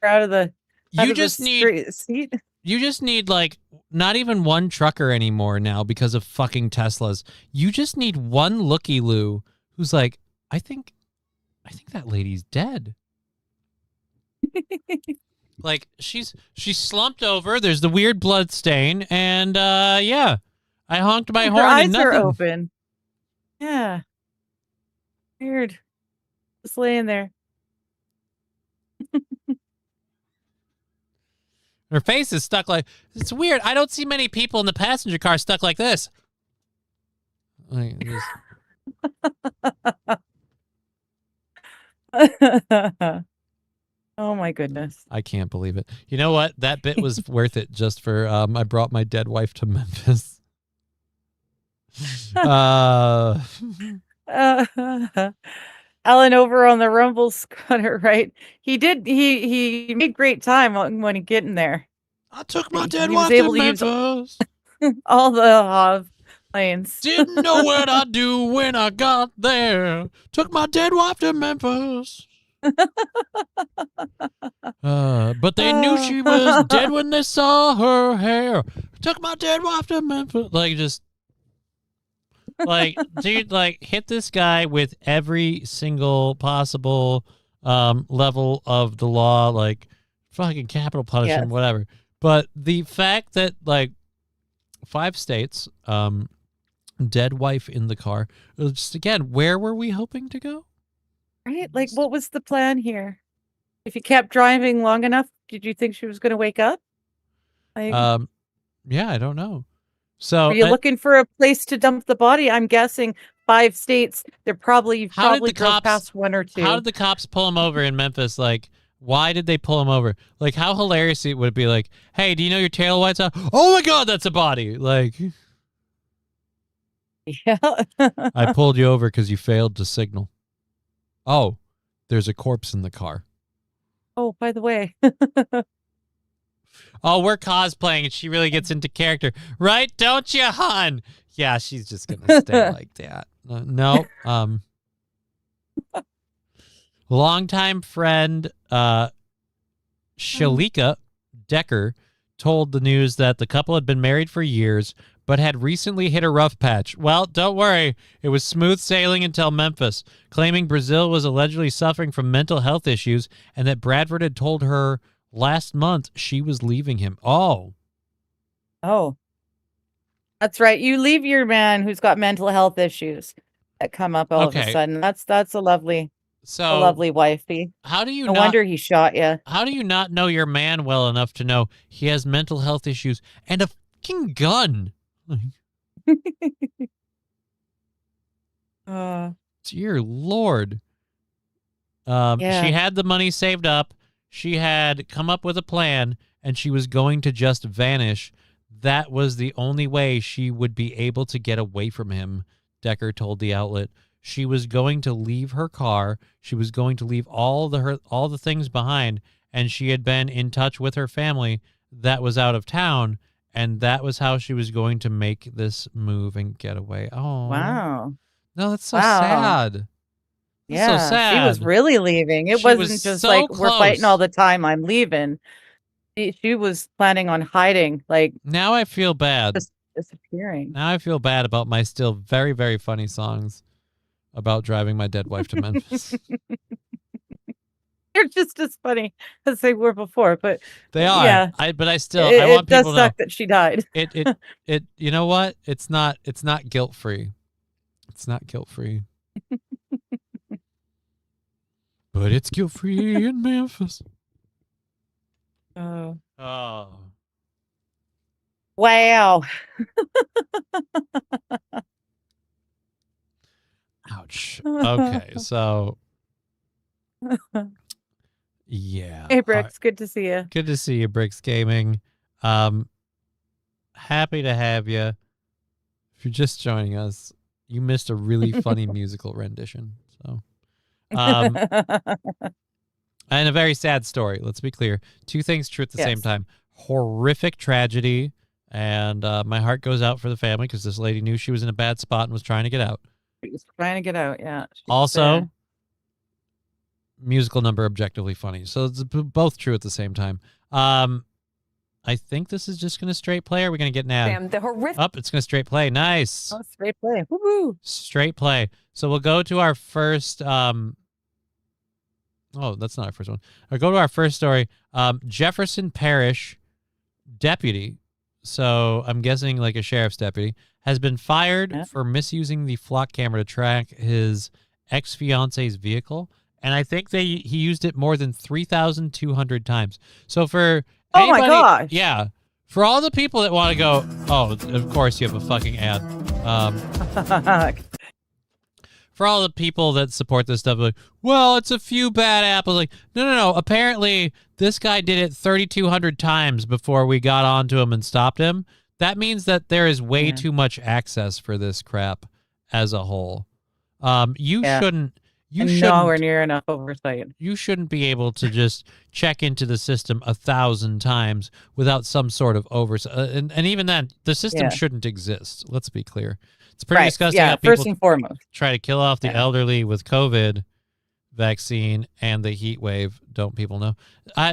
out of the seat? You just need, like, not even one trucker anymore now because of fucking Teslas. You just need one looky-loo who's like, I think that lady's dead. Like, she's slumped over. There's the weird blood stain, and yeah, I honked my horn and nothing. Her eyes are open. Yeah. Weird. Just laying there. Her face is stuck like, it's weird. I don't see many people in the passenger car stuck like this. Like, Oh my goodness. I can't believe it. You know what? That bit was worth it just for I brought my dead wife to Memphis. Alan over on the Rumbles got it right. He did. He made great time when he getting there. I took my dead He was wife to able to use Memphis. all the planes. Didn't know what I'd do when I got there. Took my dead wife to Memphis. But they knew she was dead when they saw her hair. Took my dead wife to Memphis. Like, just, like, dude, like, hit this guy with every single possible level of the law, like, fucking capital punishment, Yes. whatever. But the fact that, like, 5 states, dead wife in the car, just again, where were we hoping to go? Right? Like, what was the plan here? If you kept driving long enough, did you think she was going to wake up? Like, Yeah, I don't know. So were you looking for a place to dump the body? I'm guessing 5 states. They're probably How did the drove cops- past 1 or 2. how did the cops pull him over in Memphis? Like, why did they pull him over? Like, how hilarious it would be like, hey, do you know your tail lights out? Oh my God, that's a body. Like, Yeah. I pulled you over because you failed to signal. Oh, there's a corpse in the car. Oh, by the way. Oh, we're cosplaying and she really gets into character. Right? Don't you, hon? Yeah, she's just going to stay like that. No. Longtime friend Shalika Decker told the news that the couple had been married for years, but had recently hit a rough patch. Well, don't worry. It was smooth sailing until Memphis, claiming Brazil was allegedly suffering from mental health issues and that Bradford had told her last month she was leaving him. Oh. That's right. You leave your man who's got mental health issues that come up all of a sudden. That's a lovely wifey. How do you No not, wonder he shot you. How do you not know your man well enough to know he has mental health issues and a fucking gun? Dear Lord. Yeah. She had the money saved up. She had come up with a plan, and she was going to just vanish. That was the only way she would be able to get away from him, Decker told the outlet. She was going to leave her car. She was going to leave all the things behind, and she had been in touch with her family that was out of town, and that was how she was going to make this move and get away. Oh, Wow. No, that's so Wow. sad. That's Yeah. so sad. She was really leaving. It She wasn't was just so like we're fighting close. all the time. I'm leaving. She was planning on hiding, like Now I feel bad. just disappearing. Now I feel bad about my still very, very funny songs about driving my dead wife to Memphis. They're just as funny as they were before, but They are. Yeah. But I still it, I want it does people to know. suck that she died. It you know what? It's not guilt free. It's not guilt free. But it's guilt free in Memphis. Oh. Oh. Wow. Ouch. Okay, so yeah. Hey, Brooks, good to see you. Good to see you, Bricks Gaming. Happy to have you. If you're just joining us, you missed a really funny musical rendition. So, and a very sad story. Let's be clear. 2 things true at the same Yes. time. Horrific tragedy, and my heart goes out for the family because this lady knew she was in a bad spot and was trying to get out. She was trying to get out, yeah. She's Also, there. musical number objectively funny. So it's both true at the same time. I think this is just going to straight play. Or are we going to get an ad? Sam, the horrific. Up, it's going to straight play. Nice. Oh, straight play. Woo-hoo. Straight play. So we'll go to our first. Oh, that's not our first one. I'll go to our first story. Jefferson Parish deputy, so I'm guessing like a sheriff's deputy, has been fired for misusing the flock camera to track his ex-fiance's vehicle. And I think he used it more than 3,200 times. So for Oh my anybody, gosh. yeah, for all the people that want to go, oh, of course you have a fucking ad. For for all the people that support this stuff, like, well, it's a few bad apples. Like, no. Apparently, this guy did it 3,200 times before we got onto him and stopped him. That means that there is way too much access for this crap as a whole. You shouldn't. Nowhere near enough oversight. You shouldn't be able to just check into the system 1,000 times without some sort of oversight. And even then, the system shouldn't exist. Let's be clear. It's pretty disgusting how people first and foremost try to kill off the elderly with COVID vaccine and the heat wave. Don't people know?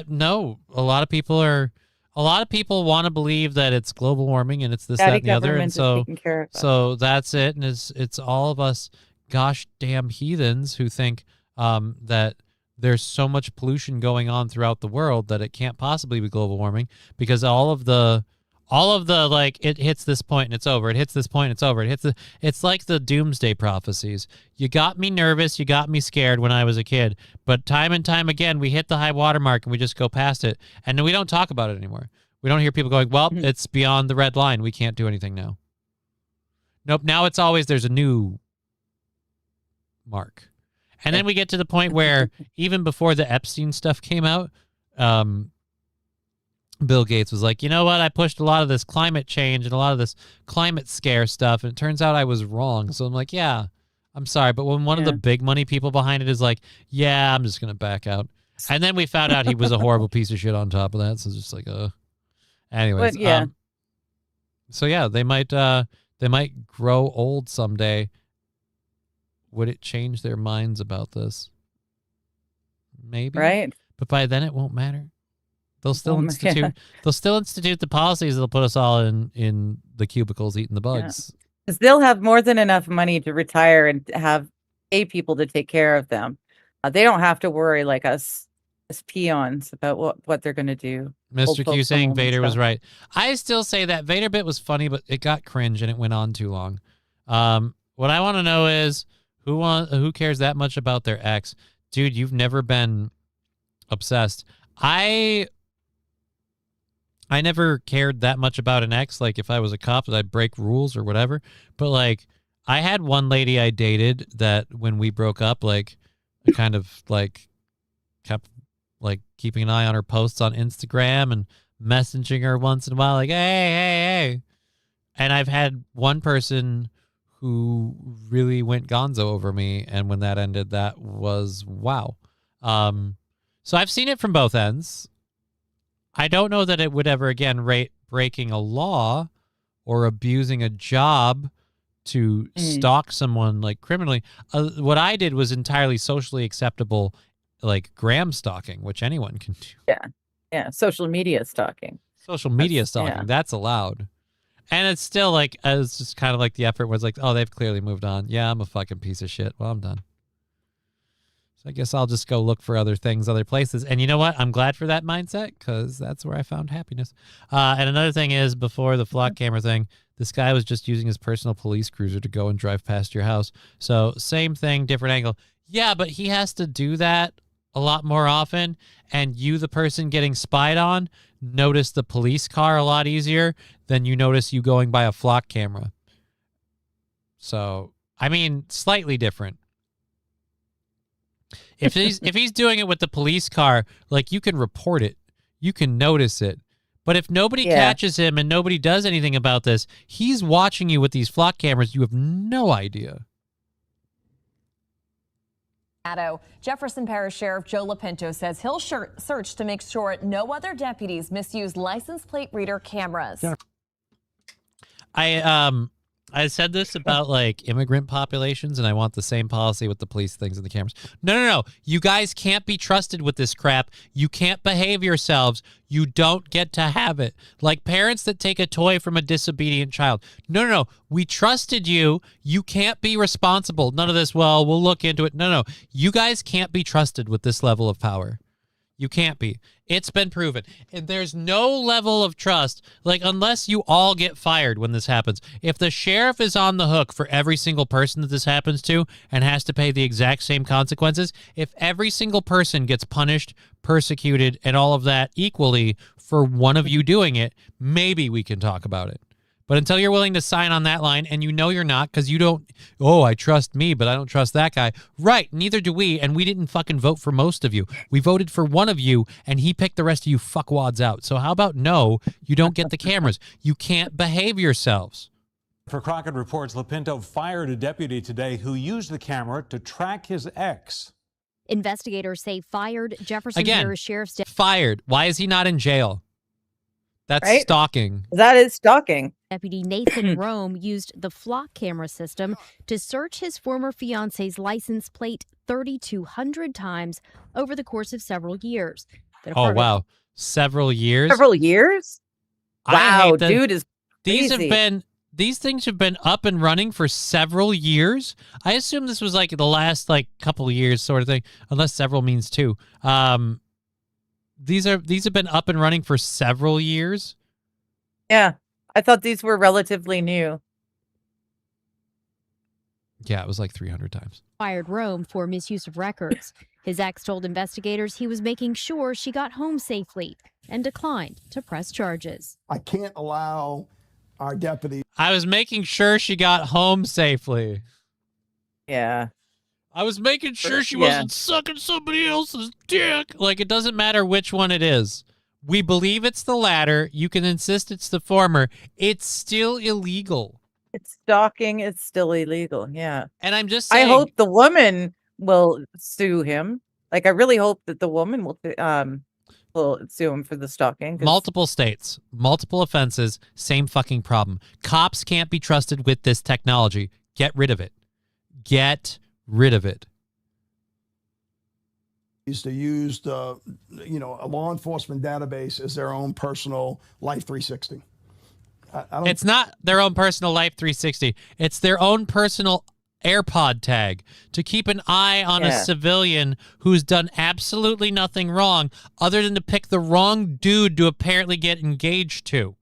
No, a lot of people want to believe that it's global warming and it's this, that, and the other. And so that's it. And it's all of us gosh damn heathens who think that there's so much pollution going on throughout the world that it can't possibly be global warming, because all of the like, it hits this point and it's over. It hits this point and it's over. It's like the doomsday prophecies. You got me nervous. You got me scared when I was a kid. But time and time again, we hit the high water mark and we just go past it. And then we don't talk about it anymore. We don't hear people going, well, it's beyond the red line. We can't do anything now. Nope. Now it's always, there's a new mark. And then we get to the point where even before the Epstein stuff came out, Bill Gates was like, you know what? I pushed a lot of this climate change and a lot of this climate scare stuff, and it turns out I was wrong. So I'm like, yeah, I'm sorry. But when one of the big money people behind it is like, yeah, I'm just going to back out. And then we found out he was a horrible piece of shit on top of that. So it's just like, anyways. But, so yeah, they might grow old someday. Would it change their minds about this? Maybe. Right. But by then it won't matter. They'll still institute the policies that'll put us all in the cubicles eating the bugs. Because they'll have more than enough money to retire and pay people to take care of them. They don't have to worry like us as peons about what they're going to do. Mr. Q saying Vader was right. I still say that Vader bit was funny, but it got cringe and it went on too long. What I want to know is who cares that much about their ex? Dude, you've never been obsessed. I never cared that much about an ex. Like, if I was a cop, that I'd break rules or whatever. But, like, I had one lady I dated that when we broke up, like, I kind of, like, kept, like, keeping an eye on her posts on Instagram and messaging her once in a while, like, hey. And I've had one person who really went gonzo over me, and when that ended, that was wow. So I've seen it from both ends. I don't know that it would ever again rate breaking a law or abusing a job to stalk someone like criminally. What I did was entirely socially acceptable, like gram stalking, which anyone can do. Yeah. Social media stalking. That's allowed. And it's still like, it's just kind of like the effort was like, oh, they've clearly moved on. Yeah, I'm a fucking piece of shit. Well, I'm done. So I guess I'll just go look for other things, other places. And you know what? I'm glad for that mindset, because that's where I found happiness. And another thing is, before the flock camera thing, this guy was just using his personal police cruiser to go and drive past your house. So same thing, different angle. Yeah, but he has to do that a lot more often. And you, the person getting spied on, notice the police car a lot easier than you notice you going by a flock camera. So, I mean, slightly different. If he's doing it with the police car, like, you can report it, you can notice it. But if nobody catches him and nobody does anything about this, he's watching you with these flock cameras. You have no idea. Jefferson Parish Sheriff Joe Lapinto says he'll search to make sure no other deputies misuse license plate reader cameras. I said this about like immigrant populations, and I want the same policy with the police things and the cameras. No. You guys can't be trusted with this crap. You can't behave yourselves. You don't get to have it. Like parents that take a toy from a disobedient child. No. We trusted you. You can't be responsible. None of this, well, we'll look into it. No. You guys can't be trusted with this level of power. You can't be. It's been proven. And there's no level of trust, like, unless you all get fired when this happens. If the sheriff is on the hook for every single person that this happens to and has to pay the exact same consequences, if every single person gets punished, persecuted, and all of that equally for one of you doing it, maybe we can talk about it. But until you're willing to sign on that line, and you know you're not because you don't, oh, I trust me, but I don't trust that guy. Right, neither do we, and we didn't fucking vote for most of you. We voted for one of you, and he picked the rest of you fuckwads out. So how about no, you don't get the cameras. You can't behave yourselves. For Crockett Reports, LaPinto fired a deputy today who used the camera to track his ex. Investigators say fired Jefferson Again, Parish Sheriff's fired. Why is he not in jail? That's Right? stalking. That is stalking. Deputy Nathan Rome used the Flock camera system to search his former fiance's license plate 3,200 times over the course of several years. The Oh, department- wow. Several years? Several years? I Wow, hate that dude is These have crazy. these things have been up and running for several years. I assume this was like the last like couple of years sort of thing, unless several means two. These have been up and running for several years. Yeah. I thought these were relatively new. Yeah, it was like 300 times. Fired Rome for misuse of records. His ex told investigators he was making sure she got home safely and declined to press charges. I can't allow our deputy. I was making sure she got home safely. Yeah. I was making sure she Yeah. wasn't sucking somebody else's dick. Like, it doesn't matter which one it is. We believe it's the latter. You can insist it's the former. It's still illegal. It's stalking. It's still illegal. Yeah. And I'm just I saying. hope the woman will sue him. Like, I really hope that the woman will sue him for the stalking. 'Cause- Multiple states, multiple offenses, same fucking problem. Cops can't be trusted with this technology. Get rid of it. Get rid of it. To use a law enforcement database as their own personal Life 360. I don't. It's not their own personal Life 360. It's their own personal AirPod tag to keep an eye on a Yeah. civilian who's done absolutely nothing wrong other than to pick the wrong dude to apparently get engaged to.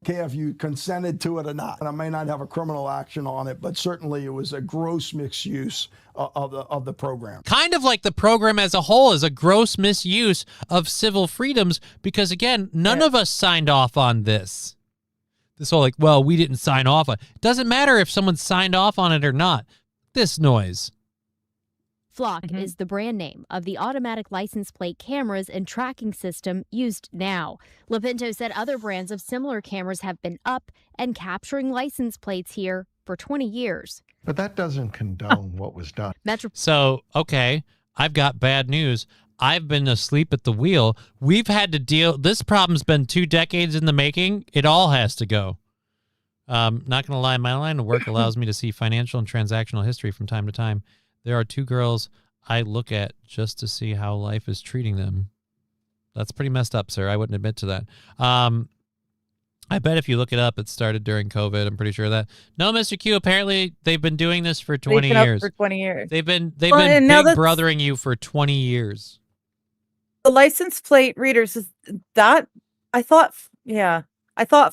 care if you consented to it or not. And I may not have a criminal action on it, but certainly it was a gross misuse of the program. Kind of like the program as a whole is a gross misuse of civil freedoms because, again, none of us signed off on this. This whole like, well, we didn't sign off on it. Doesn't matter if someone signed off on it or not. This noise. Flock is the brand name of the automatic license plate cameras and tracking system used now. LaPinto said other brands of similar cameras have been up and capturing license plates here for 20 years. But that doesn't condone what was done. So, okay, I've got bad news. I've been asleep at the wheel. We've had to deal. This problem's been 2 decades in the making. It all has to go. Not going to lie, my line of work allows me to see financial and transactional history from time to time. There are 2 girls I look at just to see how life is treating them. That's pretty messed up, sir. I wouldn't admit to that. I bet if you look it up, it started during COVID. I'm pretty sure of that. No, Mr. Q, apparently they've been doing this for 20 They've been years. up for 20 years. They've been Well, and now big that's- brothering you for 20 years. The license plate readers is that I thought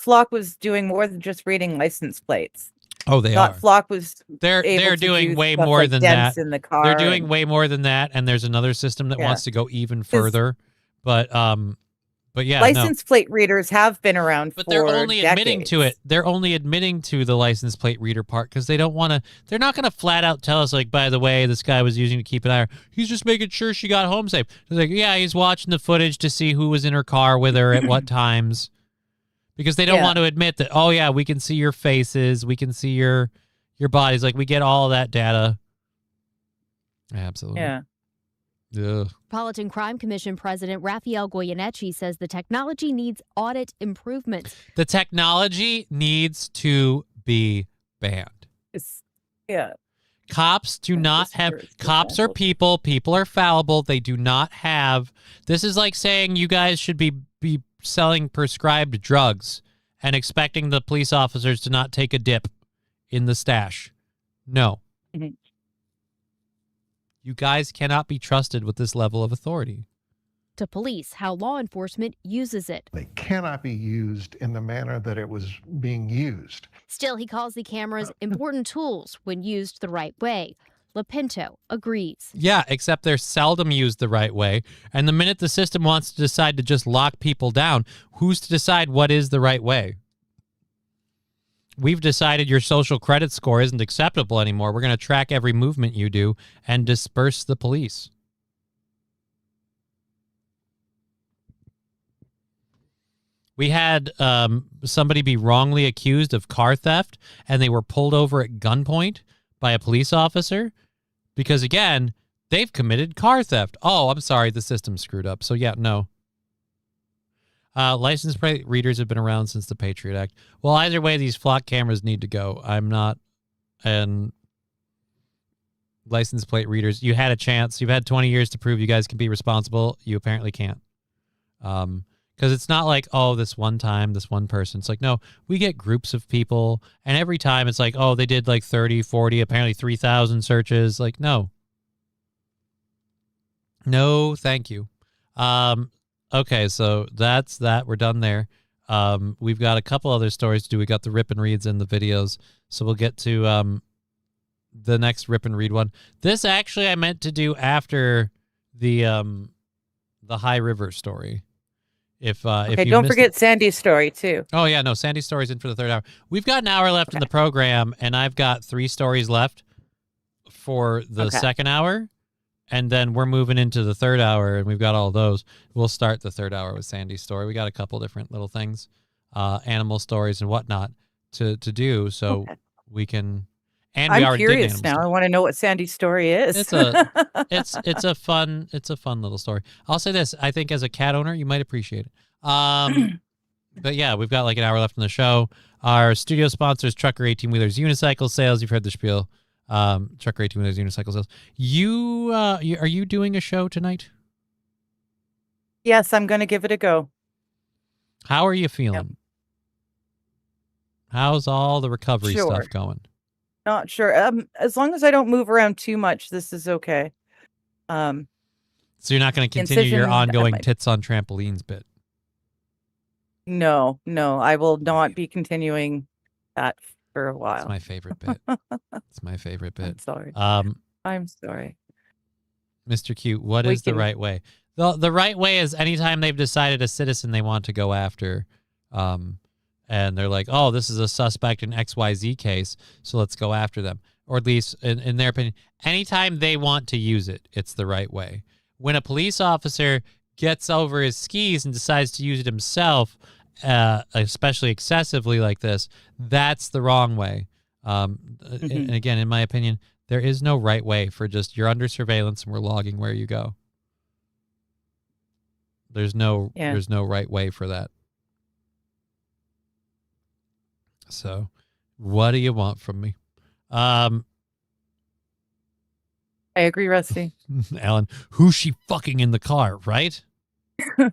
Flock was doing more than just reading license plates. Oh, they Thought are. Flock was They're able to doing do way stuff more like than dents that. in the car. They're doing and- way more than that, and there's another system that Yeah. wants to go even further. But yeah, no. license plate readers have been around But for they're only admitting decades. to it. They're only admitting to the license plate reader part because they don't want to. They're not going to flat out tell us, like, by the way, this guy was using to keep an eye on her. He's just making sure she got home safe. They're like, yeah, he's watching the footage to see who was in her car with her at what times. Because they don't Yeah. want to admit that, oh, yeah, we can see your faces. We can see your bodies. Like, we get all of that data. Absolutely. Yeah. Ugh. Metropolitan Crime Commission President Raphael Goyeneche says the technology needs audit improvements. The technology needs to be banned. Yeah. Cops do not have. Cops are people. People are fallible. They do not have. This is like saying you guys should be selling prescribed drugs and expecting the police officers to not take a dip in the stash. No. Mhm. You guys cannot be trusted with this level of authority. To police how law enforcement uses it. They cannot be used in the manner that it was being used. Still, he calls the cameras important tools when used the right way. LaPinto agrees. Yeah, except they're seldom used the right way. And the minute the system wants to decide to just lock people down, who's to decide what is the right way? we've decided your social credit score isn't acceptable anymore. We're going to track every movement you do and disperse the police. We had somebody be wrongly accused of car theft, and they were pulled over at gunpoint by a police officer because, again, they've committed car theft. Oh, I'm sorry, the system's screwed up. So, yeah, no. License plate readers have been around since the Patriot Act. Well, either way, these flock cameras need to go. I'm not an license plate readers. You had a chance. You've had 20 years to prove you guys can be responsible. You apparently can't. Because it's not like, oh, this one time, this one person. It's like, no, we get groups of people, and every time it's like, oh, they did like 30, 40, apparently 3,000 searches. Like, no. No, thank you. Okay, so that's that. We're done there. We've got a couple other stories to do. We got the rip and reads and the videos, so we'll get to the next rip and read one. This actually I meant to do after the High River story. If Okay, you don't missed forget it. Sandy's story too. Oh yeah, no, Sandy's story's in for the third hour. We've got an hour left in the program, and I've got 3 stories left for the second hour. And then we're moving into the third hour, and we've got all those. We'll start the third hour with Sandy's story. We got a couple different little things, animal stories and whatnot to do, so we can. And we I'm already curious did now. animal I want to know what Sandy's story is. it's a fun little story. I'll say this: I think as a cat owner, you might appreciate it. But yeah, we've got like an hour left in the show. Our studio sponsors: Trucker 18-wheelers, Unicycle Sales. You've heard the spiel. Trucker 18-wheelers, Unicycle Sales. Are you doing a show tonight? Yes, I'm going to give it a go. How are you feeling? Yep. How's all the recovery Sure. stuff going? Not sure. As long as I don't move around too much, this is okay. So you're not going to continue your Incision, ongoing my- tits on trampolines bit? No, I will not be continuing that for a while. It's my favorite bit. It's my favorite bit. I'm sorry. I'm sorry. Mr. Cute, what We is the can- right way? The right way is anytime they've decided a citizen they want to go after, and they're like, oh, this is a suspect in XYZ case, so let's go after them. Or at least, in their opinion, anytime they want to use it, it's the right way. When a police officer gets over his skis and decides to use it himself, especially excessively like this, that's the wrong way. And again, in my opinion, there is no right way for just you're under surveillance and we're logging where you go. There's no right way for that. So, what do you want from me? I agree, Rusty. Alan, who's she fucking in the car, right? All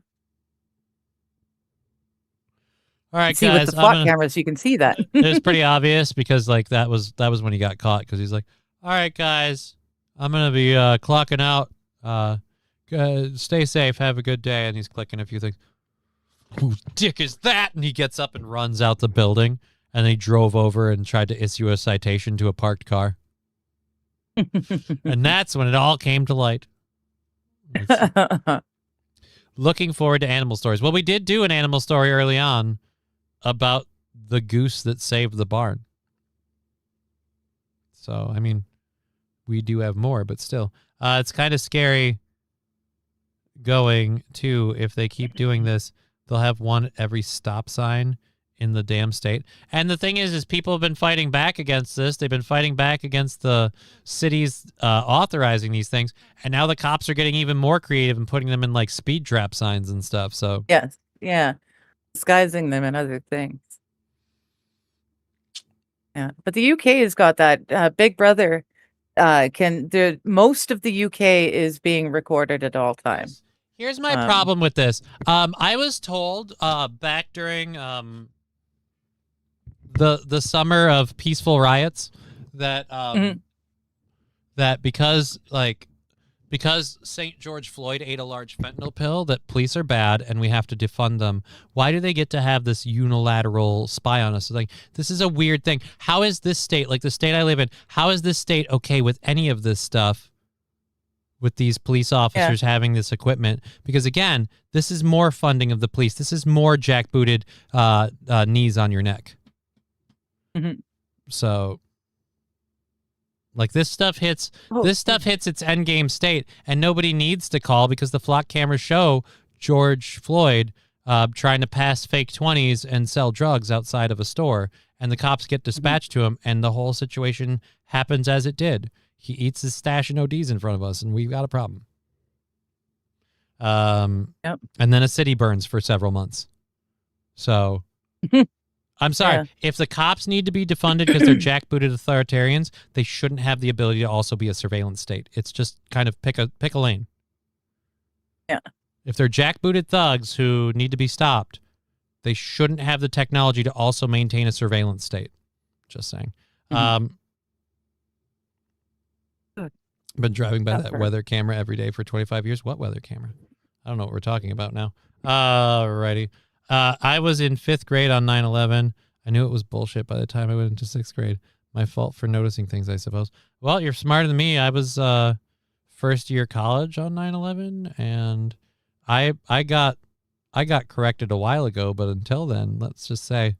right, See, guys. with the flock cameras, you can see that. It was pretty obvious because like that was when he got caught because he's like, all right, guys, I'm gonna be clocking out. Stay safe. Have a good day. And he's clicking a few things. Whose dick is that? And he gets up and runs out the building. And he drove over and tried to issue a citation to a parked car. And that's when it all came to light. Looking forward to animal stories. Well, we did do an animal story early on about the goose that saved the barn. So, I mean, we do have more, but still. It's kind of scary going, too, if they keep doing this. They'll have one at every stop sign in the damn state. And the thing is people have been fighting back against this. They've been fighting back against the cities authorizing these things. And now the cops are getting even more creative and putting them in like speed trap signs and stuff. So Yes. Yeah. Disguising them and other things. Yeah. But the UK has got that Big Brother most of the UK is being recorded at all times. here's my problem with this. I was told back during the summer of peaceful riots that that because St. George Floyd ate a large fentanyl pill, that police are bad and we have to defund them. Why do they get to have this unilateral spy on us? So, like, this is a weird thing. How is this state, like the state I live in, how is this state okay with any of this stuff with these police officers having this equipment? Because again, this is more funding of the police. This is more jackbooted knees on your neck. So, like, this stuff hits its end game state, and nobody needs to call because the flock cameras show George Floyd trying to pass fake 20s and sell drugs outside of a store, and the cops get dispatched to him, and the whole situation happens as it did. He eats his stash of ODs in front of us, and we've got a problem. And then a city burns for several months. So, I'm sorry. Yeah. If the cops need to be defunded because they're jackbooted authoritarians, they shouldn't have the ability to also be a surveillance state. It's just kind of pick a lane. Yeah. If they're jackbooted thugs who need to be stopped, they shouldn't have the technology to also maintain a surveillance state. Just saying. Been driving by that weather camera every day for 25 years. What weather camera? I don't know what we're talking about now. Alrighty. I was in 5th grade on 9/11. I knew it was bullshit by the time I went into 6th grade. My fault for noticing things, I suppose. Well, you're smarter than me. I was first year college on 9/11, and I got corrected a while ago, but until then, let's just say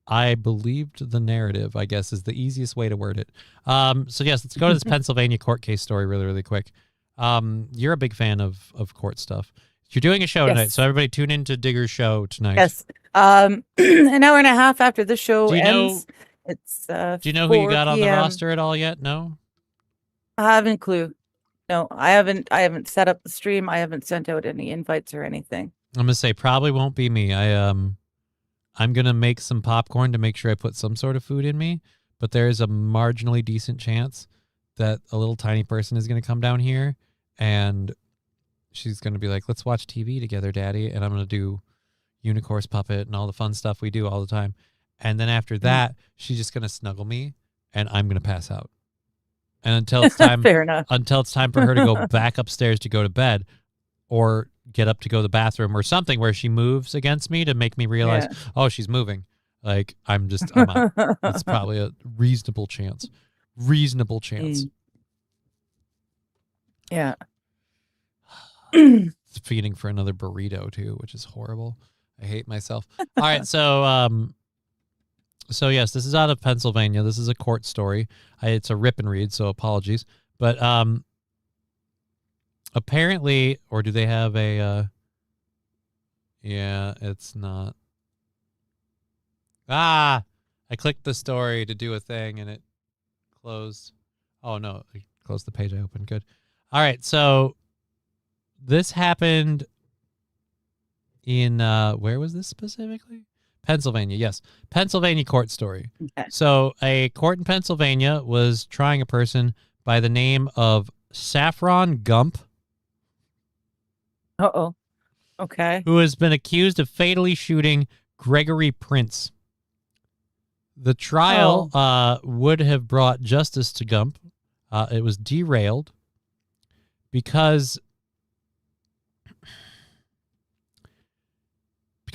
I believed the narrative, I guess, is the easiest way to word it. So yes, let's go to this Pennsylvania court case story really, really quick. You're a big fan of court stuff. You're doing a show tonight, so everybody tune into Digger's show tonight. Yes. An hour and a half after the show ends. It's do you know who you got on the roster at all yet? No? I haven't clue. No, I haven't set up the stream. I haven't sent out any invites or anything. I'm gonna say probably won't be me. I'm gonna make some popcorn to make sure I put some sort of food in me, but there is a marginally decent chance that a little tiny person is gonna come down here and she's gonna be like, "Let's watch TV together, Daddy," and I'm gonna do Unicorse Puppet and all the fun stuff we do all the time. And then after that, she's just gonna snuggle me, and I'm gonna pass out. And until it's time, Fair enough. Until it's time for her to go back upstairs to go to bed, or get up to go to the bathroom, or something where she moves against me to make me realize, oh, she's moving. Like I'm out. It's probably a reasonable chance. Yeah. It's feeding for another burrito too, which is horrible. I hate myself. All right, so yes, this is out of Pennsylvania. This is a court story. It's a rip and read, so apologies. But apparently, or do they have a yeah, it's not. I clicked the story to do a thing and it closed. Oh no, I closed the page I opened. Good. All right, so this happened in where was this specifically? Pennsylvania, yes. Pennsylvania court story. Okay. So a court in Pennsylvania was trying a person by the name of Saffron Gump. Uh-oh. Okay. Who has been accused of fatally shooting Gregory Prince. The trial would have brought justice to Gump. It was derailed because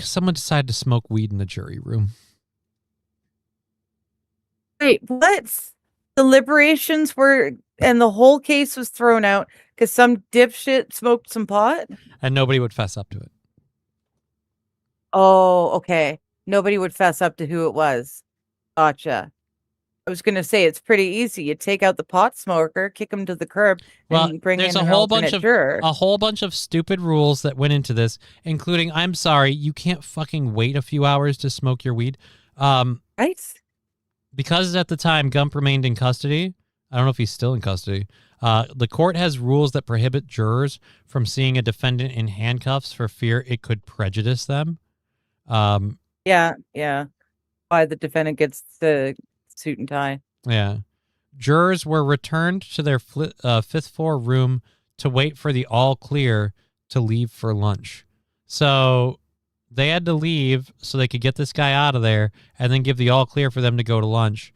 someone decided to smoke weed in the jury room. Wait, what? The deliberations were, and the whole case was thrown out because some dipshit smoked some pot? And nobody would fess up to it. Oh, okay. Nobody would fess up to who it was. Gotcha. I was going to say, it's pretty easy. You take out the pot smoker, kick him to the curb, and bring in there's an alternate juror. a whole bunch of stupid rules that went into this, including, I'm sorry, you can't fucking wait a few hours to smoke your weed. Right? Because at the time Gump remained in custody, I don't know if he's still in custody, the court has rules that prohibit jurors from seeing a defendant in handcuffs for fear it could prejudice them. Yeah. Why the defendant gets the suit and tie. Yeah. Jurors were returned to their fifth floor room to wait for the all clear to leave for lunch. So they had to leave so they could get this guy out of there and then give the all clear for them to go to lunch.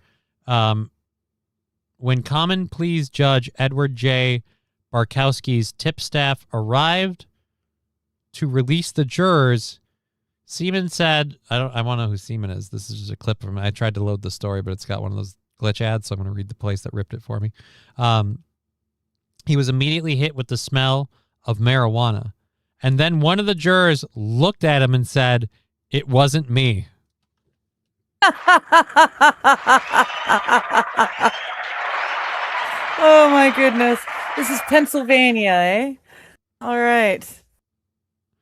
When Common Pleas Judge Edward J. Barkowski's tip staff arrived to release the jurors, Seaman said, I want to know who Seaman is. This is just a clip from, I tried to load the story, but it's got one of those glitch ads, so I'm going to read the place that ripped it for me. He was immediately hit with the smell of marijuana. And then one of the jurors looked at him and said, "It wasn't me." Oh my goodness. This is Pennsylvania, eh? All right.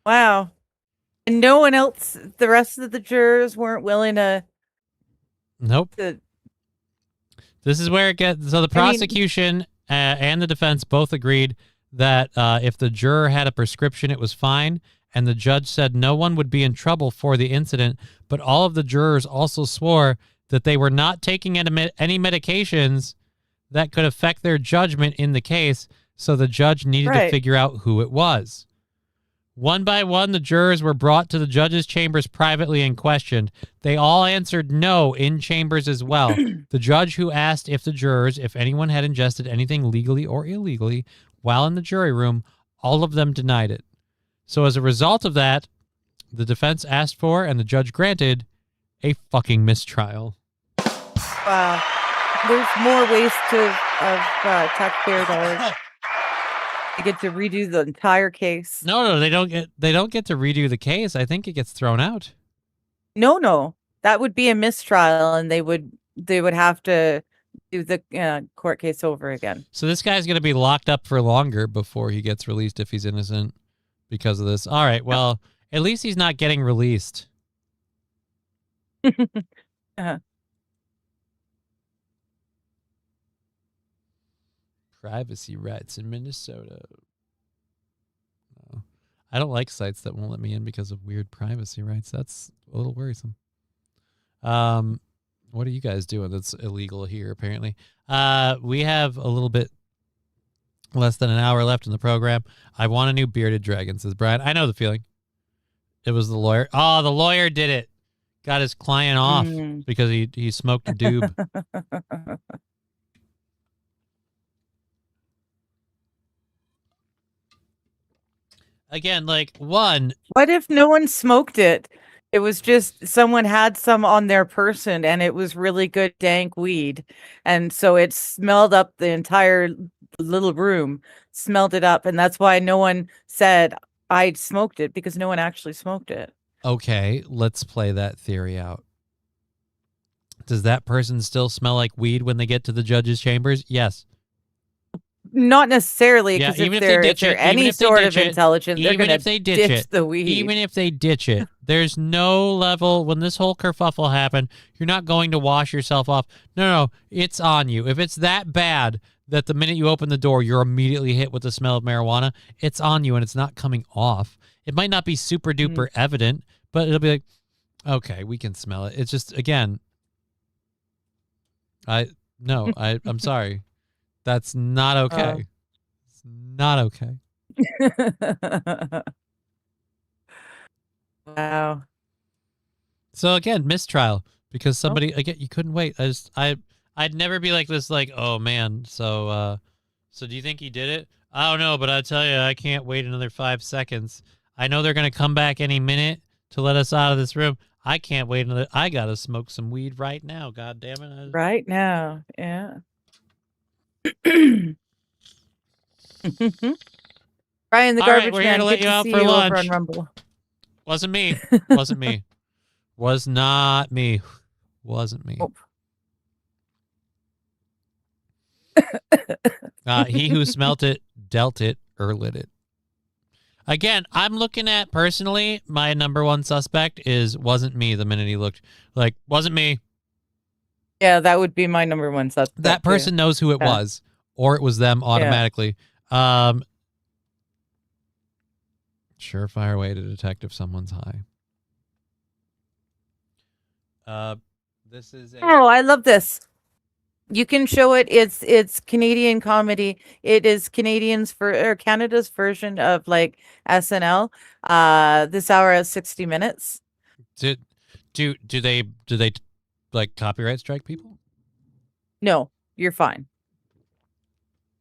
Wow. And no one else, the rest of the jurors weren't willing to. Nope. to This is where it gets. So the I mean- prosecution and the defense both agreed that if the juror had a prescription, it was fine. And the judge said no one would be in trouble for the incident. But all of the jurors also swore that they were not taking any medications that could affect their judgment in the case. So the judge needed to Right. figure out who it was. One by one, the jurors were brought to the judge's chambers privately and questioned. They all answered no in chambers as well. The judge, who asked if anyone had ingested anything legally or illegally while in the jury room, all of them denied it. So as a result of that, the defense asked for and the judge granted a fucking mistrial. Wow. There's more waste of taxpayer dollars. You get to redo the entire case. No, they don't get to redo the case. I think it gets thrown out. No. That would be a mistrial, and they would have to do the court case over again. So this guy's going to be locked up for longer before he gets released if he's innocent because of this. All right, well, at least he's not getting released. Privacy rights in Minnesota. No. I don't like sites that won't let me in because of weird privacy rights. That's a little worrisome. What are you guys doing that's illegal here, apparently? We have a little bit less than an hour left in the program. I want a new bearded dragon, says Brian. I know the feeling. It was the lawyer. Oh, the lawyer did it. Got his client off because he smoked a doob. Again, like one. What if no one smoked it? It was just someone had some on their person and it was really good dank weed. And so it smelled up the entire little room, smelled it up. And that's why no one said I smoked it, because no one actually smoked it. Okay, let's play that theory out. Does that person still smell like weed when they get to the judge's chambers? Yes. Not necessarily, Yeah, because even if if they they're, ditch if it, they're any even if they sort of ditch it, intelligent, they're even going if they to ditch ditch it, the weed. even if they ditch it, there's no level. When this whole kerfuffle happened, you're not going to wash yourself off. No, it's on you. If it's that bad that the minute you open the door, you're immediately hit with the smell of marijuana, it's on you and it's not coming off. It might not be super duper evident, but it'll be like, okay, we can smell it. It's just, again, I'm sorry. That's not okay. It's not okay. Wow. So again, mistrial because somebody again you couldn't wait. I'd never be like this. Like, oh man. So do you think he did it? I don't know, but I tell you, I can't wait another 5 seconds. I know they're gonna come back any minute to let us out of this room. I can't wait another. I gotta smoke some weed right now. God damn it! Right now, yeah. Brian the All right, garbage we're here man, to let good you out see for you over lunch. on Rumble. Wasn't me. Wasn't me. Was not me. Wasn't me. He who smelt it, dealt it, or lit it. Again, I'm looking at, personally, my number one suspect is wasn't me the minute he looked. Like, wasn't me. Yeah, that would be my number one suspect. That person knows who it Yeah. was, or it was them automatically. Surefire way to detect if someone's high. This is a... Oh, I love this. You can show it. It's Canadian comedy. It is Canadians or Canada's version of like SNL. This hour has 60 minutes. Do they like copyright strike people? No, you're fine.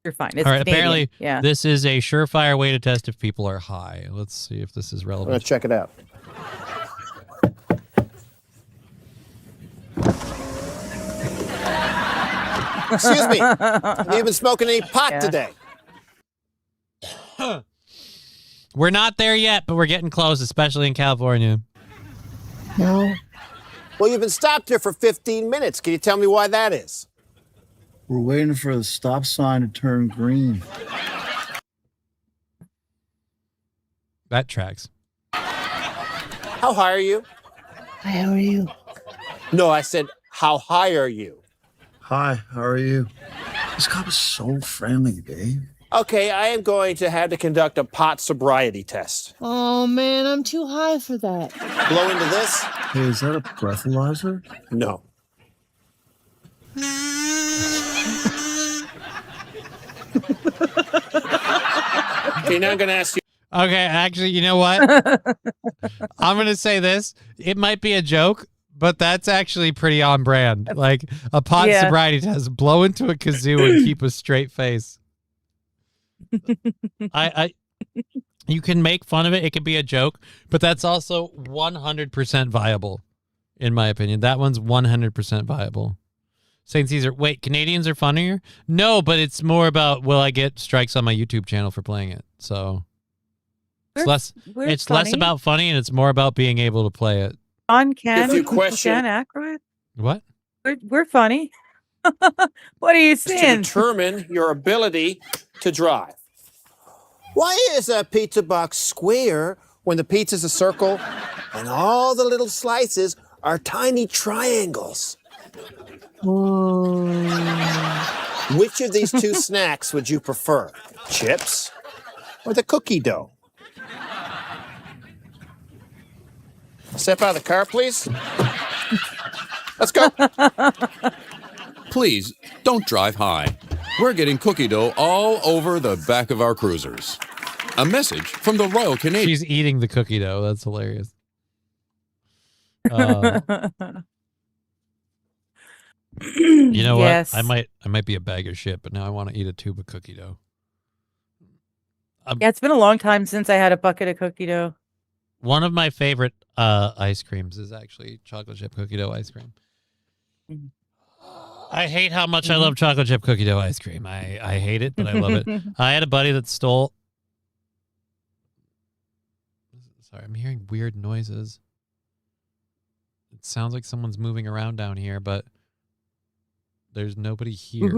You're fine. It's All right. Canadian. Apparently, yeah. this is a surefire way to test if people are high. Let's see if this is relevant. Let's check it out. Excuse me. Have you been smoking any pot Yeah. today? We're not there yet, but we're getting close, especially in California. No. Well, you've been stopped here for 15 minutes. Can you tell me why that is? We're waiting for the stop sign to turn green. That tracks. How high are you? How are you? No, I said, how high are you? Hi, how are you? This cop is so friendly, babe. Okay, I am going to have to conduct a pot sobriety test. Oh man, I'm too high for that. Blow into this? Hey, is that a breathalyzer? No. Okay, now I'm going to ask you. Okay, actually, you know what? I'm going to say this. It might be a joke, but that's actually pretty on brand. Like a pot sobriety test, blow into a kazoo and keep a straight face. You can make fun of it. It could be a joke, but that's also 100% viable, in my opinion. That one's 100% viable. St. Caesar. Wait, Canadians are funnier? No, but it's more about, will I get strikes on my YouTube channel for playing it? So it's less about funny, and it's more about being able to play it. On Ken, If you question- Ken Aykroyd? What? We're funny. What are you To saying? determine your ability to drive. Why is a pizza box square when the pizza's a circle and all the little slices are tiny triangles? Which of these two snacks would you prefer? Chips or the cookie dough? Step out of the car, please. Let's go. Please, don't drive high. We're getting cookie dough all over the back of our cruisers. A message from the Royal Canadian. She's eating the cookie dough. That's hilarious. You know Yes. what? I might be a bag of shit, but now I want to eat a tube of cookie dough. Yeah, it's been a long time since I had a bucket of cookie dough. One of my favorite ice creams is actually chocolate chip cookie dough ice cream. I hate how much I love chocolate chip cookie dough ice cream. I hate it, but I love it. I had a buddy that stole. Sorry, I'm hearing weird noises. It sounds like someone's moving around down here, but there's nobody here.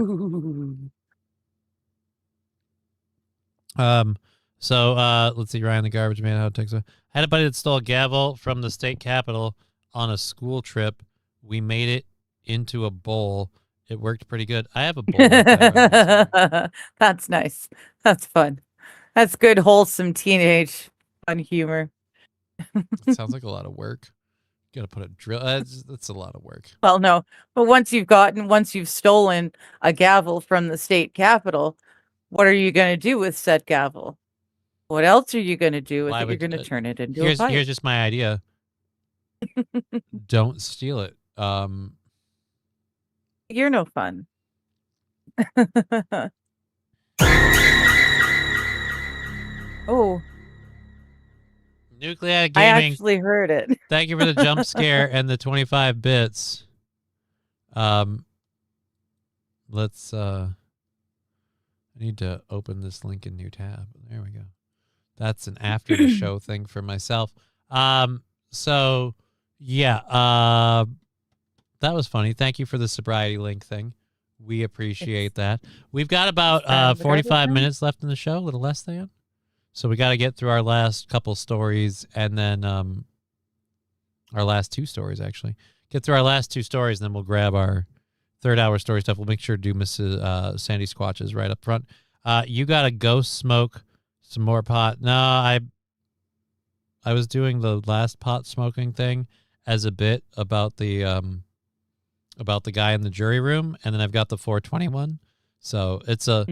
So let's see. Ryan the Garbage Man, how it takes. I had a buddy that stole a gavel from the state capitol on a school trip. We made it into a bowl. It worked pretty good. I have a bowl. Like that. That's nice. That's fun. That's good, wholesome teenage fun humor. It sounds like a lot of work. You got to put a drill. That's a lot of work. Well, no, but once you've stolen a gavel from the state capitol, what are you going to do with said gavel? What else are you going to do with Well, it? You're going to turn it into a Here's pipe. just my idea. Don't steal it. You're no fun. Oh, Nuclear I Gaming. actually heard it. Thank you for the jump scare and the 25 bits. Let's I need to open this link in new tab. There we go. That's an after the show thing for myself. So yeah, that was funny. Thank you for the sobriety link thing. We appreciate that. We've got about 45 minutes left in the show, a little less than. So we got to get through our last couple stories and then our last two stories, actually. Get through our last two stories, and then we'll grab our third hour story stuff. We'll make sure to do Mrs. Sandy Squatches right up front. You got to go smoke some more pot. No, I was doing the last pot smoking thing as a bit about the guy in the jury room, and then I've got the 421. So it's a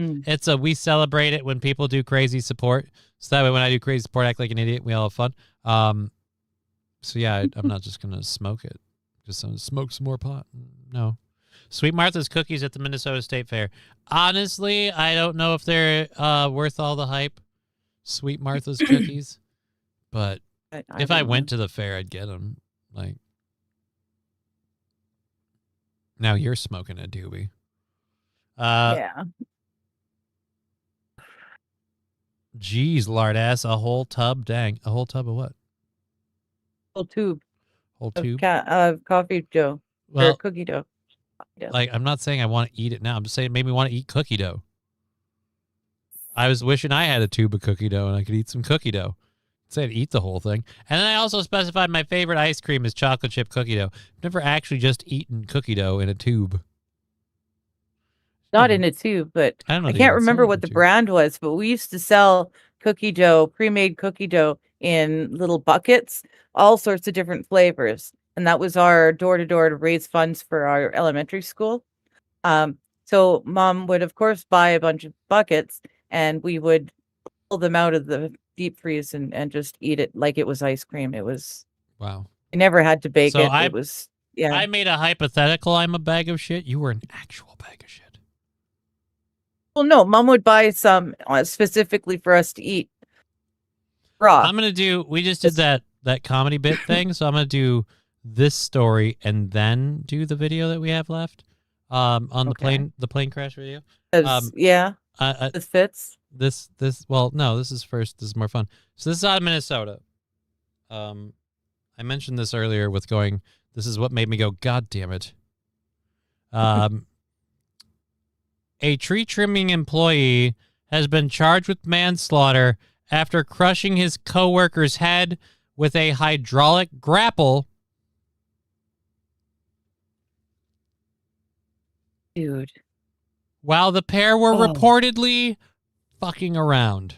we celebrate it when people do crazy support. So that way when I do crazy support, I act like an idiot. We all have fun. So yeah, I'm not just gonna smoke it. Just smoke some more pot. No. Sweet Martha's cookies at the Minnesota State Fair. Honestly, I don't know if they're worth all the hype. Sweet Martha's cookies, but if I went to the fair, I'd get them. Like, now you're smoking a doobie. Yeah. Geez, lard ass, a whole tub. Dang, a whole tub of what? Whole tube. Whole of tube. coffee dough or Well, cookie dough. Yeah. like, I'm not saying I want to eat it now. I'm just saying it made me want to eat cookie dough. I was wishing I had a tube of cookie dough and I could eat some cookie dough. Say I'd eat the whole thing. And then I also specified my favorite ice cream is chocolate chip cookie dough. I've never actually just eaten cookie dough in a tube. Not in a tube, but I don't know I they can't even remember sell it in what a the tube. brand was, but we used to sell cookie dough, pre-made cookie dough in little buckets, all sorts of different flavors. And that was our door-to-door to raise funds for our elementary school. So mom would, of course, buy a bunch of buckets and we would pull them out of the deep freeze and just eat it like it was ice cream. It was, Wow. I never had to bake So it. It was, yeah. I made a hypothetical I'm a bag of shit. You were an actual bag of shit. Well, no, mom would buy some specifically for us to eat raw. I'm gonna do. We just did that comedy bit thing, so I'm gonna do this story and then do the video that we have left. On the plane crash video. Yeah, this fits. This well, no, this is first. This is more fun. So this is out of Minnesota. I mentioned this earlier with going. This is what made me go, God damn it. A tree trimming employee has been charged with manslaughter after crushing his coworker's head with a hydraulic grapple. Dude. While the pair were reportedly fucking around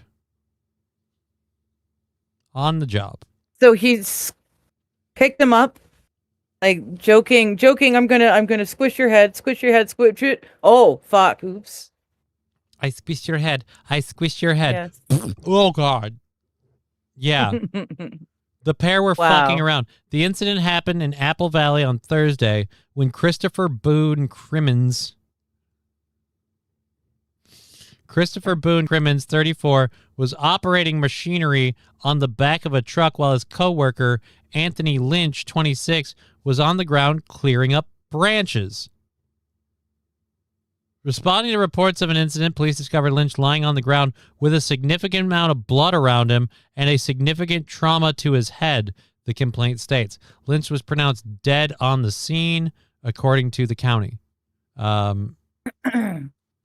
on the job. So he's picked him up, like joking, I'm gonna squish your head, squish it. Oh fuck, oops. I squished your head. I squished your head. Yes. Oh God. Yeah. The pair were fucking around. The incident happened in Apple Valley on Thursday when Christopher Boone Crimmins, 34, was operating machinery on the back of a truck while his coworker, Anthony Lynch, 26, was on the ground clearing up branches. Responding to reports of an incident, police discovered Lynch lying on the ground with a significant amount of blood around him and a significant trauma to his head, the complaint states. Lynch was pronounced dead on the scene, according to the county. All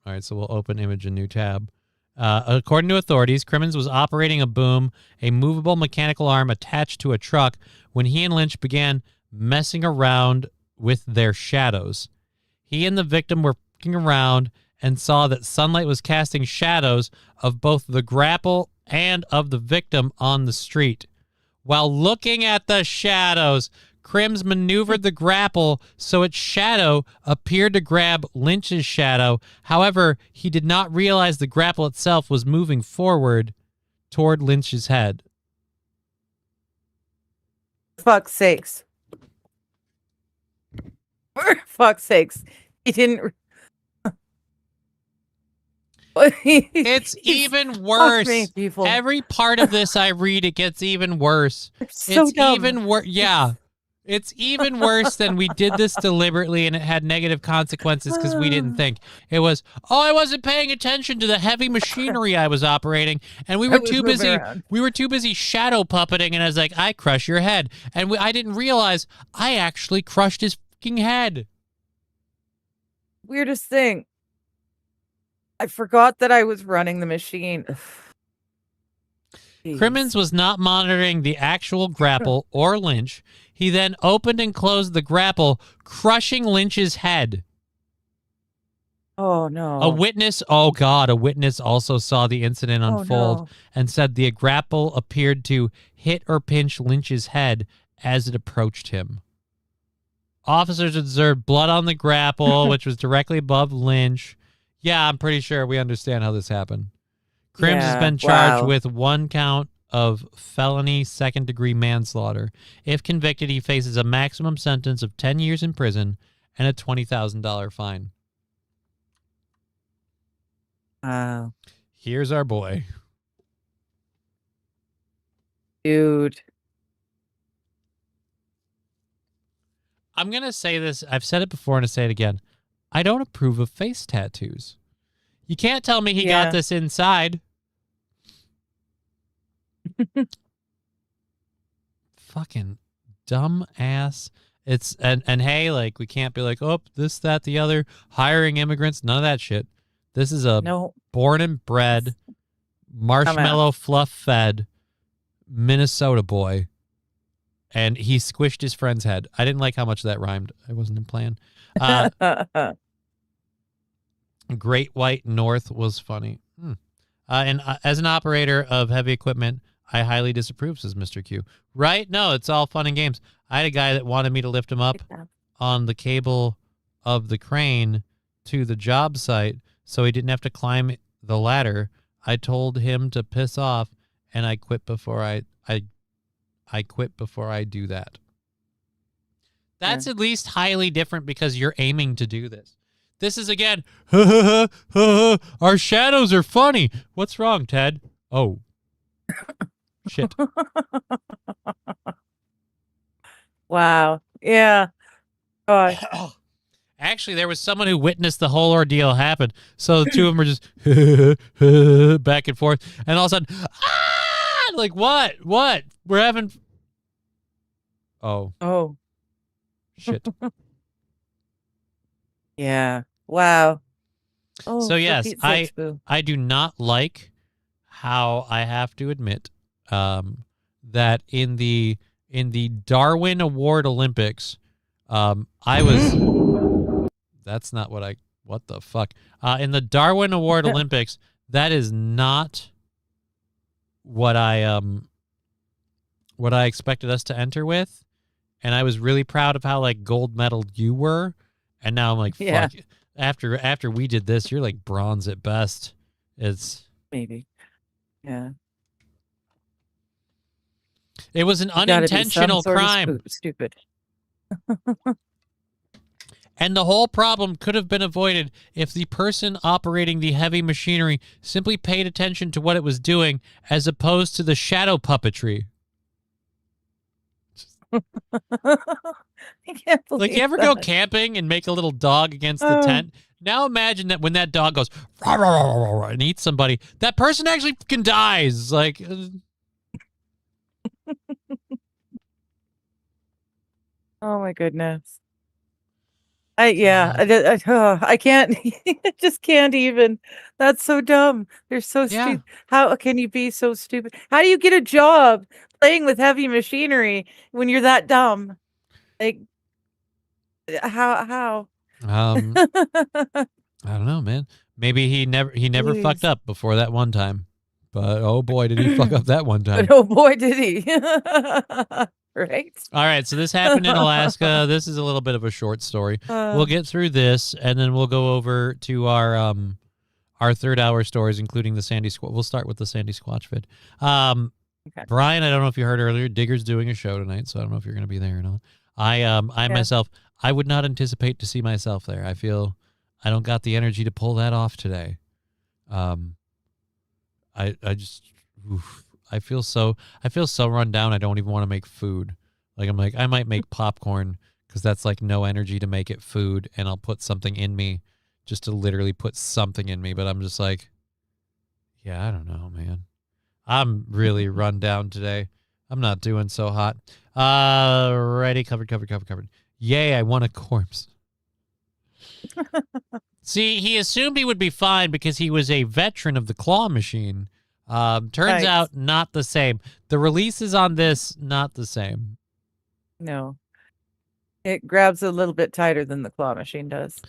right, so we'll open image a new tab. According to authorities, Crimmins was operating a boom, a movable mechanical arm attached to a truck, when he and Lynch began messing around with their shadows. He and the victim were looking around and saw that sunlight was casting shadows of both the grapple and of the victim on the street. While looking at the shadows, Crims maneuvered the grapple so its shadow appeared to grab Lynch's shadow. However, he did not realize the grapple itself was moving forward toward Lynch's head. Fuck's sakes. For fuck's sakes. He didn't. It's even worse. Every part of this I read, it gets even worse. So it's dumb. even worse. Yeah. It's even worse than we did this deliberately and it had negative consequences because we didn't think. It was, I wasn't paying attention to the heavy machinery I was operating and we were too busy shadow puppeting, and I was like, I crush your head. And I didn't realize I actually crushed his fucking head. Weirdest thing. I forgot that I was running the machine. Crimmins was not monitoring the actual grapple or Lynch. He then opened and closed the grapple, crushing Lynch's head. Oh, no. A witness also saw the incident unfold and said the grapple appeared to hit or pinch Lynch's head as it approached him. Officers observed blood on the grapple, which was directly above Lynch. Yeah, I'm pretty sure we understand how this happened. Crims has been charged with 1 count of felony second-degree manslaughter. If convicted, he faces a maximum sentence of 10 years in prison and a $20,000 fine. Wow. Here's our boy. Dude. I'm going to say this. I've said it before and I say it again. I don't approve of face tattoos. You can't tell me he got this inside. Fucking dumb ass. It's and hey, like we can't be like, oh, this, that, the other, hiring immigrants, none of that shit. This is a born and bred, marshmallow fluff fed Minnesota boy, and he squished his friend's head. I didn't like how much that rhymed. I wasn't in plan. Great White North was funny. And as an operator of heavy equipment, I highly disapprove, says Mr. Q. Right? No, it's all fun and games. I had a guy that wanted me to lift him up on the cable of the crane to the job site so he didn't have to climb the ladder. I told him to piss off, and I quit before I quit before I do that. That's at least highly different because you're aiming to do this. This is, again, our shadows are funny. What's wrong, Ted? Oh. Shit. Wow. Yeah. God. Actually, there was someone who witnessed the whole ordeal happen. So the two of them were just back and forth. And all of a sudden, like, what? What? We're having... Oh. Oh. Shit. Yeah. Wow. Oh, so yes, I do not like how I have to admit that in the Darwin Award Olympics, I was that's not what the fuck. In the Darwin Award Olympics, that is not what I expected us to enter with. And I was really proud of how like gold medal you were. And now I'm like, fuck. After we did this, you're like bronze at best. It's maybe. Yeah. It was an unintentional crime. Stupid. And the whole problem could have been avoided if the person operating the heavy machinery simply paid attention to what it was doing as opposed to the shadow puppetry. I can't believe like, you ever go camping and make a little dog against the tent? Now imagine that when that dog goes rah, rah, rah, rah, rah, and eats somebody, that person actually fucking dies. Like, oh my goodness. I can't. I just can't even. That's so dumb. They're so stupid. How can you be so stupid? How do you get a job playing with heavy machinery when you're that dumb? Like, how? I don't know, man. Maybe he never fucked up before that one time. But oh boy, did he fuck up that one time. But oh boy, did he. Right? All right, so this happened in Alaska. This is a little bit of a short story. We'll get through this, and then we'll go over to our third hour stories, including the Sandy Squatch. We'll start with the Sandy Squatch vid. Okay. Brian, I don't know if you heard earlier, Digger's doing a show tonight, so I don't know if you're going to be there or not. Myself, I would not anticipate to see myself there. I feel I don't got the energy to pull that off today. I feel so run down. I don't even want to make food. Like, I'm like, I might make popcorn because that's like no energy to make it food, and I'll put something in me just to literally put something in me. But I'm just like, yeah, I don't know, man. I'm really run down today. I'm not doing so hot. Ready, covered. Yay, I won a corpse. See, he assumed he would be fine because he was a veteran of the claw machine. Turns out not the same. The releases on this, not the same. No. It grabs a little bit tighter than the claw machine does.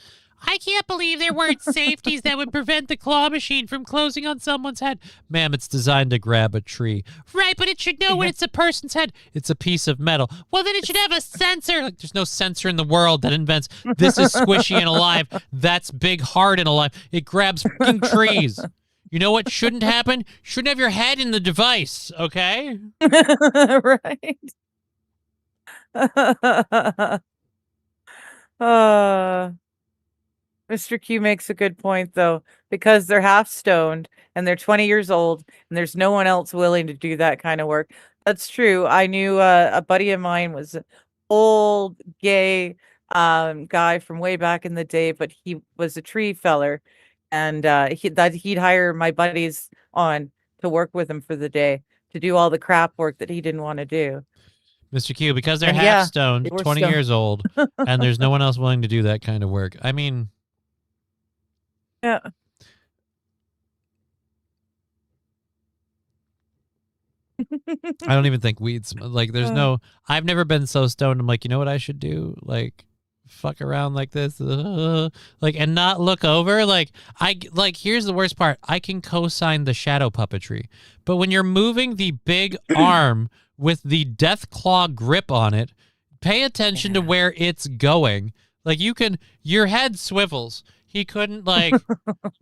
I can't believe there weren't safeties that would prevent the claw machine from closing on someone's head. Ma'am, it's designed to grab a tree. Right, but it should know when it's a person's head. It's a piece of metal. Well, then it should have a sensor. Like, there's no sensor in the world that invents this is squishy and alive. That's big, hard, and alive. It grabs fucking trees. You know what shouldn't happen? Shouldn't have your head in the device, okay? Right. Mr. Q makes a good point, though, because they're half stoned and they're 20 years old and there's no one else willing to do that kind of work. That's true. I knew a buddy of mine was an old gay guy from way back in the day, but he was a tree feller, and he'd hire my buddies on to work with him for the day to do all the crap work that he didn't want to do. Mr. Q, because they're And half yeah, stoned, they were 20 stoned. years old, and there's no one else willing to do that kind of work. I mean, Yeah. I don't even think weed's like, there's no, I've never been so stoned. I'm like, you know what I should do? Like, fuck around like this, like, and not look over. Like, here's the worst part. I can co-sign the shadow puppetry, but when you're moving the big arm with the death claw grip on it, pay attention to where it's going. Like, your head swivels. He couldn't like,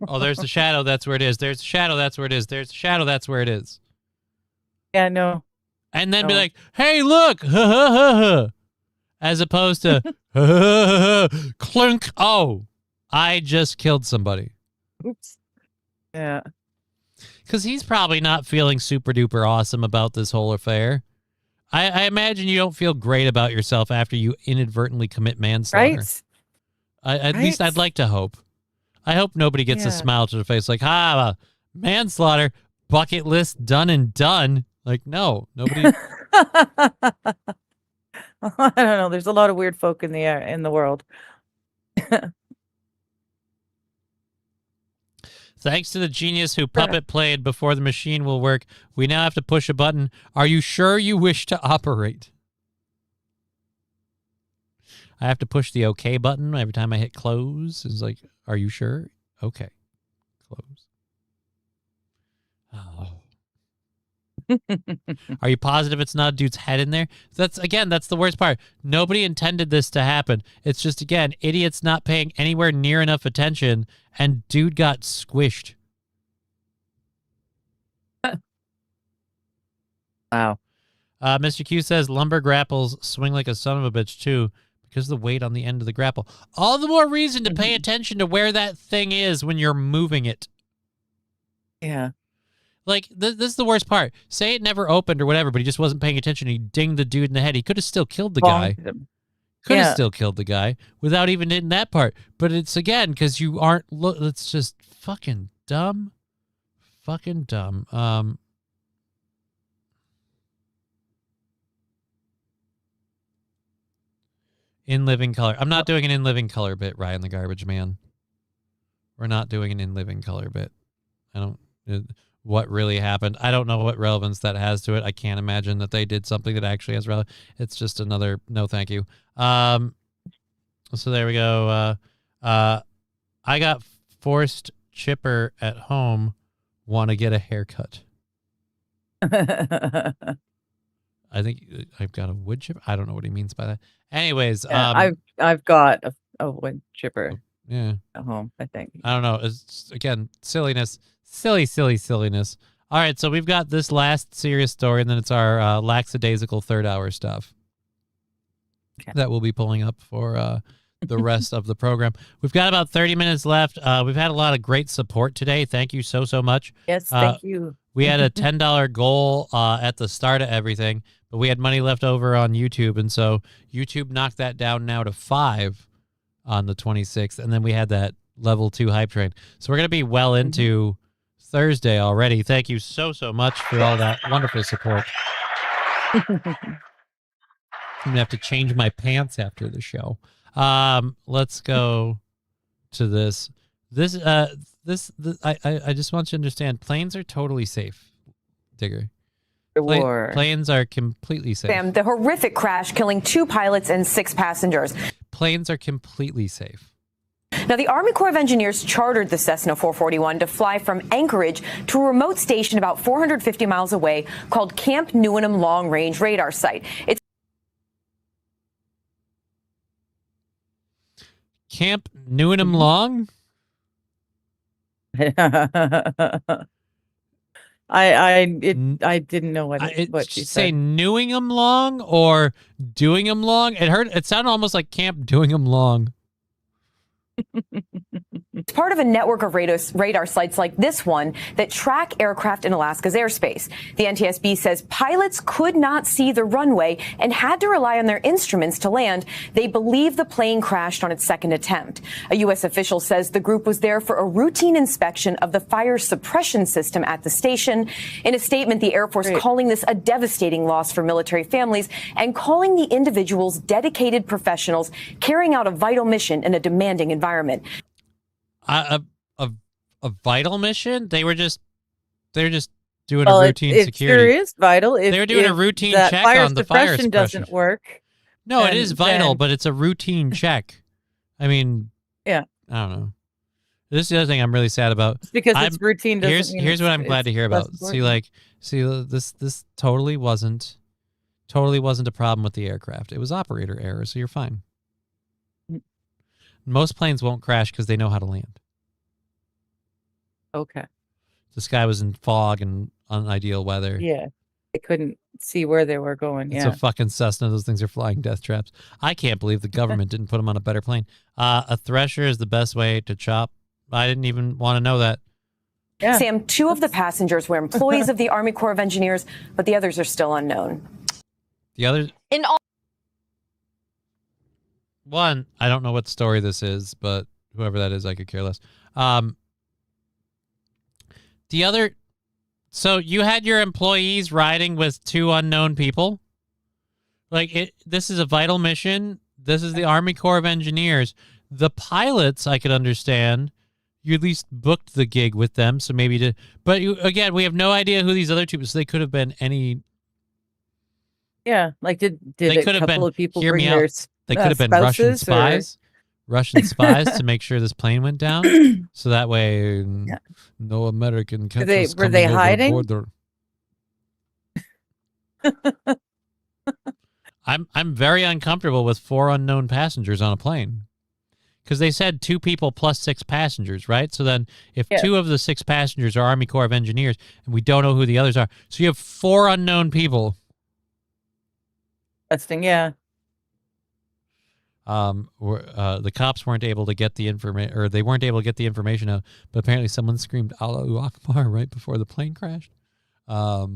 oh, there's the shadow. That's where it is. There's the shadow. That's where it is. There's the shadow. That's where it is. Yeah, no. And then be like, hey, look, ha, ha, ha, ha. As opposed to, ha, ha, ha, ha, clunk. Oh, I just killed somebody. Oops. Yeah. Because he's probably not feeling super duper awesome about this whole affair. I imagine you don't feel great about yourself after you inadvertently commit manslaughter. Right? At least I'd like to hope. I hope nobody gets a smile to their face like, manslaughter, bucket list, done and done. Like, no, nobody. I don't know. There's a lot of weird folk in the world. Thanks to the genius who puppet played before the machine will work, we now have to push a button. Are you sure you wish to operate? I have to push the OK button every time I hit close. It's like, are you sure? Okay. Close. Oh. Are you positive it's not a dude's head in there? That's the worst part. Nobody intended this to happen. It's just, again, idiots not paying anywhere near enough attention, and dude got squished. Wow. Mr. Q says lumber grapples swing like a son of a bitch, too, because of the weight on the end of the grapple. All the more reason to pay attention to where that thing is when you're moving it. Yeah. Like, this is the worst part. Say it never opened or whatever, but he just wasn't paying attention. He dinged the dude in the head. He could have still killed the guy. Could have still killed the guy without even hitting that part. But it's, again, because you aren't... It's just fucking dumb. Fucking dumb. In living color. I'm not doing an in living color bit, Ryan the Garbage Man. We're not doing an in living color bit. I don't... what really happened. I don't know what relevance that has to it. I can't imagine that they did something that actually has relevance. It's just another no thank you. So there we go. I got forced chipper at home. Want to get a haircut. I think I've got a wood chipper. I don't know what he means by that. Anyways, I've got a wood chipper. Yeah. At home, I think. I don't know. It's, again, silliness. Silliness. All right, so we've got this last serious story, and then it's our lackadaisical third hour stuff that we'll be pulling up for the rest of the program. We've got about 30 minutes left. We've had a lot of great support today. Thank you so much. Yes, thank you. We had a $10 goal at the start of everything, but we had money left over on YouTube, and so YouTube knocked that down now to $5 on the 26th, and then we had that level 2 hype train. So we're going to be well into Thursday already. Thank you so much for all that wonderful support. I'm going to have to change my pants after the show. Let's go to this. I just want you to understand, planes are totally safe, Digger. Planes are completely safe. Sam, the horrific crash killing 2 pilots and 6 passengers. Planes are completely safe. Now, the Army Corps of Engineers chartered the Cessna 441 to fly from Anchorage to a remote station about 450 miles away called Camp Newenham Long Range Radar Site. It's Camp Newenham Long? I didn't know what she say said. Newingham Long or Doingham Long. It sounded almost like Camp Doingham Long. It's part of a network of radar sites like this one that track aircraft in Alaska's airspace. The NTSB says pilots could not see the runway and had to rely on their instruments to land. They believe the plane crashed on its second attempt. A U.S. official says the group was there for a routine inspection of the fire suppression system at the station. In a statement, the Air Force calling this a devastating loss for military families and calling the individuals dedicated professionals carrying out a vital mission in a demanding environment. A vital mission? They're just doing a routine it security. Sure is vital. They're doing a routine check on the fire suppression. Doesn't work. No, it is vital, but it's a routine check. I mean, yeah. I don't know. This is the other thing I'm really sad about. It's because it's routine. Here's what I'm glad to hear about. This totally wasn't a problem with the aircraft. It was operator error, so you're fine. Most planes won't crash because they know how to land. Okay. The sky was in fog and unideal weather. Yeah. They couldn't see where they were going. It's Yeah. a fucking Cessna. Those things are flying death traps. I can't believe the government didn't put them on a better plane. A Thresher is the best way to chop. I didn't even want to know that. Yeah. Sam, 2 of the passengers were employees of the Army Corps of Engineers, but the others are still unknown. The others? In all. One, I don't know what story this is, but whoever that is, I could care less. The other, so you had your employees riding with 2 unknown people? Like, this is a vital mission. This is the Army Corps of Engineers. The pilots, I could understand. You at least booked the gig with them, so maybe but again, we have no idea who these other 2, so they could have been any. Yeah, like did they a could have couple been, of people hear bring me their out. They could have been Russian spies. Russian spies to make sure this plane went down, so that way no American catch us were they coming over the hiding? border. I'm very uncomfortable with 4 unknown passengers on a plane, because they said 2 people plus 6 passengers, right? So then, if 2 of the 6 passengers are Army Corps of Engineers, and we don't know who the others are, so you have 4 unknown Testing, yeah. The cops weren't able to get the information, or they weren't able to get the information out, but apparently someone screamed Allahu Akbar right before the plane crashed. So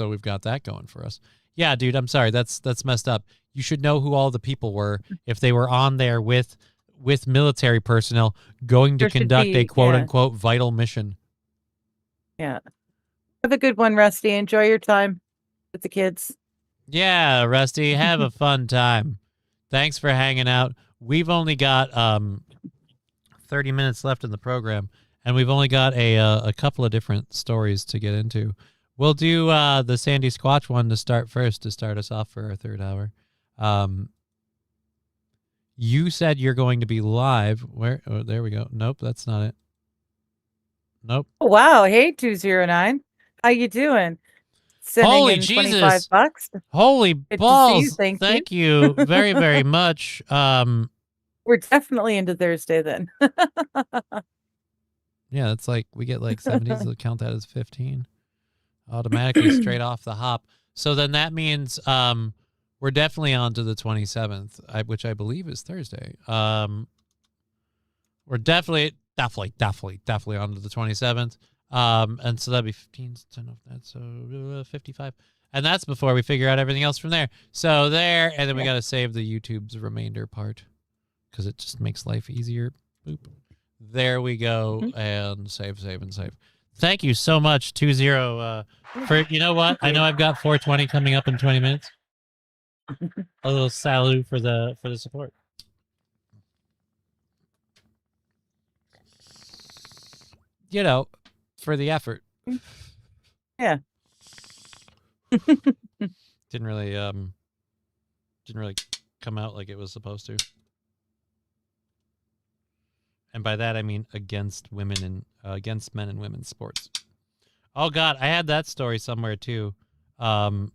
we've got that going for us. Yeah, dude, I'm sorry. That's messed up. You should know who all the people were if they were on there with military personnel going to conduct a quote-unquote vital mission. Yeah. Have a good one, Rusty. Enjoy your time with the kids. Yeah, Rusty, have a fun time. Thanks for hanging out. We've only got 30 minutes left in the program, and we've only got a couple of different stories to get into. We'll do the Sandy Squatch one to start first, to start us off for our third hour. You said you're going to be live. Where? Oh, there we go. Nope, that's not it. Nope. Oh, wow. Hey, 209. How you doing? Sending Holy in Jesus. $25. Holy Good to see balls. you. Thank you very, very much. We're definitely into Thursday then. Yeah, it's like we get like 70s. They'll count that as 15 automatically straight off the hop. So then that means we're definitely on to the 27th, which I believe is Thursday. We're definitely on to the 27th. And so that'd be 15, 10 of that, so 55. And that's before we figure out everything else from there. So there, and then we got to save the YouTube's remainder part, because it just makes life easier. Boop. There we go, and save. Thank you so much, 20. For, you know what? I know I've got 420 coming up in 20 minutes. A little salute for the support. You know, for the effort. Yeah. Didn't really come out like it was supposed to. And by that I mean against women and against men and women's sports. Oh God, I had that story somewhere too. One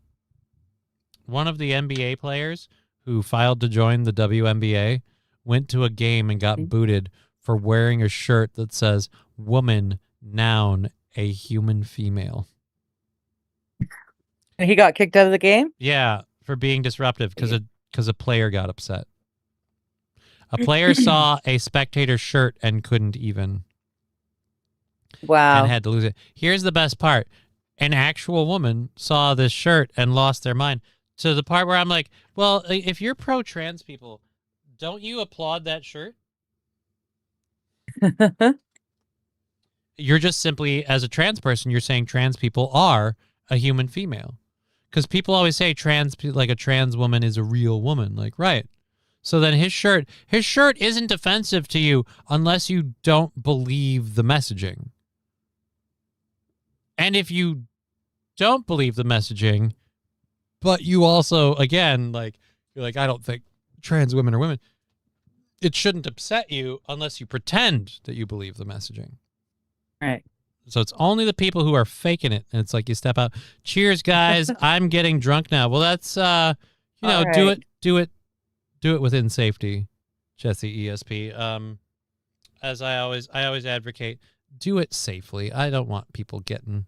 of the NBA players who filed to join the WNBA went to a game and got booted for wearing a shirt that says "woman, noun, a human female." And he got kicked out of the game? Yeah, for being disruptive because a player got upset. A player saw a spectator's shirt and couldn't even. Wow. And had to lose it. Here's the best part. An actual woman saw this shirt and lost their mind. To the part where I'm like, well, if you're pro-trans people, don't you applaud that shirt? You're just simply, as a trans person, you're saying trans people are a human female. Because people always say like a trans woman is a real woman. Like, right. So then his shirt isn't offensive to you unless you don't believe the messaging. And if you don't believe the messaging, but you also, again, like, you're like, I don't think trans women are women, it shouldn't upset you unless you pretend that you believe the messaging. Right. So it's only the people who are faking it. And it's like you step out. Cheers, guys. I'm getting drunk now. Well, that's, do it within safety, Jesse ESP. As I always advocate, do it safely. I don't want people getting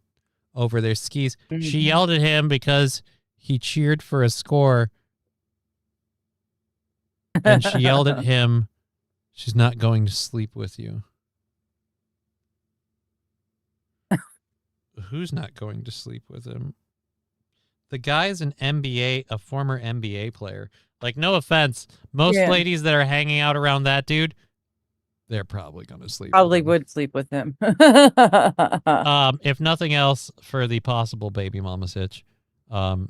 over their skis. She yelled at him because he cheered for a score. And she yelled at him, she's not going to sleep with you. Who's not going to sleep with him? The guy's a former NBA player. Like, no offense. Most ladies that are hanging out around that dude, they're probably going to sleep. Probably would sleep with him. If nothing else, for the possible baby mama sitch, or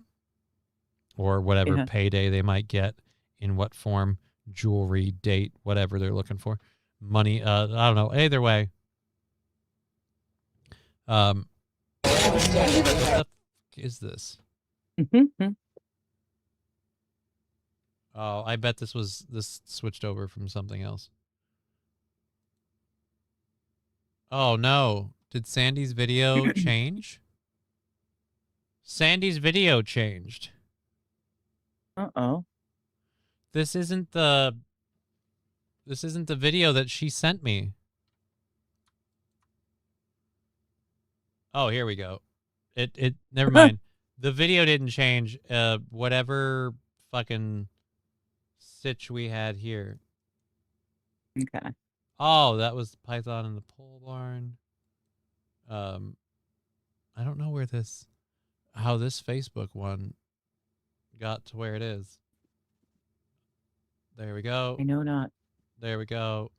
whatever payday they might get, in what form, jewelry, date, whatever they're looking for, money. I don't know. Either way. What the fuck is this? Oh, I bet this switched over from something else. Oh no. Did Sandy's video change? Sandy's video changed. Uh-oh. This isn't the video that she sent me. Oh, here we go. It never mind. The video didn't change. Whatever fucking sitch we had here. Okay. Oh, that was Python in the pole barn. I don't know how this Facebook one got to where it is. There we go. I know not. There we go.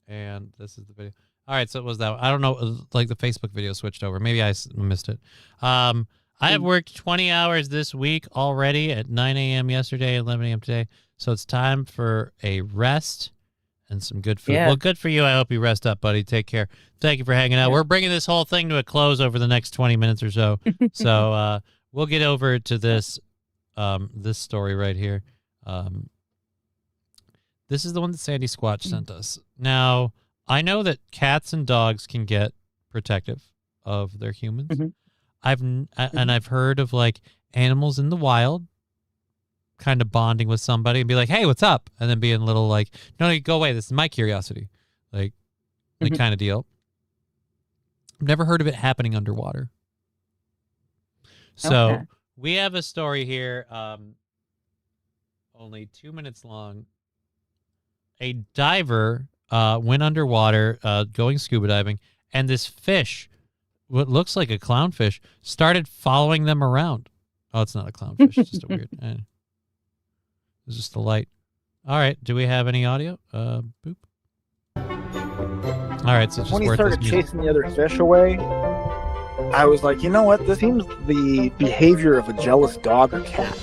And this is the video. All right, so it was that one. I don't know, like the Facebook video switched over. Maybe I missed it. I have worked 20 hours this week already at 9 a.m. yesterday, 11 a.m. today. So it's time for a rest and some good food. Yeah. Well, good for you. I hope you rest up, buddy. Take care. Thank you for hanging out. We're bringing this whole thing to a close over the next 20 minutes or so. So we'll get over to this this story right here. This is the one that Sandy Squatch sent us. Now, I know that cats and dogs can get protective of their humans. I've heard of like animals in the wild kind of bonding with somebody and be like, "Hey, what's up?" and then being a little like, "No, go away. This is my curiosity," like kind of deal. I've never heard of it happening underwater. So we have a story here, only 2 minutes long. A diver went underwater going scuba diving, and this fish, what looks like a clownfish, started following them around. Oh, it's not a clownfish. It's just a weird... It's just the light. All right. Do we have any audio? Boop. All right. So it's just when he worth started this music. chasing the other fish away, I was like, you know what? This seems the behavior of a jealous dog or cat.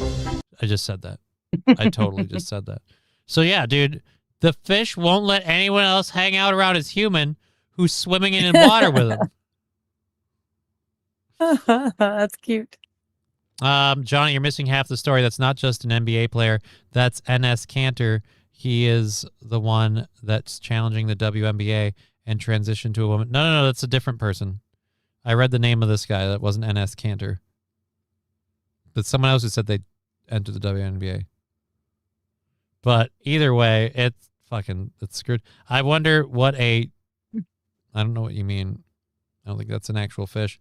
I just said that. I totally just said that. So yeah, dude, the fish won't let anyone else hang out around his human who's swimming in water with him. That's cute. Johnny, you're missing half the story. That's not just an NBA player. That's Enes Kanter. He is the one that's challenging the WNBA and transitioned to a woman. No, that's a different person. I read the name of this guy. That wasn't Enes Kanter. But someone else who said they entered the WNBA. But either way, it's screwed. I wonder what I don't know what you mean. I don't think that's an actual fish.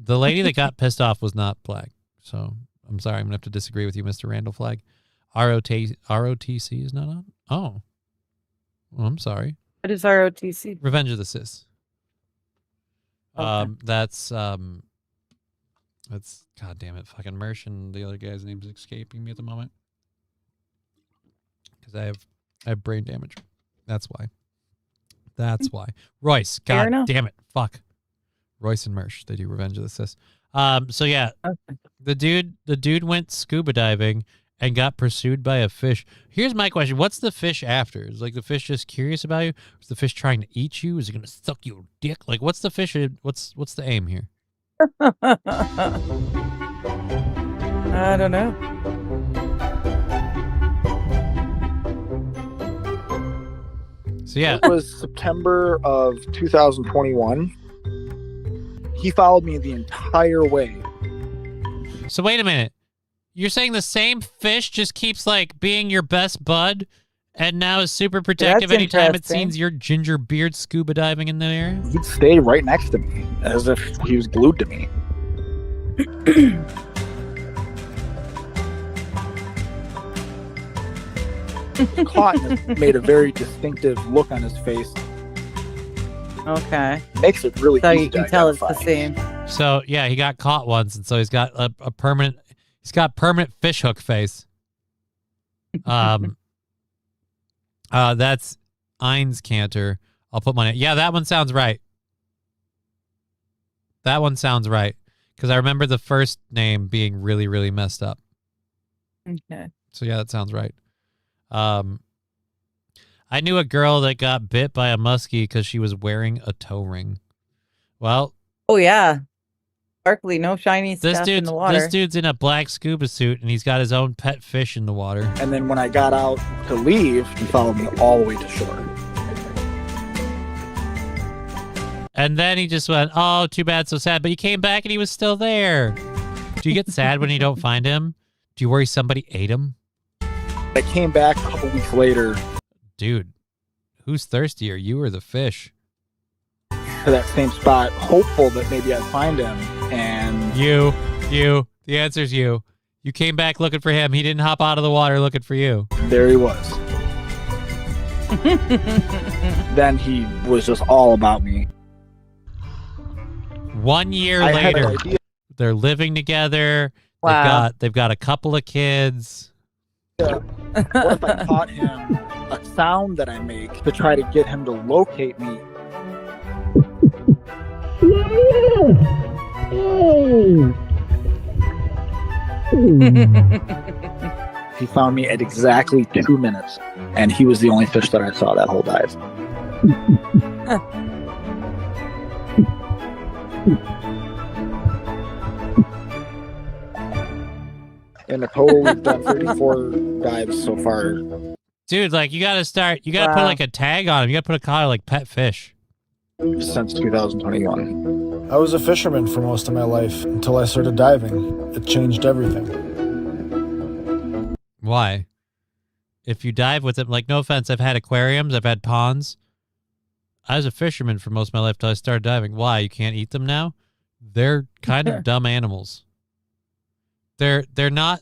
The lady that got pissed off was not black. So I'm sorry. I'm going to have to disagree with you, Mr. Randall Flagg. ROTC is not on? Oh. Well, I'm sorry. What is ROTC? Revenge of the Sis. Okay. That's God damn it, fucking Mersh, and the other guy's name's escaping me at the moment. Because I have brain damage. That's why. That's why. Royce, Fair God enough. damn it. Fuck. Royce and Mersh, they do Revenge of the Sis. So yeah, the dude went scuba diving and got pursued by a fish. Here's my question. What's the fish after? Is like the fish just curious about you? Is the fish trying to eat you? Is it going to suck your dick? Like what's the fish? What's the aim here? I don't know. So yeah. It was September of 2021. He followed me the entire way. So wait a minute. You're saying the same fish just keeps like being your best bud and now is super protective That's anytime it interesting. sees your ginger beard scuba diving in the area? He'd stay right next to me as if he was glued to me. Caught and made a very distinctive look on his face. Okay. Makes it really So easy you to can tell it's the identify. same. So yeah, he got caught once, and so he's got a permanent. He's got permanent fish hook face. That's Eins Cantor. I'll put money. Yeah, that one sounds right. That one sounds right because I remember the first name being really, really messed up. Okay. So yeah, that sounds right. I knew a girl that got bit by a muskie because she was wearing a toe ring. Well, oh yeah, sparkly, no shiny stuff in the water. This dude's in a black scuba suit and he's got his own pet fish in the water. And then when I got out to leave, he followed me all the way to shore. And then he just went, "Oh, too bad, so sad." But he came back and he was still there. Do you get sad when you don't find him? Do you worry somebody ate him? I came back a couple weeks later. Dude, who's thirstier, you or the fish? To that same spot, hopeful that maybe I'd find him. And You. The answer's you. You came back looking for him. He didn't hop out of the water looking for you. there he was. Then he was just all about me. 1 year I had an later, idea. they're living together. Wow. They've got a couple of kids. What if I taught him a sound that I make to try to get him to locate me? He found me at exactly 2 minutes, and he was the only fish that I saw that whole dive. In a total, we've done 34 dives so far. Dude, like you gotta put Wow. like a tag on him. You gotta put a collar like pet fish. Since 2021. I was a fisherman for most of my life until I started diving. It changed everything. Why? If you dive with it, like no offense, I've had aquariums, I've had ponds. I was a fisherman for most of my life till I started diving. Why? You can't eat them now? They're kind of dumb animals. They're not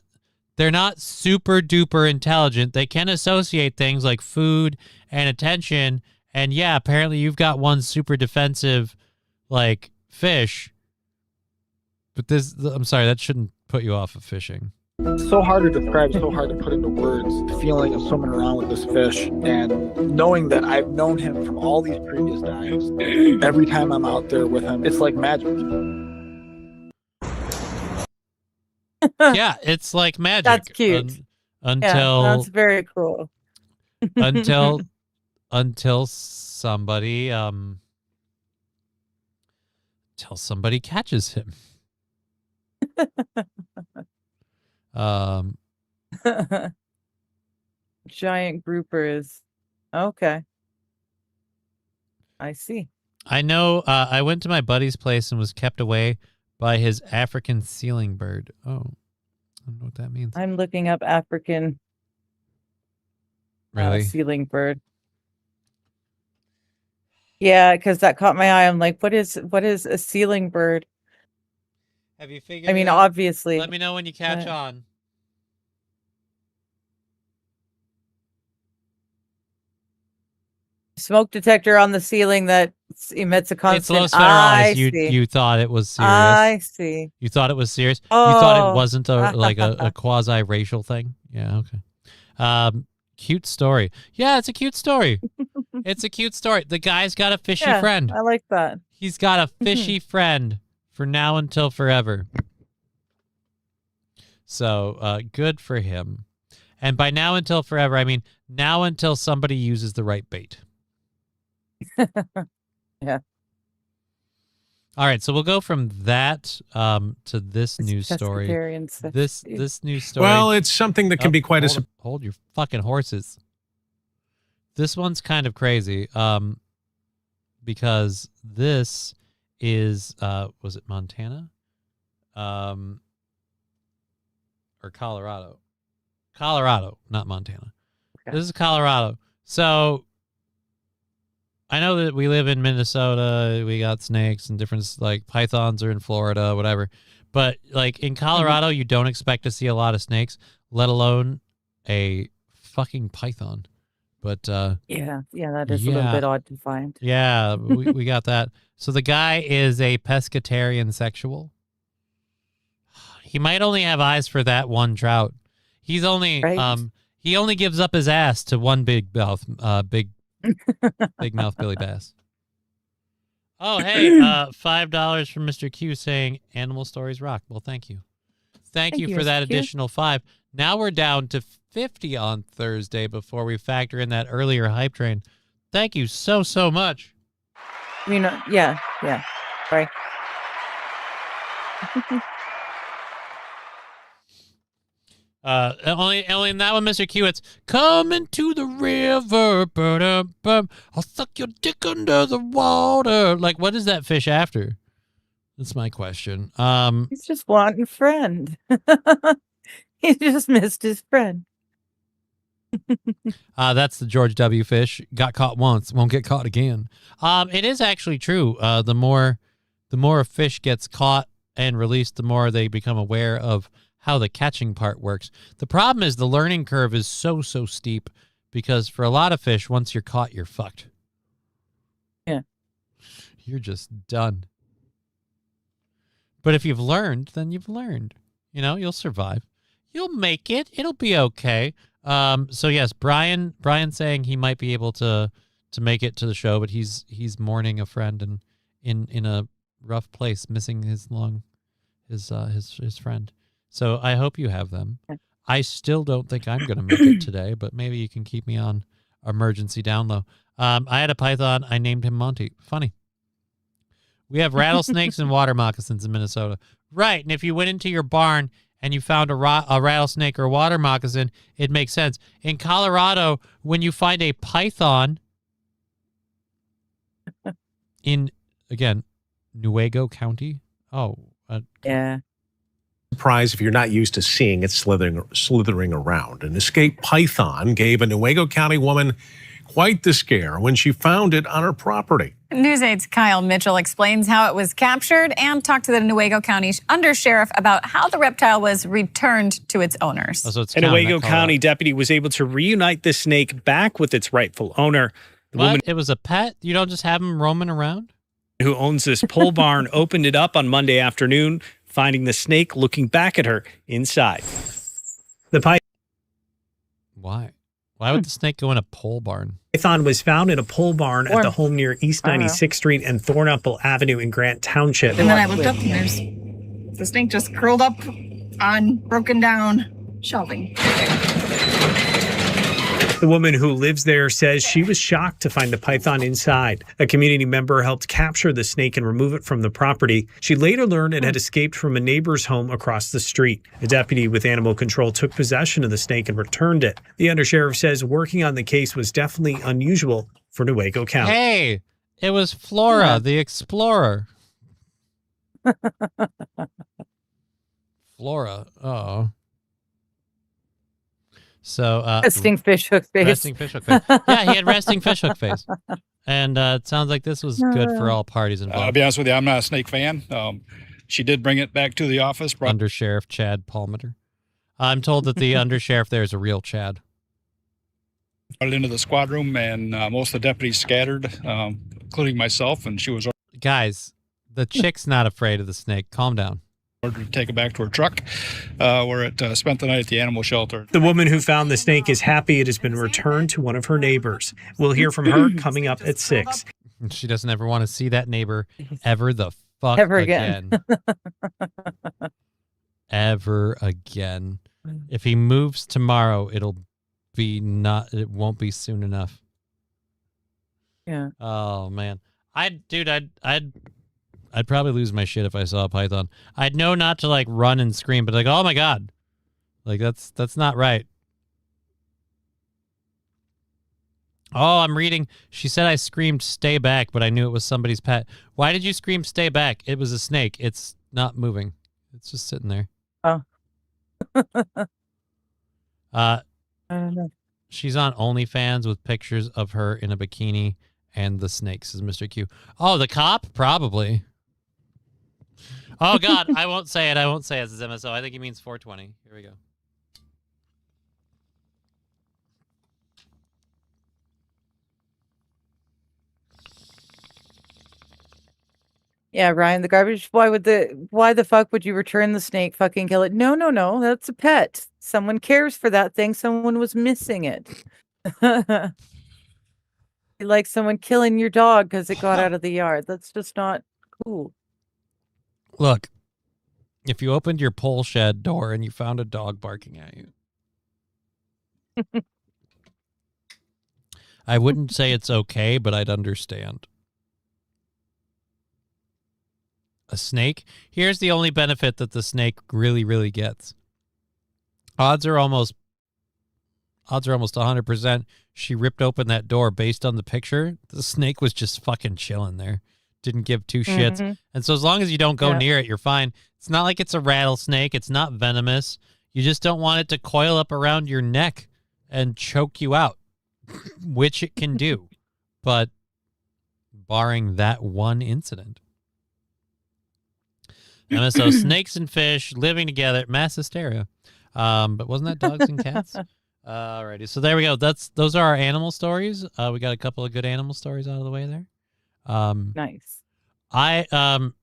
super duper intelligent. They can associate things like food and attention. And yeah, apparently you've got one super defensive like fish. But I'm sorry, that shouldn't put you off of fishing. It's so hard to describe, so hard to put into words. The feeling of swimming around with this fish and knowing that I've known him from all these previous dives. Every time I'm out there with him, it's like magic. Yeah, it's like magic. That's cute. Until yeah, that's very cool. until somebody catches him. Giant grouper is okay. I see. I know. I went to my buddy's place and was kept away by his African ceiling bird. Oh, I don't know what that means. I'm looking up African Really? ceiling bird. Yeah, because that caught my eye. I'm like, what is a ceiling bird? Have you figured? I mean, it out? obviously. Let me know when you catch on. Smoke detector on the ceiling that emits a It's constant. Los Federales. You thought it was serious. I see. You thought it was serious. You thought it Oh. wasn't a quasi-racial thing. Yeah. Okay. Cute story. Yeah, it's a cute story. It's a cute story. The guy's got a fishy Yeah, friend. I like that. He's got a fishy friend for now until forever. So good for him. And by now until forever, I mean now until somebody uses the right bait. Yeah. All right, so we'll go from that to this news story. pescatarian stuff. This news story. Well, it's something that can be quite hold your fucking horses. This one's kind of crazy, because this is was it Montana, or Colorado? Colorado, not Montana. Okay. This is Colorado. So I know that we live in Minnesota. We got snakes and different, like pythons are in Florida, whatever. But like in Colorado, you don't expect to see a lot of snakes, let alone a fucking python. But Yeah, that is a little bit odd to find. yeah, we got that. So the guy is a pescatarian sexual. He might only have eyes for that one trout. He's only he only gives up his ass to one big mouth big mouth Billy Bass. Oh, hey, $5 from Mr. Q saying animal stories rock. Well, thank you. Thank you for Mr. that Q. additional 5. Now we're down to 50 on Thursday before we factor in that earlier hype train. Thank you so much. Yeah, right. Only in that one, Mr. Q, it's coming to the river, ba-dum-bum. I'll suck your dick under the water. Like, what is that fish after? That's my question. He's just wanting a friend. He just missed his friend. That's the George W. fish. Got caught once, won't get caught again. It is actually true. The more a fish gets caught and released, the more they become aware of how the catching part works. The problem is the learning curve is so steep, because for a lot of fish, once you're caught, you're fucked. Yeah. You're just done. But if you've learned, then you've learned. You know, you'll survive. You'll make it. It'll be okay. So yes, Brian saying he might be able to make it to the show, but he's mourning a friend and in a rough place, missing his friend. So I hope you have them. I still don't think I'm going to make it today, but maybe you can keep me on emergency down low. I had a python. I named him Monty. Funny. We have rattlesnakes and water moccasins in Minnesota. Right. And if you went into your barn and you found a rattlesnake or a water moccasin, it makes sense. In Colorado, when you find a python in, again, Newaygo County. Yeah. Surprise if you're not used to seeing it slithering around. An escaped python gave a Newaygo County woman quite the scare when she found it on her property. News 8's Kyle Mitchell explains how it was captured and talked to the Newaygo County undersheriff about how the reptile was returned to its owners. Oh, so it's An Newaygo County deputy was able to reunite the snake back with its rightful owner. The woman It was a pet? You don't just have him roaming around? who owns this pole barn opened it up on Monday afternoon, finding the snake looking back at her inside. Why? Why would the snake go in a pole barn? Python was found in a pole barn at the home near East 96th Street and Thornapple Avenue in Grant Township. And then I looked up and there's the snake just curled up on broken down shelving. The woman who lives there says she was shocked to find the python inside. A community member helped capture the snake and remove it from the property. She later learned it had escaped from a neighbor's home across the street. A deputy with animal control took possession of the snake and returned it. The undersheriff says working on the case was definitely unusual for Newaygo County. Hey, it was Flora, the explorer. Flora. Oh. So resting fish hook face. Resting fish hook face. Yeah, he had resting fish hook face. And it sounds like this was good for all parties involved. I'll be honest with you, I'm not a snake fan. She did bring it back to the office. Undersheriff Chad Palmeter. I'm told that the undersheriff there is a real Chad. Got into the squad room, and most of the deputies scattered, including myself, and she was Guys, the chick's not afraid of the snake. Calm down. ordered to take it back to her truck, where it spent the night at the animal shelter. The woman who found the snake is happy it has been returned to one of her neighbors. We'll hear from her coming up at 6. She doesn't ever want to see that neighbor ever the fuck Ever again. Ever again. If he moves tomorrow, it won't be soon enough. Yeah. Oh man. I'd probably lose my shit if I saw a python. I'd know not to like run and scream, but like, oh my God. Like that's not right. Oh, I'm reading. She said I screamed stay back, but I knew it was somebody's pet. Why did you scream stay back? It was a snake. It's not moving. It's just sitting there. Oh. I don't know. She's on OnlyFans with pictures of her in a bikini and the snakes, says Mr. Q. Oh, the cop? Probably. Oh, God. I won't say it. I won't say it as MSO. I think he means 420. Here we go. Yeah, Ryan, the garbage. Why the fuck would you return the snake? Fucking kill it. No. That's a pet. Someone cares for that thing. Someone was missing it. Like someone killing your dog because it got out of the yard. That's just not cool. Look, if you opened your pole shed door and you found a dog barking at you, I wouldn't say it's okay, but I'd understand. A snake? Here's the only benefit that the snake really, really gets. Odds are almost 100%. She ripped open that door based on the picture. The snake was just fucking chilling there. Didn't give two shits. Mm-hmm. And so as long as you don't go near it, you're fine. It's not like it's a rattlesnake. It's not venomous. You just don't want it to coil up around your neck and choke you out, which it can do. But barring that one incident. MSO, snakes and fish living together, mass hysteria. But wasn't that dogs and cats? Alrighty, so there we go. Those are our animal stories. We got a couple of good animal stories out of the way there. Nice. I don't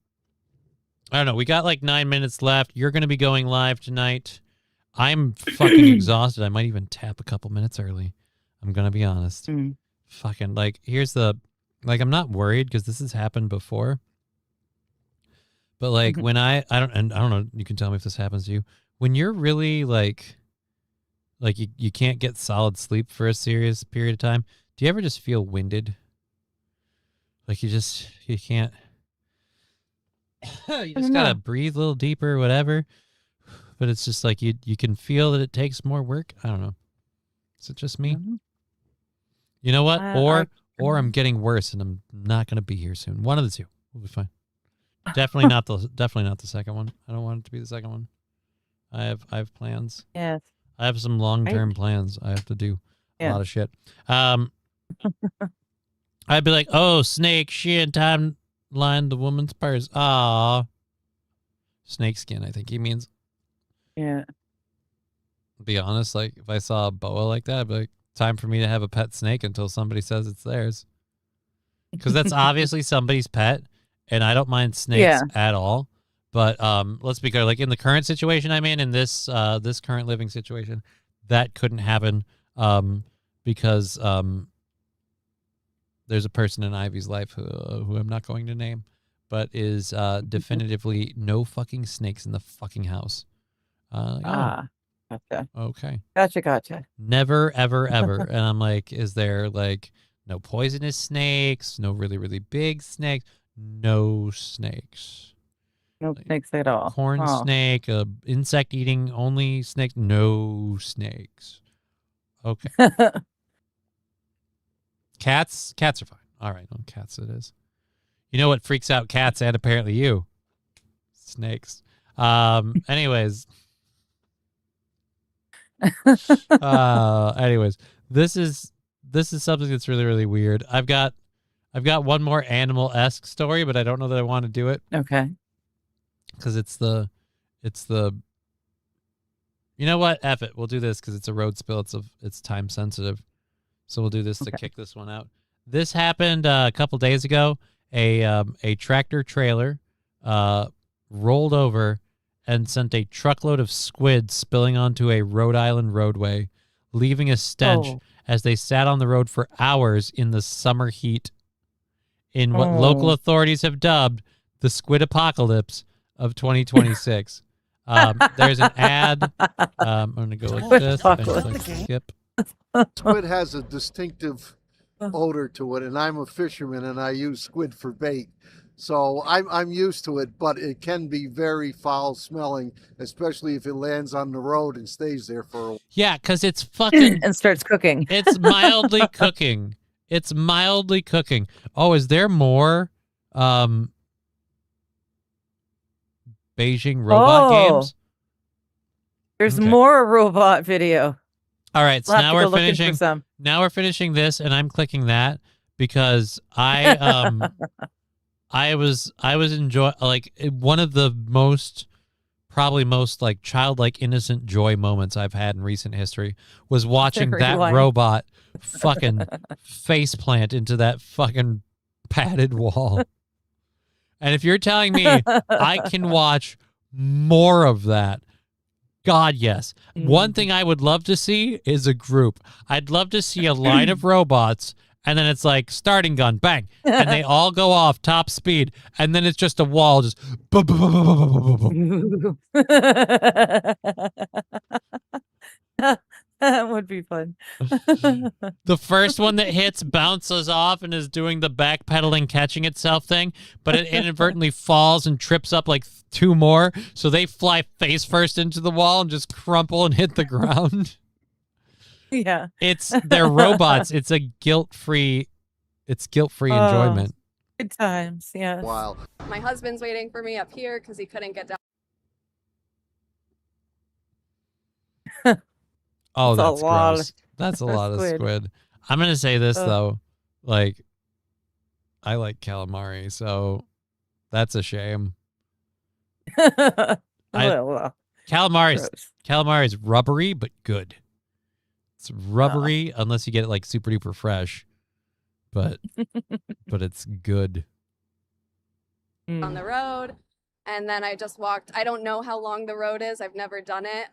know. We got like 9 minutes left. You're going to be going live tonight. I'm fucking exhausted. I might even tap a couple minutes early. I'm going to be honest. Fucking like, I'm not worried because this has happened before. But like when I don't know, you can tell me if this happens to you. When you're really like you can't get solid sleep for a serious period of time, do you ever just feel winded? Like you can't, you just gotta breathe a little deeper, whatever. But it's just like you can feel that it takes more work. I don't know. Is it just me? You know what? Or I'm getting worse and I'm not gonna be here soon. One of the two. We'll be fine. Definitely not the second one. I don't want it to be the second one. I have plans. Yes. I have some long-term plans. I have to do a lot of shit. I'd be like, oh, snake, she had time lined the woman's purse. Ah, snake skin, I think he means. Yeah. Be honest, like if I saw a boa like that, I'd be like, time for me to have a pet snake until somebody says it's theirs. Because that's obviously somebody's pet. And I don't mind snakes at all, but let's be clear. Like in the current situation I'm in this current living situation, that couldn't happen because there's a person in Ivy's life who I'm not going to name, but is definitively no fucking snakes in the fucking house. Gotcha. Okay. Gotcha. Never, ever, ever. And I'm like, is there like no poisonous snakes? No really, really big snakes? No snakes. No snakes at all. Corn snake, insect eating only snake. No snakes. Okay. Cats are fine. All right, no cats it is. You know what freaks out cats and apparently you? Snakes. Anyways. Anyways, this is something that's really, really weird. I've got one more animal-esque story, but I don't know that I want to do it. Okay. Because it's the, you know what? F it. We'll do this because it's a road spill. It's time sensitive. So we'll do this to kick this one out. This happened a couple days ago. A tractor trailer rolled over and sent a truckload of squid spilling onto a Rhode Island roadway, leaving a stench as they sat on the road for hours in the summer heat in what local authorities have dubbed the squid apocalypse of 2026. There's an ad. I'm going to go like this. And just like skip. Squid has a distinctive odor to it, and I'm a fisherman and I use squid for bait. So I'm used to it, but it can be very foul smelling, especially if it lands on the road and stays there for a while. Yeah, because it's fucking... and starts cooking. It's mildly cooking. It's mildly cooking. Oh, is there more Beijing robot games? There's more robot video. All right, so We'll have now to we're go looking for finishing. some. Now we're finishing this, and I'm clicking that because I I was enjoying one of the probably most like childlike innocent joy moments I've had in recent history was watching that robot fucking face plant into that fucking padded wall. And if you're telling me I can watch more of that, God, yes. One thing I would love to see is a group. I'd love to see a line of robots, and then it's like starting gun, bang, and they all go off top speed, and then it's just a wall, just boom, boom, boom, boom, boom, boom, boom, boom. That would be fun. The first one that hits bounces off and is doing the backpedaling, catching itself thing, but it inadvertently falls and trips up like two more, so they fly face first into the wall and just crumple and hit the ground. Yeah. They're robots. It's a guilt-free enjoyment. Good times, yeah. Wow. My husband's waiting for me up here because he couldn't get down. Oh, That's that's a lot gross. of- That's a lot of squid. squid. I'm gonna say this though, like, I like calamari, so that's a shame. Calamari's rubbery but good. It's rubbery unless you get it like super duper fresh, but it's good. On the road, and then I just walked. I don't know how long the road is. I've never done it.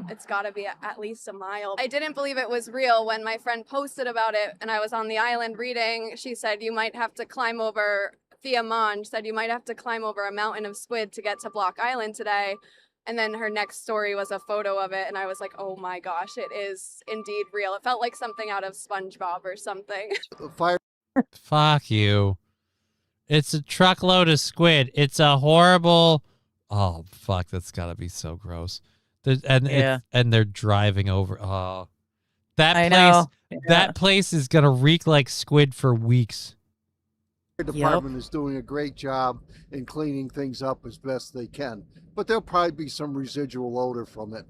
It's got to be at least a mile. I didn't believe it was real when my friend posted about it, and I was on the island reading. She said you might have to climb over. Thea Monge said you might have to climb over a mountain of squid to get to Block Island today. And then her next story was a photo of it, and I was like, oh my gosh, it is indeed real. It felt like something out of SpongeBob or something. Fuck you. It's a truckload of squid. It's a horrible... Oh, fuck. That's got to be so gross. And they're driving over. Oh. That place is going to reek like squid for weeks. The department is doing a great job in cleaning things up as best they can. But there'll probably be some residual odor from it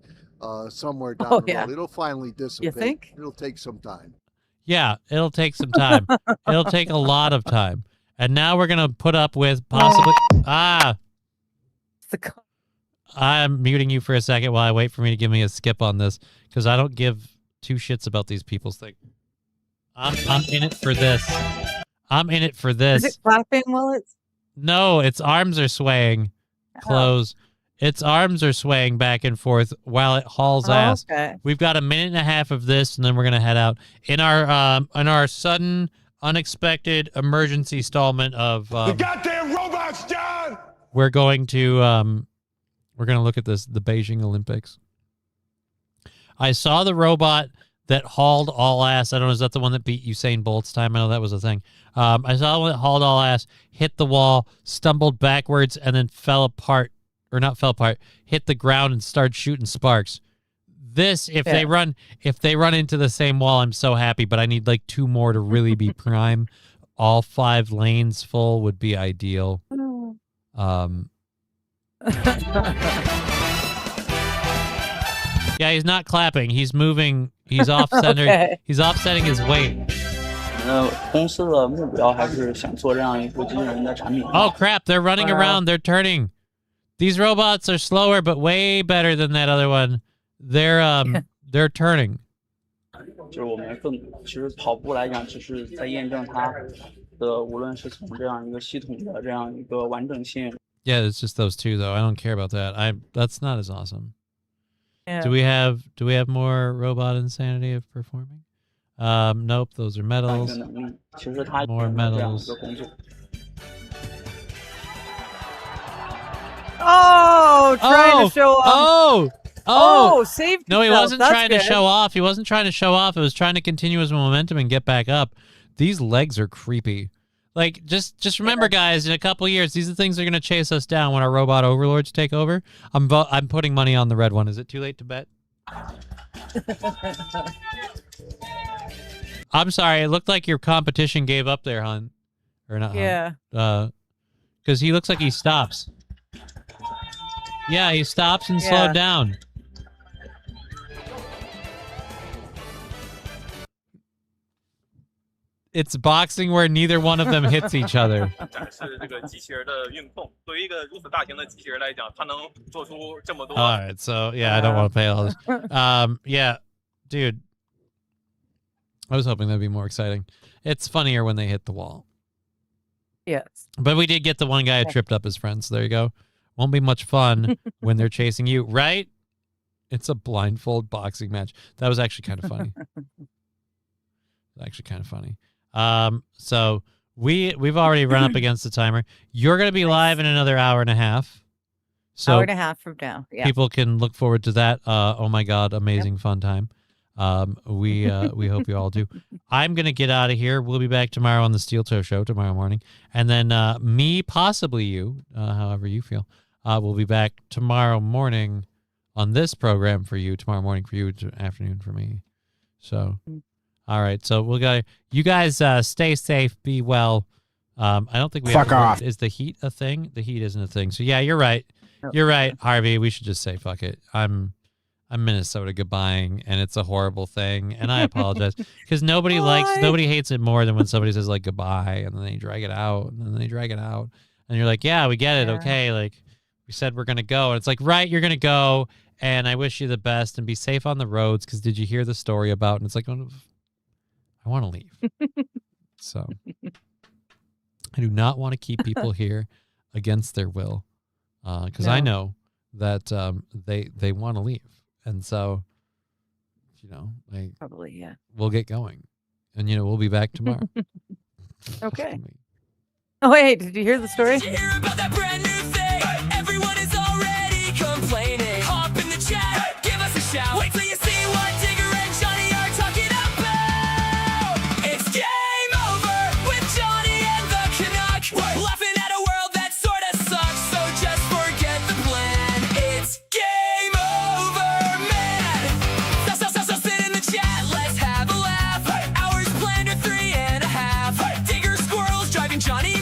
somewhere down the road. It'll finally dissipate. You think? It'll take some time. Yeah, it'll take some time. It'll take a lot of time. And now we're going to put up with possibly... I'm muting you for a second while I wait for me to give me a skip on this, because I don't give two shits about these people's thing. I'm in it for this. I'm in it for this. Is it clapping while it's... No, its arms are swaying. Close. Its arms are swaying back and forth while it hauls ass. Okay. We've got a minute and a half of this, and then we're gonna head out. In our sudden, unexpected emergency installment of the goddamn robots, John. we're going to look at the Beijing Olympics. I saw the robot that hauled all ass. I don't know, is that the one that beat Usain Bolt's time? I know that was a thing. I saw the one that hauled all ass, hit the wall, stumbled backwards, and then fell apart. Or not fell apart, hit the ground and started shooting sparks. This, if they run into the same wall, I'm so happy, but I need like two more to really be prime. All 5 lanes full would be ideal. Yeah, he's not clapping. He's moving. He's off center. Okay. He's offsetting his weight. Oh crap! They're running around. They're turning. These robots are slower, but way better than that other one. They're turning. 就是我们更其实跑步来讲，只是在验证它的，无论是从这样一个系统的这样一个完整性。Yeah, it's just those two though. I don't care about that. That's not as awesome. Yeah. Do we have more robot insanity of performing? Nope, those are medals. More medals. Oh, trying to show off. Oh, saved No, he himself. wasn't That's trying to good. show off. He wasn't trying to show off. It was trying to continue his momentum and get back up. These legs are creepy. Like, just remember, guys, in a couple of years, these are things that are going to chase us down when our robot overlords take over. I'm putting money on the red one. Is it too late to bet? I'm sorry. It looked like your competition gave up there, hon. Or not, Yeah. hon. Because he looks like he stops. Yeah, he stops and Yeah. slowed down. It's boxing where neither one of them hits each other. 是这个机器人的运动，对于一个如此大型的机器人来讲，它能做出这么多。All right, so yeah, I don't want to pay all this. Yeah, dude, I was hoping that'd be more exciting. It's funnier when they hit the wall. Yes. But we did get the one guy who tripped up his friend, so there you go. Won't be much fun when they're chasing you, right? It's a blindfold boxing match. That was actually kind of funny. So we've already run up against the timer. You're going to be live in another hour and a half. So Hour and a half from now. Yeah. people can look forward to that. Oh my God, amazing fun time. We hope you all do. I'm going to get out of here. We'll be back tomorrow on the Steel Toe Show tomorrow morning. And then me, possibly you, however you feel, we'll be back tomorrow morning on this program for you, tomorrow morning for you, afternoon for me. So, all right. So we'll go. You guys stay safe, be well. I don't think we Fuck have off. Is the heat a thing? The heat isn't a thing. So yeah, you're right. You're right, Harvey. We should just say fuck it. I'm Minnesota goodbying, and it's a horrible thing, and I apologize because nobody hates it more than when somebody says like goodbye, and then they drag it out, and you're like, yeah, we get it, okay, like we said we're gonna go, and it's like, right, you're gonna go, and I wish you the best, and be safe on the roads, because did you hear the story about? And it's like, oh, I want to leave, so I do not want to keep people here against their will, because I know that they want to leave. And so, like Probably, yeah. we'll get going, and we'll be back tomorrow. Okay. Oh wait, did you hear the story? Everyone is already complaining. Hop in the chat, give us a shout. Wait till you see what Digger and Johnny are talking about. It's game over with Johnny and the Canuck. Laughing at a world that sort of sucks, so just forget the plan. It's game over, man. So sit in the chat, let's have a laugh. Hours planned are 3.5. Digger squirrels driving Johnny